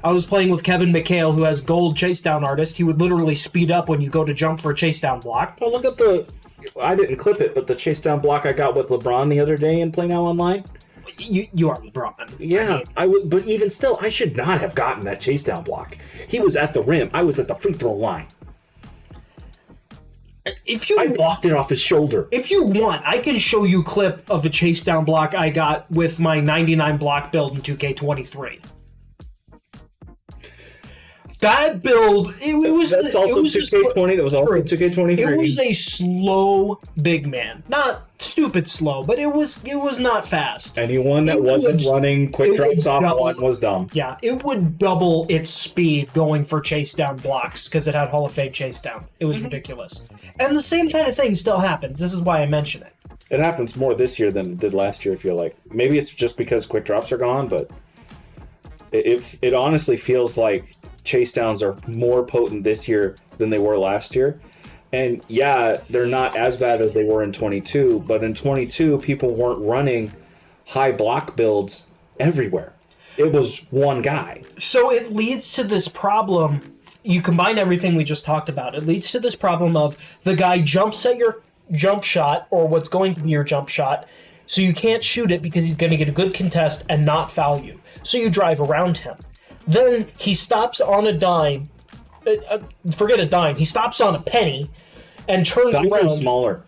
S4: I was playing with Kevin McHale, who has gold Chasedown artist. He would literally speed up when you go to jump for a Chasedown block.
S2: Oh, look at I didn't clip it, but the Chasedown block I got with LeBron the other day in Play Now Online.
S4: You are LeBron.
S2: Yeah, I would, but even still, I should not have gotten that Chasedown block. He was at the rim. I was at the free throw line. I blocked it off his shoulder.
S4: If you want, I can show you a clip of a Chasedown block I got with my 99 block build in 2K23. That build, it was...
S2: That's also 2K20. That was also 2K23.
S4: It was a slow big man. Not stupid slow, but it was not fast.
S2: Anyone that wasn't running quick drops off one was dumb.
S4: Yeah, it would double its speed going for Chasedown blocks because it had Hall of Fame Chasedown. It was ridiculous. And the same kind of thing still happens. This is why I mention it.
S2: It happens more this year than it did last year, I feel like. Maybe it's just because quick drops are gone, but it honestly feels like Chasedowns are more potent this year than they were last year. And yeah, they're not as bad as they were in 22, but in 22, people weren't running high block builds everywhere. It was one guy.
S4: So it leads to this problem. You combine everything we just talked about. It leads to this problem of the guy jumps at your jump shot or what's going to be your jump shot, so you can't shoot it because he's going to get a good contest and not foul you. So you drive around him. Then he stops on a dime. Forget a dime. He stops on a penny and turns
S2: Dimes
S4: around.
S2: are smaller.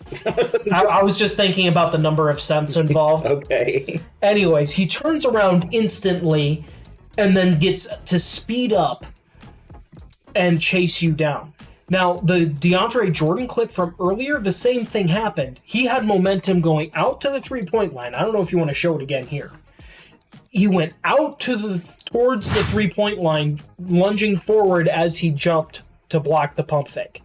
S4: I was just thinking about the number of cents involved.
S2: Okay.
S4: Anyways, he turns around instantly and then gets to speed up and chase you down. Now, the DeAndre Jordan clip from earlier, the same thing happened. He had momentum going out to the three-point line. I don't know if you want to show it again here. He went out towards the three-point line, lunging forward as he jumped to block the pump fake.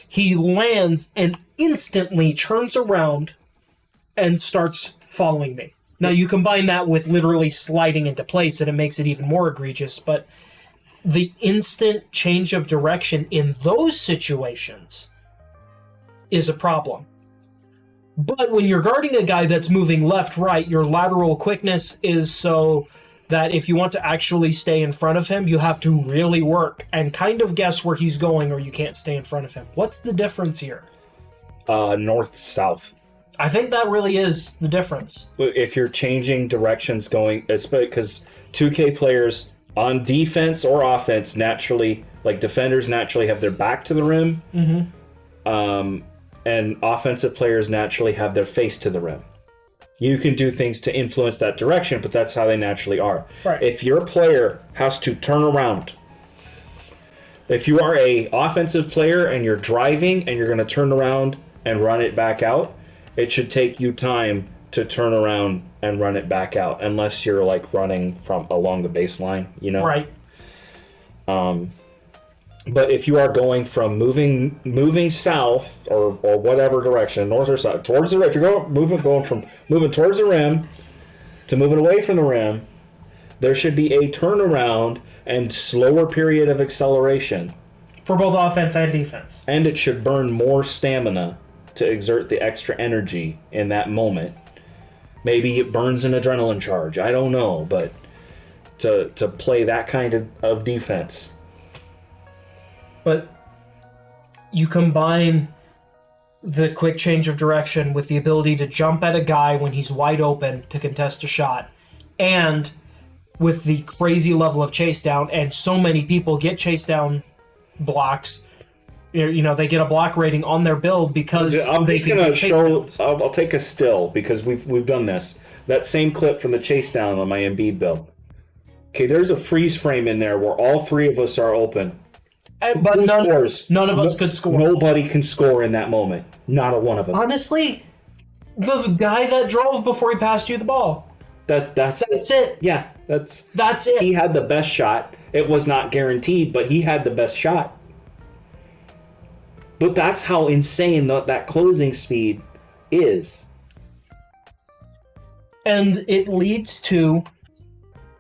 S4: He lands and instantly turns around and starts following me. Now, you combine that with literally sliding into place, and it makes it even more egregious, but the instant change of direction in those situations is a problem. But when you're guarding a guy that's moving left-right, your lateral quickness is so that if you want to actually stay in front of him, you have to really work and kind of guess where he's going or you can't stay in front of him. What's the difference here?
S2: north-south.
S4: I think that really is the difference.
S2: If you're changing directions going, because 2K players on defense or offense naturally, like defenders naturally have their back to the rim, and offensive players naturally have their face to the rim. You can do things to influence that direction, but that's how they naturally are.
S4: Right.
S2: If your player has to turn around, if you are a offensive player and you're driving and you're going to turn around and run it back out, it should take you time to turn around and run it back out, unless you're like running from along the baseline, you know?
S4: Right.
S2: But if you are going from moving south or whatever direction, north or south, towards the rim, if you're going from moving towards the rim to moving away from the rim, there should be a turnaround and slower period of acceleration.
S4: For both offense and defense.
S2: And it should burn more stamina to exert the extra energy in that moment. Maybe it burns an adrenaline charge. I don't know, but to play that kind of defense.
S4: But you combine the quick change of direction with the ability to jump at a guy when he's wide open to contest a shot, and with the crazy level of chase down, and so many people get chase down blocks. You know, they get a block rating on their build because
S2: I'm
S4: they
S2: just
S4: can
S2: gonna
S4: get chase
S2: show.
S4: downs.
S2: I'll take a still because we've done this. That same clip from the chase down on my Embiid build. Okay, there's a freeze frame in there where all three of us are open.
S4: But
S2: Who
S4: none
S2: scores?
S4: of us could score.
S2: Nobody can score in that moment. Not a one of us.
S4: Honestly, the guy that drove before he passed you the ball.
S2: That's
S4: it.
S2: Yeah, that's
S4: it.
S2: He had the best shot. It was not guaranteed, but he had the best shot. But that's how insane that closing speed is.
S4: And it leads to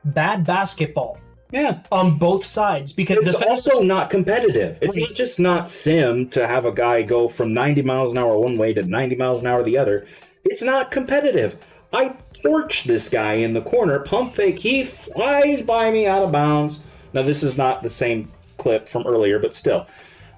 S4: bad basketball.
S2: Yeah.
S4: On both sides, because
S2: It's also not competitive. It's not just not sim to have a guy go from 90 miles an hour one way to 90 miles an hour the other. It's not competitive. I torch this guy in the corner, pump fake, he flies by me out of bounds. Now, this is not the same clip from earlier, but still.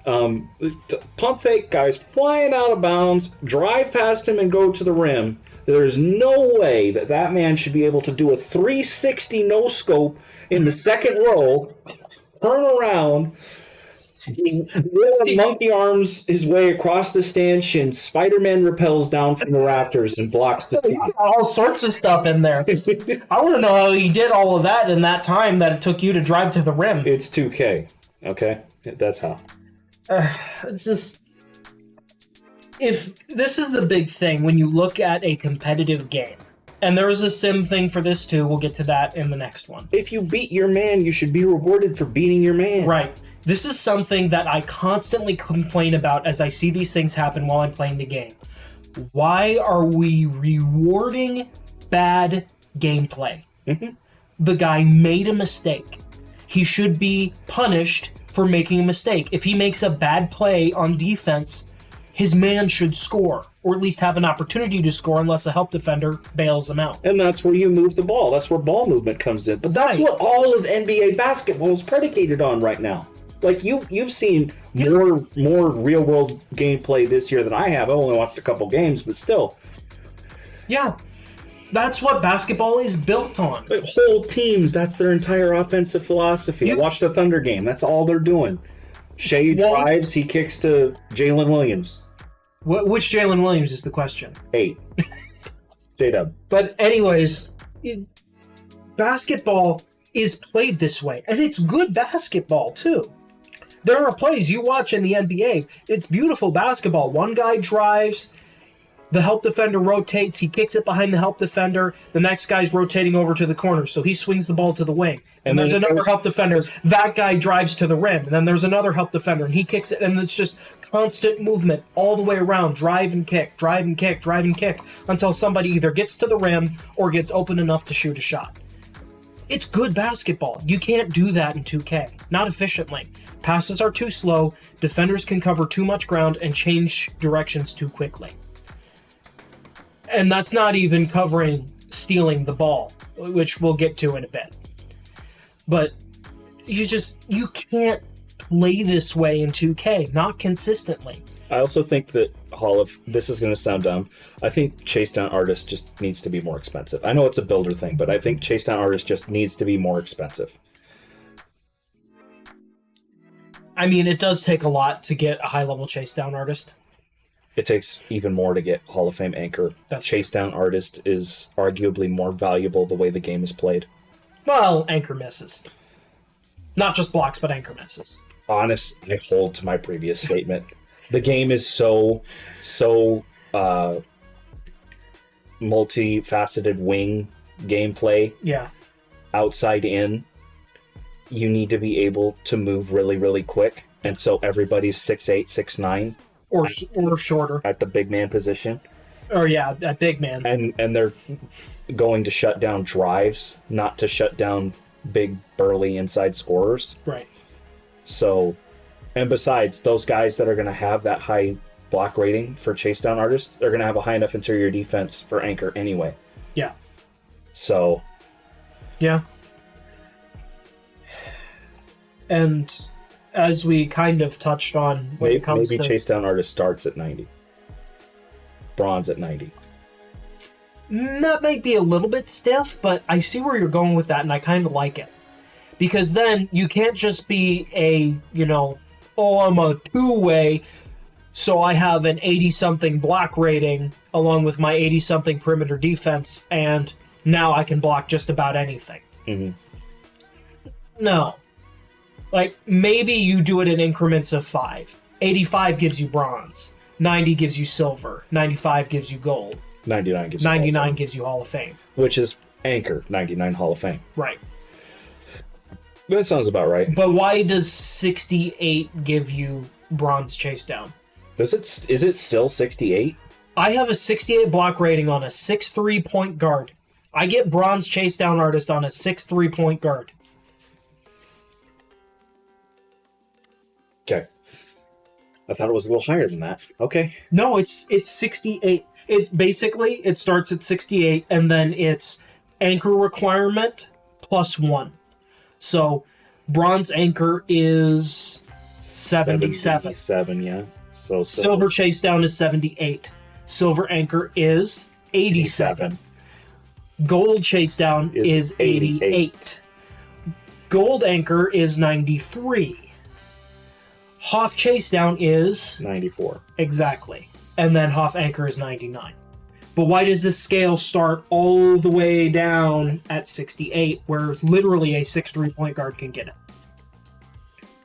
S2: Pump fake, guys flying out of bounds, drive past him and go to the rim. There's no way that man should be able to do a 360 no-scope in the second row, turn around, monkey arms his way across the stanchion, Spider-Man rappels down from the rafters and blocks the shot.
S4: All sorts of stuff in there. I want to know how he did all of that in that time that it took you to drive to the rim.
S2: It's 2K, okay? That's how.
S4: It's just... If this is the big thing when you look at a competitive game, and there is a sim thing for this too, we'll get to that in the next one.
S2: If you beat your man, you should be rewarded for beating your man.
S4: Right. This is something that I constantly complain about as I see these things happen while I'm playing the game. Why are we rewarding bad gameplay?
S2: Mm-hmm.
S4: The guy made a mistake. He should be punished for making a mistake. If he makes a bad play on defense, his man should score, or at least have an opportunity to score unless a help defender bails him out.
S2: And that's where you move the ball. That's where ball movement comes in. But that's what all of NBA basketball is predicated on right now. Like, you've seen more real-world gameplay this year than I have. I only watched a couple games, but still.
S4: Yeah. That's what basketball is built on.
S2: Like, whole teams, that's their entire offensive philosophy. I watched the Thunder game. That's all they're doing. Shea drives, he kicks to Jalen Williams.
S4: Which Jalen Williams is the question?
S2: 8. J-Dub.
S4: But anyways, basketball is played this way, and it's good basketball too. There are plays you watch in the NBA. It's beautiful basketball. One guy drives, the help defender rotates, he kicks it behind the help defender, the next guy's rotating over to the corner, so he swings the ball to the wing. And there's another help defender, that guy drives to the rim, and then there's another help defender, and he kicks it, and it's just constant movement all the way around, drive and kick, drive and kick, drive and kick, until somebody either gets to the rim or gets open enough to shoot a shot. It's good basketball. You can't do that in 2K. Not efficiently. Passes are too slow, defenders can cover too much ground, and change directions too quickly. And that's not even covering stealing the ball, which we'll get to in a bit. But you can't play this way in 2K, not consistently.
S2: I also think that this is going to sound dumb. I think Chasedown Artist just needs to be more expensive. I know it's a builder thing, but I think Chasedown Artist just needs to be more expensive.
S4: I mean, it does take a lot to get a high-level Chasedown Artist.
S2: It takes even more to get Hall of Fame Anchor.
S4: That's
S2: Chasedown Artist is arguably more valuable the way the game is played.
S4: Well, Anchor misses. Not just blocks, but Anchor misses.
S2: Honest, I hold to my previous statement. The game is so multifaceted wing gameplay.
S4: Yeah.
S2: Outside in. You need to be able to move really, really quick. And so everybody's 6'8", 6'9".
S4: Or shorter.
S2: At the big man position.
S4: Or yeah, that big man.
S2: And they're going to shut down drives, not to shut down big, burly inside scorers.
S4: Right.
S2: So, and besides, those guys that are going to have that high block rating for Chasedown Artists, they're going to have a high enough interior defense for Anchor anyway.
S4: Yeah.
S2: So.
S4: Yeah. And as we kind of touched on when it comes
S2: maybe
S4: to...
S2: Chasedown Artist starts at 90. Bronze at 90.
S4: That might be a little bit stiff, but I see where you're going with that, and I kind of like it. Because then you can't just be a, I'm a two-way, so I have an 80-something block rating along with my 80-something perimeter defense, and now I can block just about anything.
S2: Mm-hmm.
S4: No. Like, maybe you do it in increments of 5. 85 gives you bronze. 90 gives you silver. 95 gives you gold.
S2: 99 gives you
S4: 99 gives you Hall of Fame.
S2: Which is Anchor, 99 Hall of Fame.
S4: Right.
S2: That sounds about right.
S4: But why does 68 give you bronze Chasedown?
S2: Is it still 68?
S4: I have a 68 block rating on a 6'3" point guard. I get bronze Chasedown Artist on a 6'3" point guard.
S2: Okay. I thought it was a little higher than that. Okay.
S4: No, it's 68. It starts at 68, and then it's anchor requirement plus 1. So bronze anchor is 77.
S2: 77, yeah. So
S4: Silver Chasedown is 78. Silver anchor is 87. Gold Chasedown is 88. Gold anchor is 93. Hoff Chasedown is
S2: 94.
S4: Exactly. And then Hoff Anchor is 99. But why does this scale start all the way down at 68, where literally a 6'3" point guard can get it?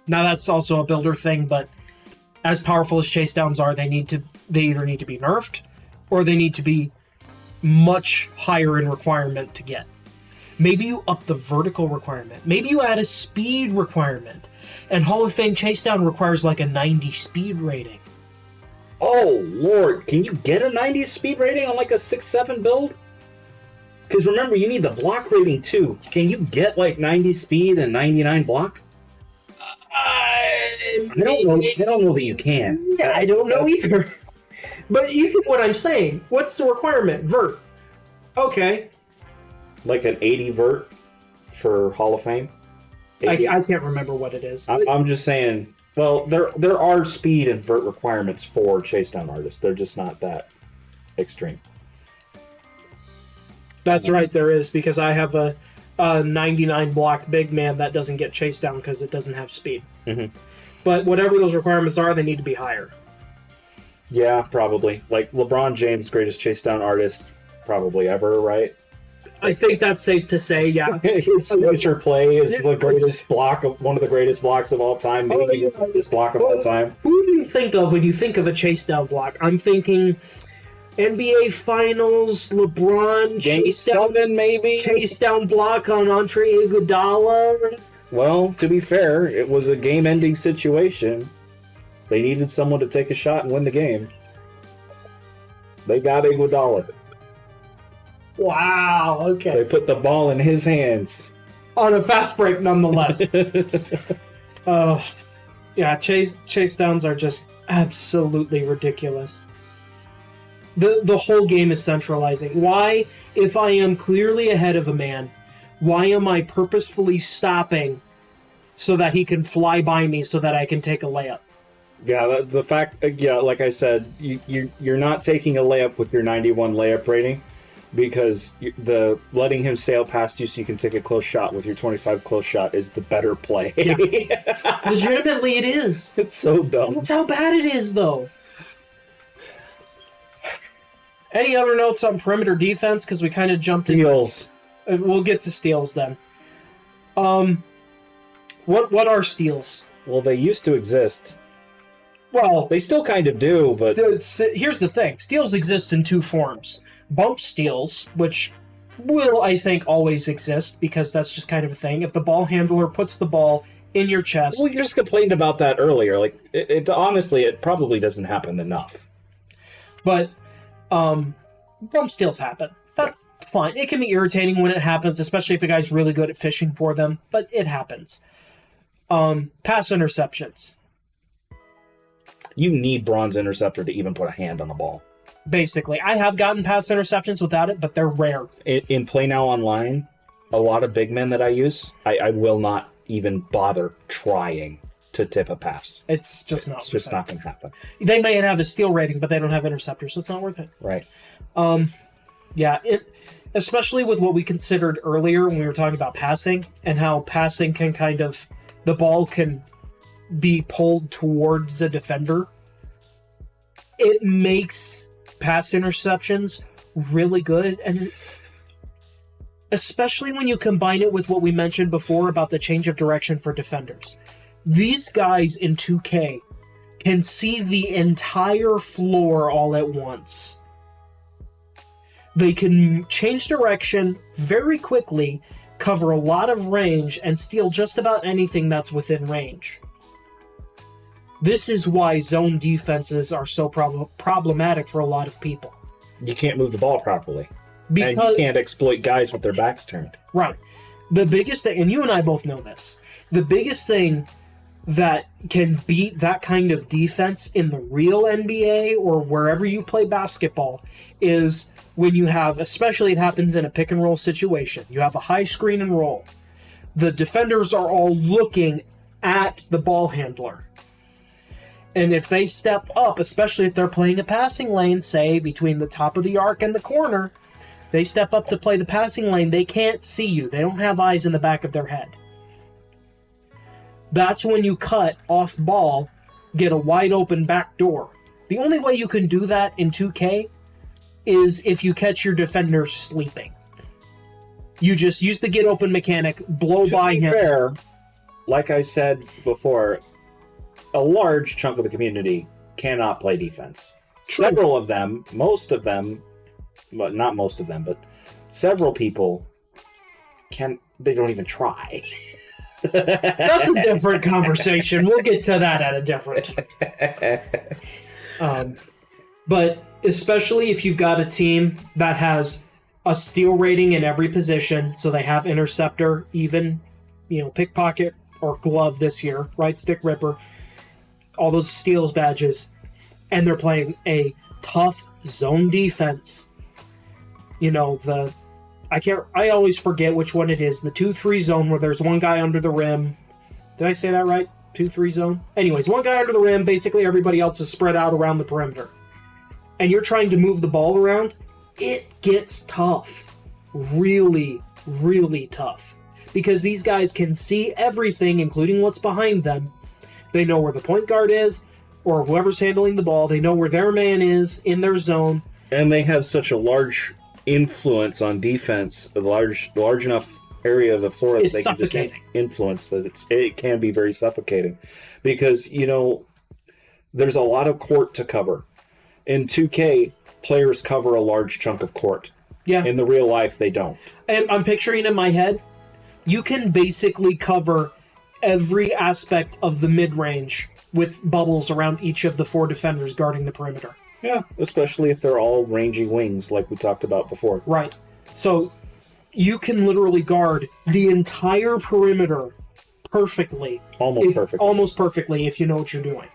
S4: Now that's also a builder thing, but as powerful as Chasedowns are, they either need to be nerfed, or they need to be much higher in requirement to get. Maybe you up the vertical requirement. Maybe you add a speed requirement. And Hall of Fame Chasedown requires like a 90 speed rating.
S2: Oh, Lord. Can you get a 90 speed rating on like a 6'7" build? Because remember, you need the block rating too. Can you get like 90 speed and 99 block? I don't know. I don't know that you can.
S4: I don't know either. But you get what I'm saying. What's the requirement? Vert. Okay.
S2: Like an 80 vert for Hall of Fame?
S4: I can't remember what it is.
S2: I'm just saying, well, there are speed and vert requirements for Chasedown Artists. They're just not that extreme.
S4: That's right, there is, because I have a 99 block big man that doesn't get chased down because it doesn't have speed.
S2: Mm-hmm.
S4: But whatever those requirements are, they need to be higher.
S2: Yeah, probably. Like LeBron James, greatest Chasedown artist probably ever, right?
S4: I think that's safe to say, yeah.
S2: His signature play is the greatest block, one of the greatest blocks of all time, maybe the greatest block of all time.
S4: Who do you think of when you think of a Chasedown block? I'm thinking NBA Finals, LeBron,
S2: Chasedown, maybe?
S4: Chasedown block on Andre Iguodala.
S2: Well, to be fair, it was a game-ending situation. They needed someone to take a shot and win the game. They got Iguodala.
S4: Wow, okay.
S2: They put the ball in his hands.
S4: On a fast break, nonetheless. Yeah, Chasedowns are just absolutely ridiculous. The whole game is centralizing. Why, if I am clearly ahead of a man, why am I purposefully stopping so that he can fly by me so that I can take a layup?
S2: Yeah, the fact, like I said, you're not taking a layup with your 91 layup rating because the letting him sail past you so you can take a close shot with your 25 close shot is the better play.
S4: Yeah. Legitimately, it is.
S2: It's so dumb.
S4: That's how bad it is, though. Any other notes on perimeter defense? Because we kind of jumped
S2: Steals.
S4: We'll get to steals then. What are steals?
S2: Well, they used to exist.
S4: Well,
S2: They still kind of do, but
S4: here's the thing. Steals exist in two forms. Bump steals, which will, I think, always exist because that's just kind of a thing. If the ball handler puts the ball in your chest.
S2: we just complained about that earlier. Like, it honestly, it probably doesn't happen enough.
S4: But bump steals happen. That's fine. It can be irritating when it happens, especially if a guy's really good at fishing for them, but it happens. Pass interceptions.
S2: You need bronze interceptor to even put a hand on the ball.
S4: Basically, I have gotten pass interceptions without it, but they're rare.
S2: In Play Now Online, a lot of big men that I use, I will not even bother trying to tip a pass.
S4: It's just not.
S2: It's just not going to happen.
S4: They may have a steal rating, but they don't have interceptors, so it's not worth it.
S2: Right.
S4: Yeah, especially with what we considered earlier when we were talking about passing and how passing can kind of, the ball can be pulled towards a defender. It makes pass interceptions really good, and especially when you combine it with what we mentioned before about the change of direction for defenders. These guys in 2K can see the entire floor all at once. They can change direction very quickly, cover a lot of range, and steal just about anything that's within range. This is why zone defenses are so problematic for a lot of people.
S2: You can't move the ball properly.
S4: Because,
S2: and you can't exploit guys with their backs turned.
S4: Right. The biggest thing, and you and I both know this, the biggest thing that can beat that kind of defense in the real NBA or wherever you play basketball is when you have, especially it happens in a pick and roll situation, you have a high screen and roll. The defenders are all looking at the ball handler. And if they step up, especially if they're playing a passing lane, say between the top of the arc and the corner, they step up to play the passing lane, they can't see you. They don't have eyes in the back of their head. That's when you cut off ball, get a wide open back door. The only way you can do that in 2K is if you catch your defender sleeping. You just use the get open mechanic, blow by him.
S2: To be fair, like I said before, a large chunk of the community cannot play defense.
S4: True.
S2: Several of them, most of them, well, not most of them, but several people they don't even try.
S4: That's a different conversation. We'll get to that at a different. But especially if you've got a team that has a steal rating in every position, so they have interceptor, even, pickpocket or glove this year, right stick ripper, all those steals badges, and they're playing a tough zone defense. I always forget which one it is. The 2-3 zone where there's one guy under the rim. Did I say that right? 2-3 zone? Anyways, one guy under the rim, basically everybody else is spread out around the perimeter. And you're trying to move the ball around, it gets tough. Really, really tough. Because these guys can see everything, including what's behind them. They know where the point guard is, or whoever's handling the ball. They know where their man is in their zone.
S2: And they have such a large influence on defense, a large enough area of the floor that they can just influence that it can be very suffocating. Because, there's a lot of court to cover. In 2K, players cover a large chunk of court.
S4: Yeah.
S2: In the real life, they don't.
S4: And I'm picturing in my head, you can basically cover every aspect of the mid-range with bubbles around each of the 4 defenders guarding the perimeter.
S2: Yeah, especially if they're all rangy wings like we talked about before.
S4: Right. So you can literally guard the entire perimeter perfectly. Almost perfectly if you know what you're doing.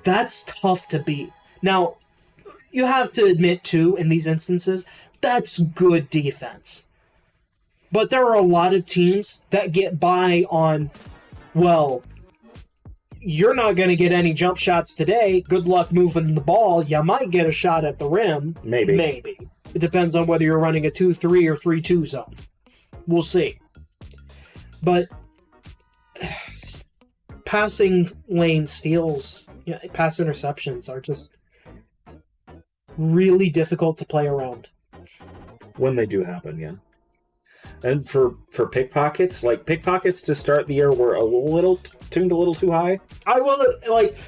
S4: That's tough to beat. Now, you have to admit, too, in these instances, that's good defense. But there are a lot of teams that get by on, you're not going to get any jump shots today. Good luck moving the ball. You might get a shot at the rim.
S2: Maybe.
S4: It depends on whether you're running a 2-3 or 3-2 zone. We'll see. But passing lane steals, pass interceptions are just really difficult to play around.
S2: When they do happen, yeah. And for pickpockets, pickpockets to start the year were a little tuned a little too high.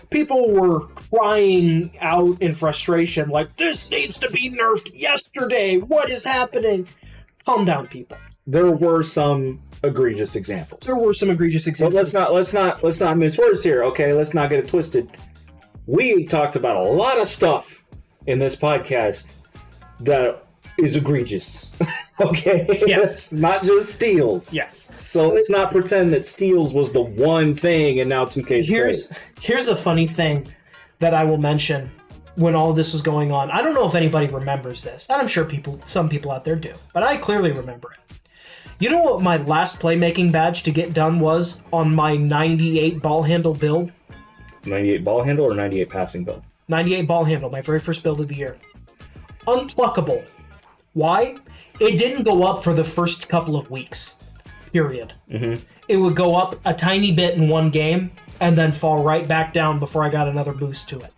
S4: People were crying out in frustration, like, this needs to be nerfed yesterday. What is happening? Calm down, people.
S2: There were some egregious examples.
S4: But
S2: let's not mince words here, okay? Let's not get it twisted. We talked about a lot of stuff in this podcast that is egregious. Okay?
S4: Yes.
S2: Not just steals.
S4: Yes.
S2: So let's not pretend that steals was the one thing and now 2K's
S4: Here's a funny thing that I will mention when all this was going on. I don't know if anybody remembers this, and I'm sure some people out there do, but I clearly remember it. You know what my last playmaking badge to get done was on my 98 ball handle build?
S2: 98 ball handle or 98 passing build?
S4: 98 ball handle, my very first build of the year. Unpluckable. Why? It didn't go up for the first couple of weeks. Period. Mm-hmm. It would go up a tiny bit in one game and then fall right back down before I got another boost to it.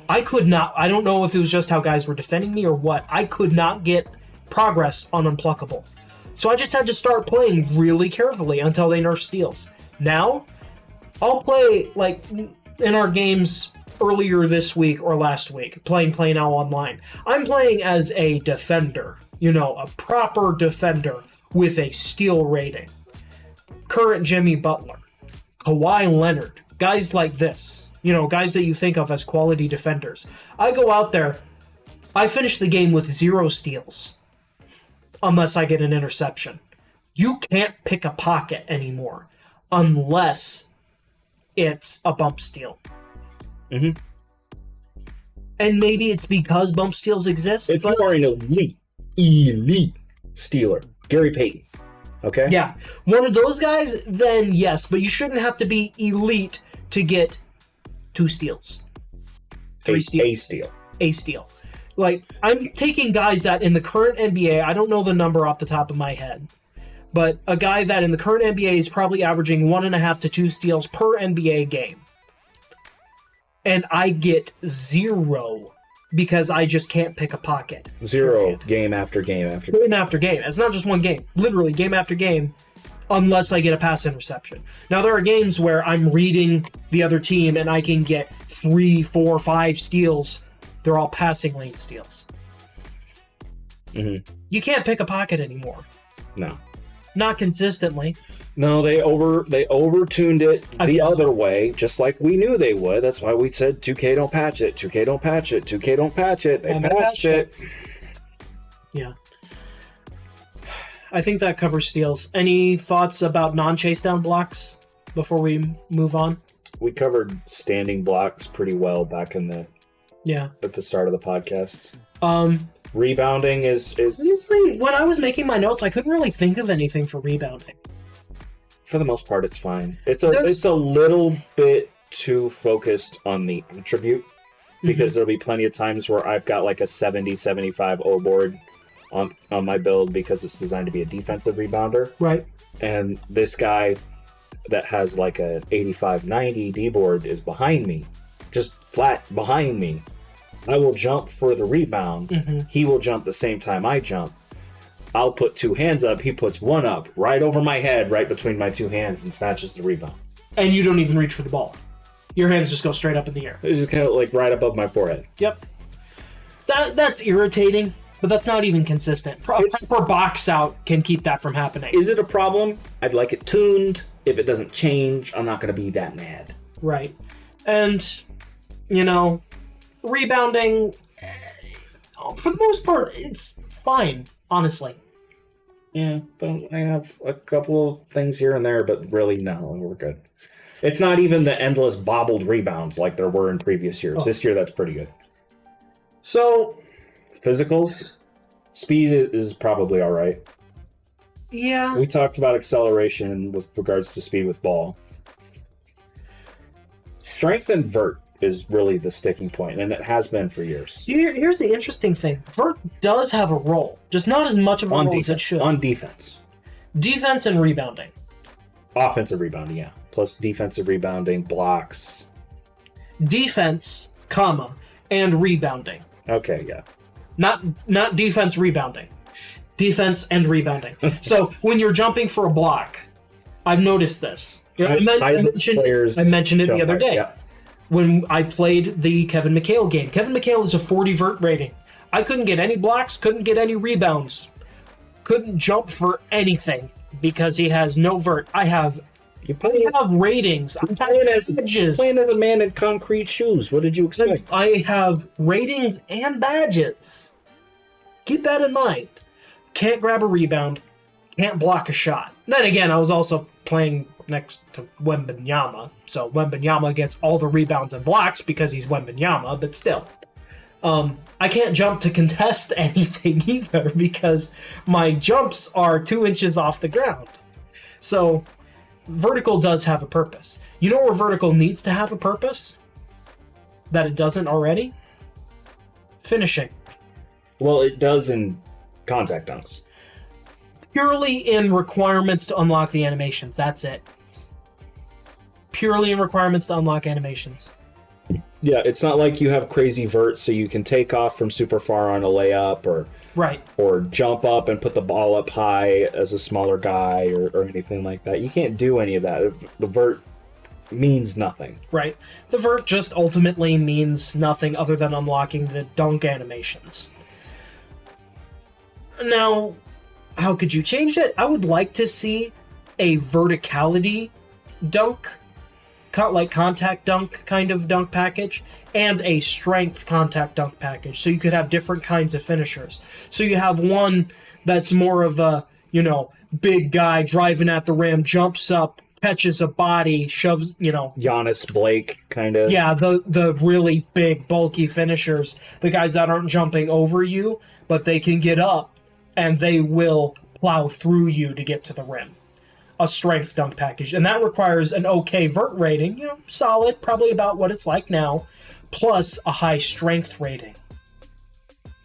S4: I don't know if it was just how guys were defending me or what. I could not get progress on Unpluckable. So I just had to start playing really carefully until they nerf steals. Now, I'll play, in our games earlier this week or last week, playing Play Now Online. I'm playing as a defender, a proper defender with a steal rating. Current Jimmy Butler, Kawhi Leonard, guys like this, guys that you think of as quality defenders. I go out there, I finish the game with 0 steals, unless I get an interception. You can't pick a pocket anymore, unless it's a bump steal.
S2: Mm-hmm.
S4: And maybe it's because bump steals exist.
S2: If you are an elite stealer, Gary Payton, okay?
S4: Yeah, one of those guys, then yes, but you shouldn't have to be elite to get 2 steals. 3 steals. A steal. I'm taking guys that in the current NBA, I don't know the number off the top of my head, but a guy that in the current NBA is probably averaging 1.5 to 2 steals per NBA game. And I get 0 because I just can't pick a pocket.
S2: 0 game after game after game.
S4: Game after game. It's not just one game. Literally, game after game, unless I get a pass interception. Now, there are games where I'm reading the other team and I can get 3, 4, 5 steals. They're all passing lane steals.
S2: Mm-hmm.
S4: You can't pick a pocket anymore.
S2: No.
S4: Not consistently.
S2: No, they overtuned it the other way, just like we knew they would. That's why we said 2K don't patch it, 2K don't patch it, 2K don't patch it. They patched it.
S4: Yeah. I think that covers steals. Any thoughts about non-Chasedown blocks before we move on?
S2: We covered standing blocks pretty well back at the start of the podcast. Rebounding is
S4: honestly, when I was making my notes, I couldn't really think of anything for rebounding.
S2: For the most part, it's fine. It's a little bit too focused on the attribute, because there'll be plenty of times where I've got like a 70-75 O board on my build because it's designed to be a defensive rebounder.
S4: Right.
S2: And this guy that has like a 85-90 D board is behind me, just flat behind me. I will jump for the rebound. Mm-hmm. He will jump the same time I jump. I'll put 2 hands up. He puts 1 up right over my head, right between my 2 hands, and snatches the rebound.
S4: And you don't even reach for the ball. Your hands just go straight up in the air.
S2: It's just kind of like right above my forehead.
S4: Yep. That's irritating, but that's not even consistent. Proper box out can keep that from happening.
S2: Is it a problem? I'd like it tuned. If it doesn't change, I'm not going to be that mad.
S4: Right. And, rebounding, for the most part, it's fine, honestly.
S2: Yeah, but I have a couple of things here and there, but really, no, we're good. It's not even the endless bobbled rebounds like there were in previous years. This year, that's pretty good.
S4: So,
S2: physicals, speed is probably all right.
S4: Yeah.
S2: We talked about acceleration with regards to speed with ball. Strength and vert is really the sticking point, and it has been for years.
S4: Here's the interesting thing. Vert does have a role, just not as much of a role as it should.
S2: On defense.
S4: Defense and rebounding.
S2: Offensive rebounding, yeah. Plus defensive rebounding, blocks.
S4: Defense, comma, and rebounding.
S2: Okay, yeah.
S4: Not defense rebounding. Defense and rebounding. So when you're jumping for a block, I've noticed this. I mentioned it the other day.
S2: Yeah.
S4: When I played the Kevin McHale game. Kevin McHale is a 40 vert rating. I couldn't get any blocks, couldn't get any rebounds, couldn't jump for anything because he has no vert. I have ratings. I'm playing as
S2: a man in concrete shoes. What did you expect?
S4: I have ratings and badges. Keep that in mind. Can't grab a rebound. Can't block a shot. Then again, I was also playing next to Wembanyama, so Wembanyama gets all the rebounds and blocks because he's Wembanyama, but still. I can't jump to contest anything either because my jumps are 2 inches off the ground. So, vertical does have a purpose. You know where vertical needs to have a purpose? That it doesn't already? Finishing.
S2: Well, it does in contact dunks.
S4: Purely in requirements to unlock the animations. That's it. Purely in requirements to unlock animations.
S2: Yeah, it's not like you have crazy vert so you can take off from super far on a layup or jump up and put the ball up high as a smaller guy or anything like that. You can't do any of that. The vert means nothing.
S4: Right. The vert just ultimately means nothing other than unlocking the dunk animations. Now, how could you change it? I would like to see a verticality dunk, like contact dunk kind of dunk package, and a strength contact dunk package, so you could have different kinds of finishers. So you have one that's more of a, big guy driving at the rim, jumps up, catches a body, shoves,
S2: Giannis Blake kind of.
S4: Yeah, the really big, bulky finishers, the guys that aren't jumping over you, but they can get up, and they will plow through you to get to the rim. A strength dunk package. And that requires an okay vert rating, solid, probably about what it's like now, plus a high strength rating.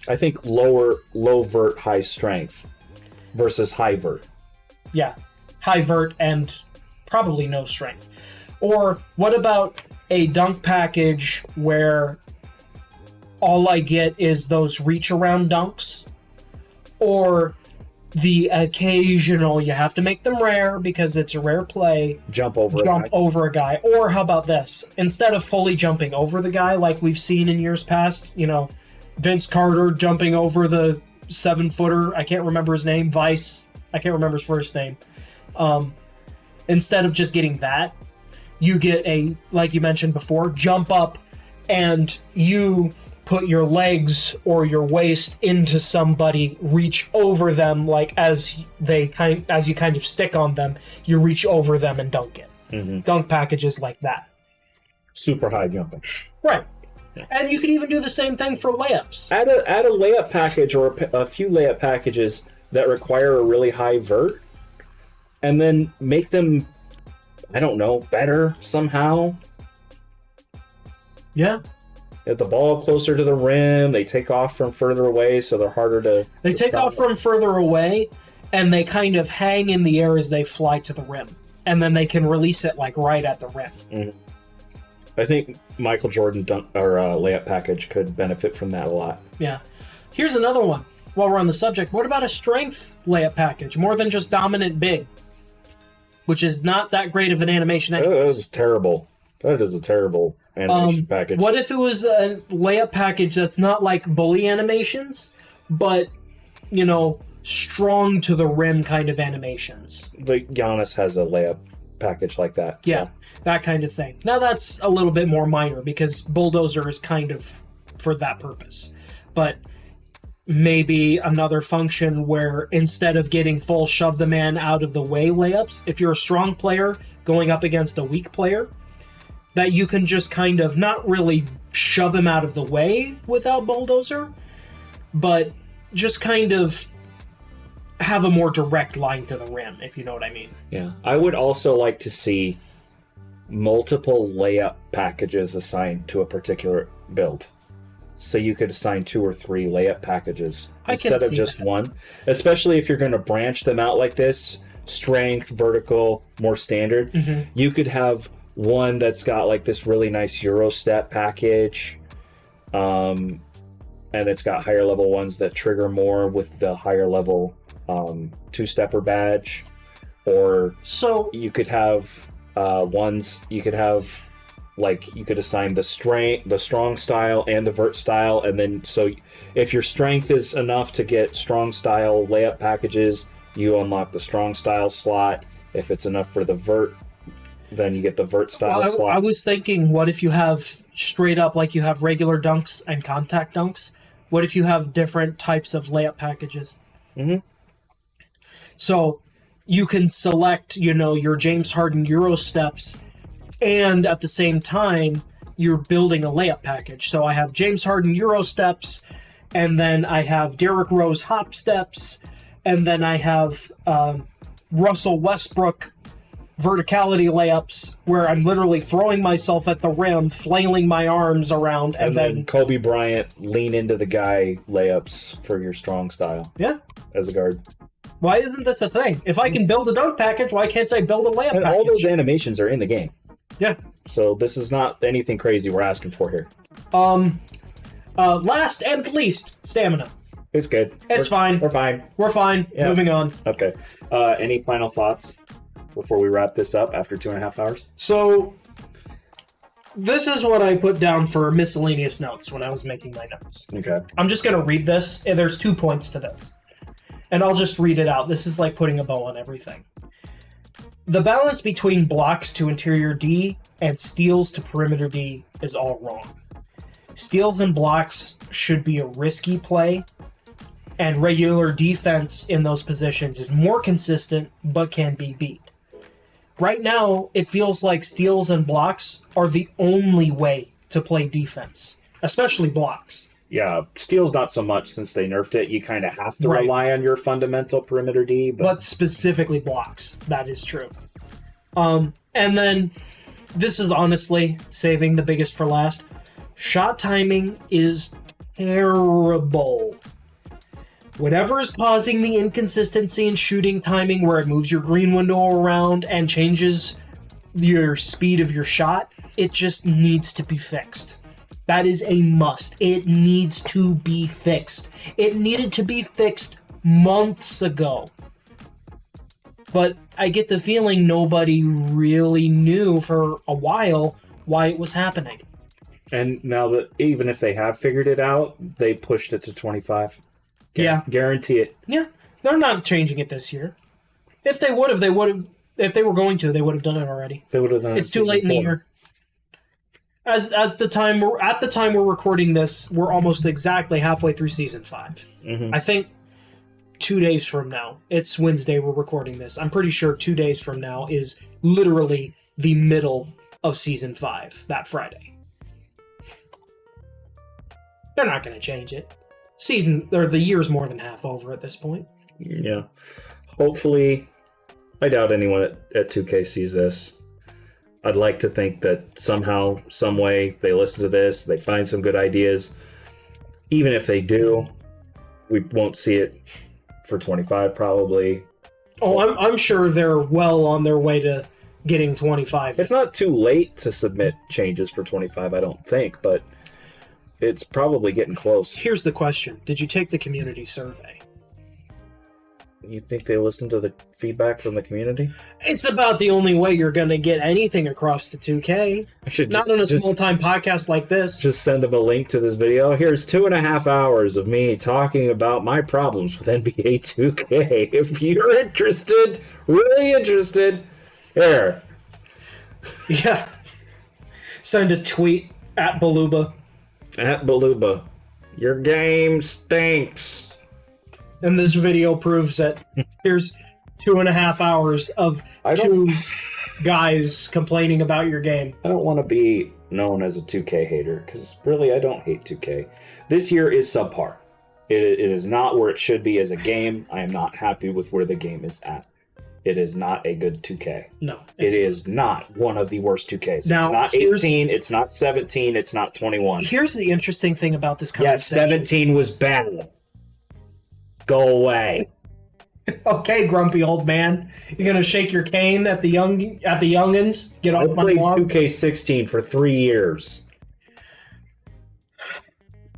S2: I think low vert, high strength versus high vert.
S4: Yeah, high vert and probably no strength. Or what about a dunk package where all I get is those reach around dunks? Or the occasional, you have to make them rare because it's a rare play,
S2: jump over
S4: a guy. Or how about this? Instead of fully jumping over the guy like we've seen in years past, Vince Carter jumping over the 7-footer, I can't remember his name, Vice, I can't remember his first name. Instead of just getting that, you get a, like you mentioned before, jump up and you put your legs or your waist into somebody, reach over them, like as you kind of stick on them, you reach over them and dunk it. Mm-hmm. Dunk packages like that.
S2: Super high jumping.
S4: Right. Yeah. And you can even do the same thing for layups.
S2: Add a layup package or a few layup packages that require a really high vert, and then make them, I don't know, better somehow.
S4: Yeah.
S2: Get the ball closer to the rim, they take off from further away, so they're harder to...
S4: They take off from further away, and they kind of hang in the air as they fly to the rim. And then they can release it, like, right at the rim.
S2: Mm-hmm. I think Michael Jordan layup package could benefit from that a lot.
S4: Yeah. Here's another one, while we're on the subject. What about a strength layup package? More than just dominant big. Which is not that great of an animation anyways.
S2: That is terrible. That is a terrible animation package.
S4: What if it was a layup package that's not like bully animations, but, strong to the rim kind of animations?
S2: Like Giannis has a layup package like that.
S4: Yeah, that kind of thing. Now that's a little bit more minor because Bulldozer is kind of for that purpose. But maybe another function where instead of getting full shove the man out of the way layups, if you're a strong player going up against a weak player, that you can just kind of not really shove him out of the way without Bulldozer, but just kind of have a more direct line to the rim, if you know what I mean.
S2: Yeah. I would also like to see multiple layup packages assigned to a particular build. So you could assign 2 or 3 layup packages instead of just one. Especially if you're going to branch them out like this, strength, vertical, more standard. You could have one that's got like this really nice Euro step package. And it's got higher level ones that trigger more with the higher level 2-stepper badge. Or
S4: So
S2: you could have you could assign the strong style and the vert style, and then so if your strength is enough to get strong style layup packages, you unlock the strong style slot. If it's enough for the vert, then you get the vert style slot.
S4: I was thinking, what if you have straight up, like you have regular dunks and contact dunks? What if you have different types of layup packages? So you can select, your James Harden Euro steps, and at the same time, you're building a layup package. So I have James Harden Euro steps, and then I have Derrick Rose hop steps, and then I have Russell Westbrook verticality layups, where I'm literally throwing myself at the rim, flailing my arms around, and then
S2: Kobe Bryant lean into the guy layups for your strong style.
S4: Yeah.
S2: As a guard.
S4: Why isn't this a thing? If I can build a dunk package, why can't I build a layup
S2: And
S4: package?
S2: all those animations are in the game.
S4: Yeah.
S2: So this is not anything crazy we're asking for here.
S4: Last and least, stamina.
S2: It's good.
S4: It's fine.
S2: We're fine.
S4: We're fine.
S2: Yeah.
S4: Moving on.
S2: Okay. Any final thoughts before we wrap this up after 2.5 hours?
S4: So, this is what I put down for miscellaneous notes when I was making my notes.
S2: Okay.
S4: I'm just going to read this. And there's 2 points to this. And I'll just read it out. This is like putting a bow on everything. The balance between blocks to interior D and steals to perimeter D is all wrong. Steals and blocks should be a risky play, and regular defense in those positions is more consistent but can be beat. Right now, it feels like steals and blocks are the only way to play defense, especially blocks.
S2: Yeah, steals not so much since they nerfed it. You kind of have to rely on your fundamental perimeter D.
S4: But specifically blocks, that is true. And then, this is honestly saving the biggest for last. Shot timing is terrible. Whatever is causing the inconsistency in shooting timing, where it moves your green window around and changes your speed of your shot, it just needs to be fixed. That is a must. It needs to be fixed. It needed to be fixed months ago. But I get the feeling nobody really knew for a while why it was happening.
S2: And now that even if they have figured it out, they pushed it to 25.
S4: Yeah.
S2: Guarantee it.
S4: Yeah. They're not changing it this year. If they would have, if they were going to, they would have done it already.
S2: They would have done it.
S4: It's too late in the year. At the time we're recording this, we're almost exactly halfway through season 5. I think 2 days from now, it's Wednesday we're recording this. I'm pretty sure 2 days from now is literally the middle of season 5, that Friday. They're not going to change it. The year's more than half over at this point.
S2: Yeah. Hopefully, I doubt anyone at 2K sees this. I'd like to think that somehow, some way, they listen to this, they find some good ideas. Even if they do, we won't see it for 25 probably.
S4: Oh, I'm sure they're well on their way to getting 25.
S2: It's not too late to submit changes for 25, I don't think, but it's probably getting close.
S4: Here's the question. Did you take the community survey?
S2: You think they listen to the feedback from the community?
S4: It's about the only way you're going to get anything across to 2K.
S2: I should
S4: Not on a small-time podcast like this.
S2: Just send them a link to this video. Here's 2.5 hours of me talking about my problems with NBA 2K. If you're interested, really interested, here.
S4: Yeah. Send a tweet at Baluba.
S2: At Baluba. Your game stinks.
S4: And this video proves that. Here's 2.5 hours of two guys complaining about your game.
S2: I don't want to be known as a 2K hater, because really I don't hate 2K. This year is subpar. It is not where it should be as a game. I am not happy with where the game is at. It is not a good 2K.
S4: No.
S2: It is not one of the worst 2Ks.
S4: Now,
S2: it's not 18, it's not 17, it's not 21.
S4: Here's the interesting thing about this conversation.
S2: Yes, 17 was bad. Go away.
S4: Okay, grumpy old man. You're gonna shake your cane at the youngins? Get off
S2: I
S4: my
S2: played
S4: lawn?
S2: 2K16 for 3 years.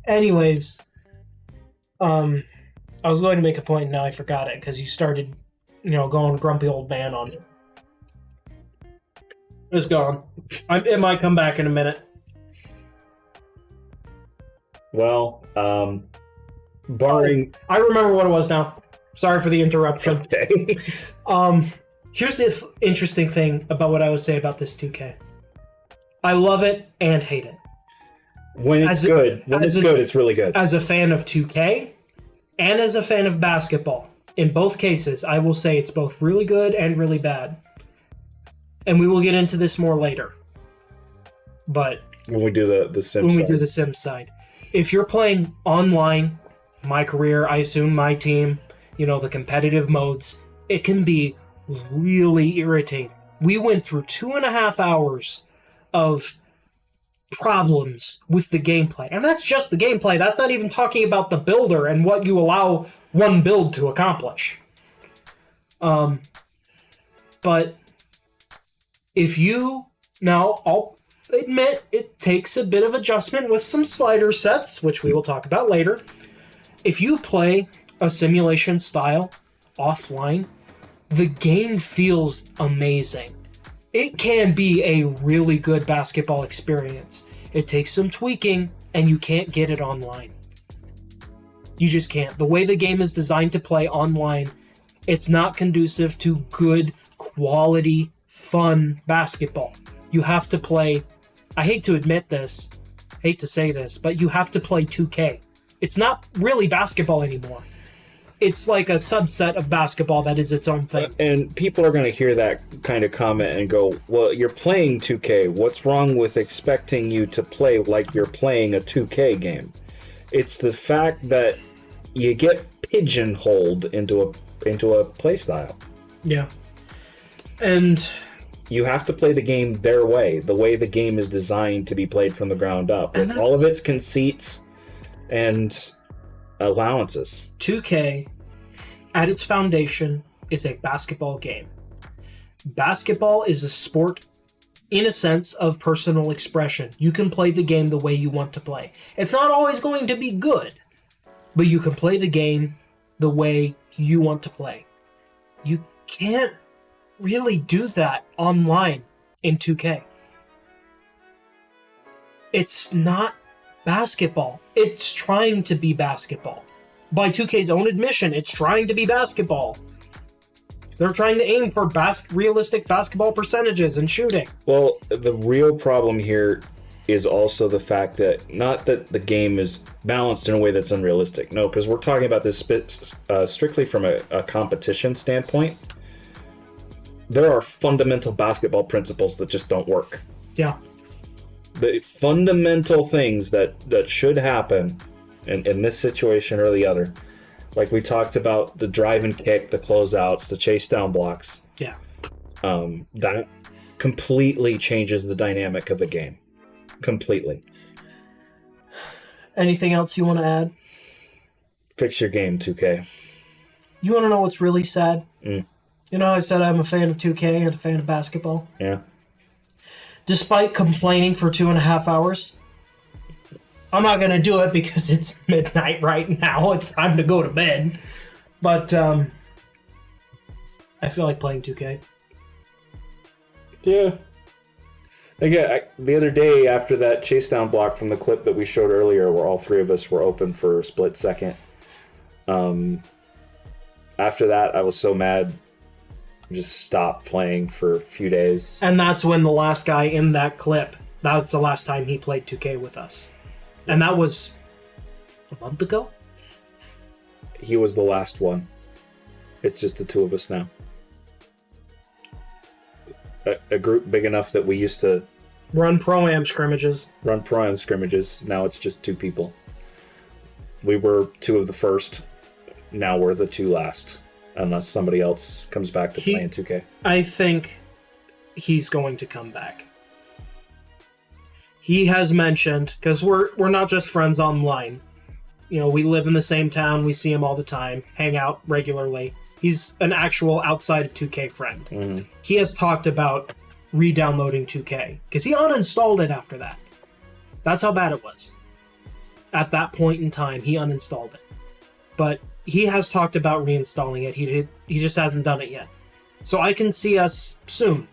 S4: Anyways, I was going to make a point and now I forgot it because you started, going grumpy old man on it. It's gone. It might come back in a minute.
S2: Well, barring...
S4: I remember what it was now. Sorry for the interruption.
S2: Okay.
S4: Here's the interesting thing about what I would say about this 2K. I love it and hate it.
S2: When it's good, it's really good.
S4: As a fan of 2K and as a fan of basketball, in both cases, I will say it's both really good and really bad. And we will get into this more later. But
S2: When we do the Sims
S4: when we
S2: side.
S4: do the Sims side, if you're playing online, my career, I assume my team, the competitive modes, it can be really irritating. We went through 2.5 hours of problems with the gameplay. And that's just the gameplay. That's not even talking about the builder and what you allow one build to accomplish. But if you... Now, I'll admit it takes a bit of adjustment with some slider sets, which we will talk about later. If you play a simulation style offline, the game feels amazing. It can be a really good basketball experience. It takes some tweaking, and you can't get it online. You just can't. The way the game is designed to play online, it's not conducive to good, quality, fun basketball. You have to play, I hate to admit this, hate to say this, but you have to play 2K. It's not really basketball anymore. It's like a subset of basketball that is its own thing.
S2: And people are going to hear that kind of comment and go, well, you're playing 2K. What's wrong with expecting you to play like you're playing a 2K game? It's the fact that you get pigeonholed into a play style.
S4: Yeah. And
S2: you have to play the game their way, the way the game is designed to be played from the ground up, with all of its conceits and allowances.
S4: 2K, at its foundation, is a basketball game. Basketball is a sport in a sense of personal expression. You can play the game the way you want to play. It's not always going to be good, but you can play the game the way you want to play. You can't really do that online in 2K. It's not basketball. It's trying to be basketball. By 2K's own admission, it's trying to be basketball. They're trying to aim for realistic basketball percentages and shooting.
S2: Well, the real problem here is also the fact that not that the game is balanced in a way that's unrealistic. No, because we're talking about this strictly from a competition standpoint. There are fundamental basketball principles that just don't work.
S4: Yeah.
S2: The fundamental things that should happen in this situation or the other, like we talked about the drive and kick, the closeouts, the Chasedown Blocks.
S4: Yeah.
S2: That completely changes the dynamic of the game. Completely.
S4: Anything else you want to add?
S2: Fix your game, 2K.
S4: You want to know what's really sad?
S2: Mm.
S4: You know, I said I'm a fan of 2K and a fan of basketball.
S2: Yeah.
S4: Despite complaining for 2.5 hours, I'm not going to do it because it's midnight right now. It's time to go to bed. But I feel like playing 2K.
S2: Yeah. Again, the other day after that Chasedown block from the clip that we showed earlier where all three of us were open for a split second, after that I was so mad, just stopped playing for a few days.
S4: And that's when the last guy in that clip, that's the last time he played 2K with us. And that was a month ago?
S2: He was the last one. It's just the two of us now. A group big enough that we used to
S4: run pro-am scrimmages.
S2: Run pro-am scrimmages. Now it's just two people. We were two of the first. Now we're the two last. unless somebody else comes back to play in 2K.
S4: I think he's going to come back. He has mentioned, because we're not just friends online. You know, we live in the same town, we see him all the time, hang out regularly. He's an actual outside of 2K friend.
S2: Mm-hmm.
S4: He has talked about re-downloading 2K, because he uninstalled it after that. That's how bad it was. At that point in time, he uninstalled it. But he has talked about reinstalling it. He just hasn't done it yet. So I can see us soon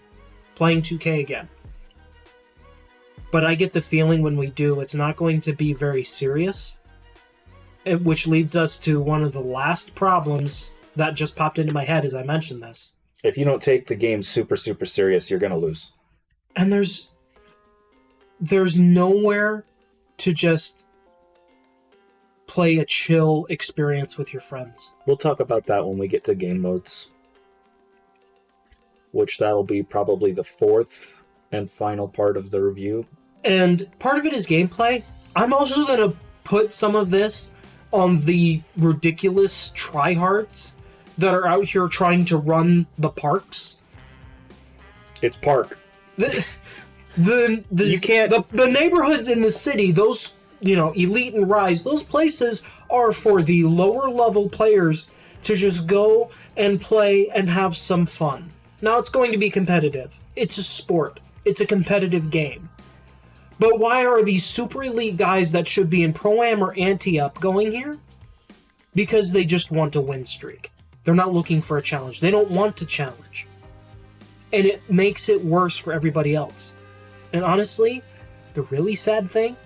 S4: playing 2K again. But I get the feeling when we do, it's not going to be very serious. Which leads us to one of the last problems that just popped into my head as I mentioned this.
S2: If you don't take the game super, super serious, you're going to lose.
S4: And there's nowhere to just play a chill experience with your friends.
S2: We'll talk about that when we get to game modes. Which that'll be probably the fourth and final part of the review.
S4: And part of it is gameplay. I'm also going to put some of this on the ridiculous tryhards that are out here trying to run the parks.
S2: It's park.
S4: The
S2: You can't...
S4: The neighborhoods in the city, those, you know, Elite and Rise, those places are for the lower level players to just go and play and have some fun. Now it's going to be competitive. It's a sport. It's a competitive game. But why are these super elite guys that should be in Pro-Am or Ante-Up going here? Because they just want a win streak. They're not looking for a challenge. They don't want to challenge. And it makes it worse for everybody else. And honestly, the really sad thing,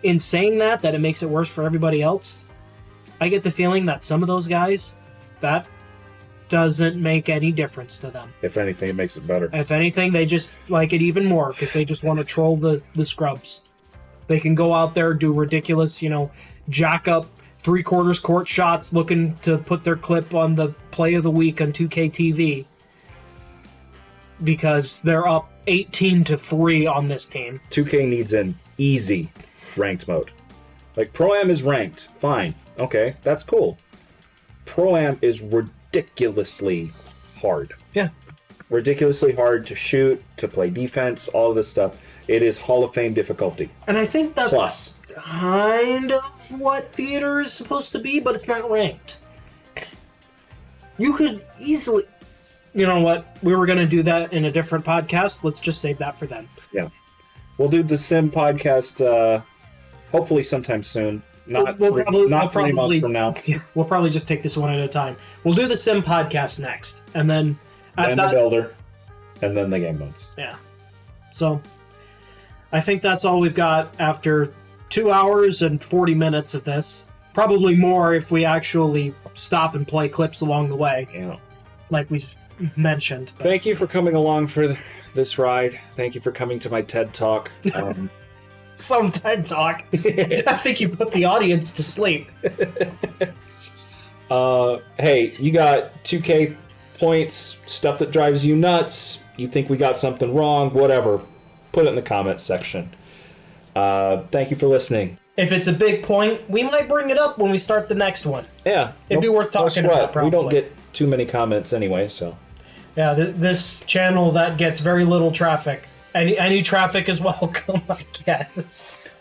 S4: in saying that it makes it worse for everybody else, I get the feeling that some of those guys, that doesn't make any difference to them.
S2: If anything, it makes it better.
S4: If anything, they just like it even more because they just want to troll the scrubs. They can go out there, do ridiculous, you know, jack up 3/4 court shots looking to put their clip on the play of the week on 2K TV because they're up 18-3 on this team.
S2: 2K needs an easy ranked mode. Like, Pro-Am is ranked. Fine. Okay, that's cool. Pro-Am is ridiculously hard.
S4: Yeah.
S2: Ridiculously hard to shoot, to play defense, all of this stuff. It is Hall of Fame difficulty.
S4: And I think that's
S2: Plus.
S4: kind of what theater is supposed to be, but it's not ranked. You could easily... You know what? We were going to do that in a different podcast. Let's just save that for then.
S2: Yeah. We'll do the Sim podcast hopefully sometime soon. Not 3 months from now.
S4: Yeah, we'll probably just take this one at a time. We'll do the Sim podcast next. And then...
S2: And the Builder. And then the game modes.
S4: Yeah. So, I think that's all we've got after 2 hours and 40 minutes of this. Probably more if we actually stop and play clips along the way.
S2: Yeah.
S4: Like we've mentioned. But
S2: Thank you for coming along for this ride. Thank you for coming to my TED Talk.
S4: some TED Talk. I think you put the audience to sleep.
S2: Hey, you got 2K points, stuff that drives you nuts, you think we got something wrong, whatever. Put it in the comments section. Thank you for listening.
S4: If it's a big point, we might bring it up when we start the next one.
S2: Yeah.
S4: It'd be worth talking about, probably.
S2: We don't get too many comments anyway, so.
S4: Yeah, this channel that gets very little traffic. Any traffic is welcome, I guess.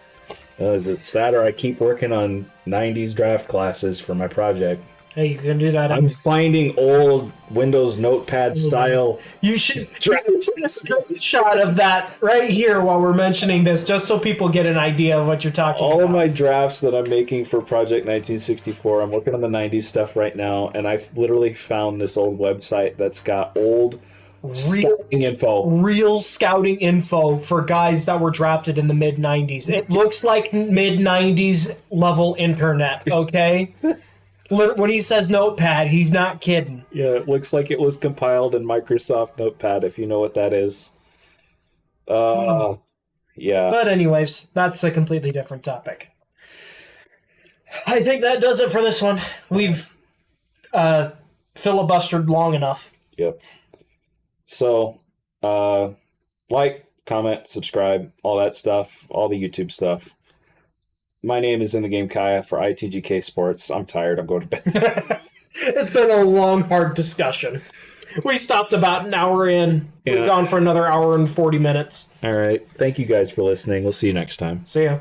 S2: Is it sad, or I keep working on 90s draft classes for my project?
S4: Hey, you can do that.
S2: I'm finding old Windows Notepad style.
S4: You should just take a screenshot of that right here while we're mentioning this, just so people get an idea of what you're talking about.
S2: All of my drafts that I'm making for Project 1964, I'm working on the 90s stuff right now, and I've literally found this old website that's got old scouting info.
S4: Real scouting info for guys that were drafted in the mid-90s. It looks like mid-90s level internet, okay? When he says Notepad, he's not kidding.
S2: Yeah, it looks like it was compiled in Microsoft Notepad, if you know what that is. Yeah.
S4: But anyways, that's a completely different topic. I think that does it for this one. We've filibustered long enough.
S2: Yep. So, like, comment, subscribe, all that stuff, all the YouTube stuff. My name is In the Game Kaya for ITGK Sports. I'm tired. I'm going to bed.
S4: It's been a long, hard discussion. We stopped about an hour in.
S2: Yeah.
S4: We've gone for another hour and 40 minutes.
S2: All right. Thank you guys for listening. We'll see you next time.
S4: See ya.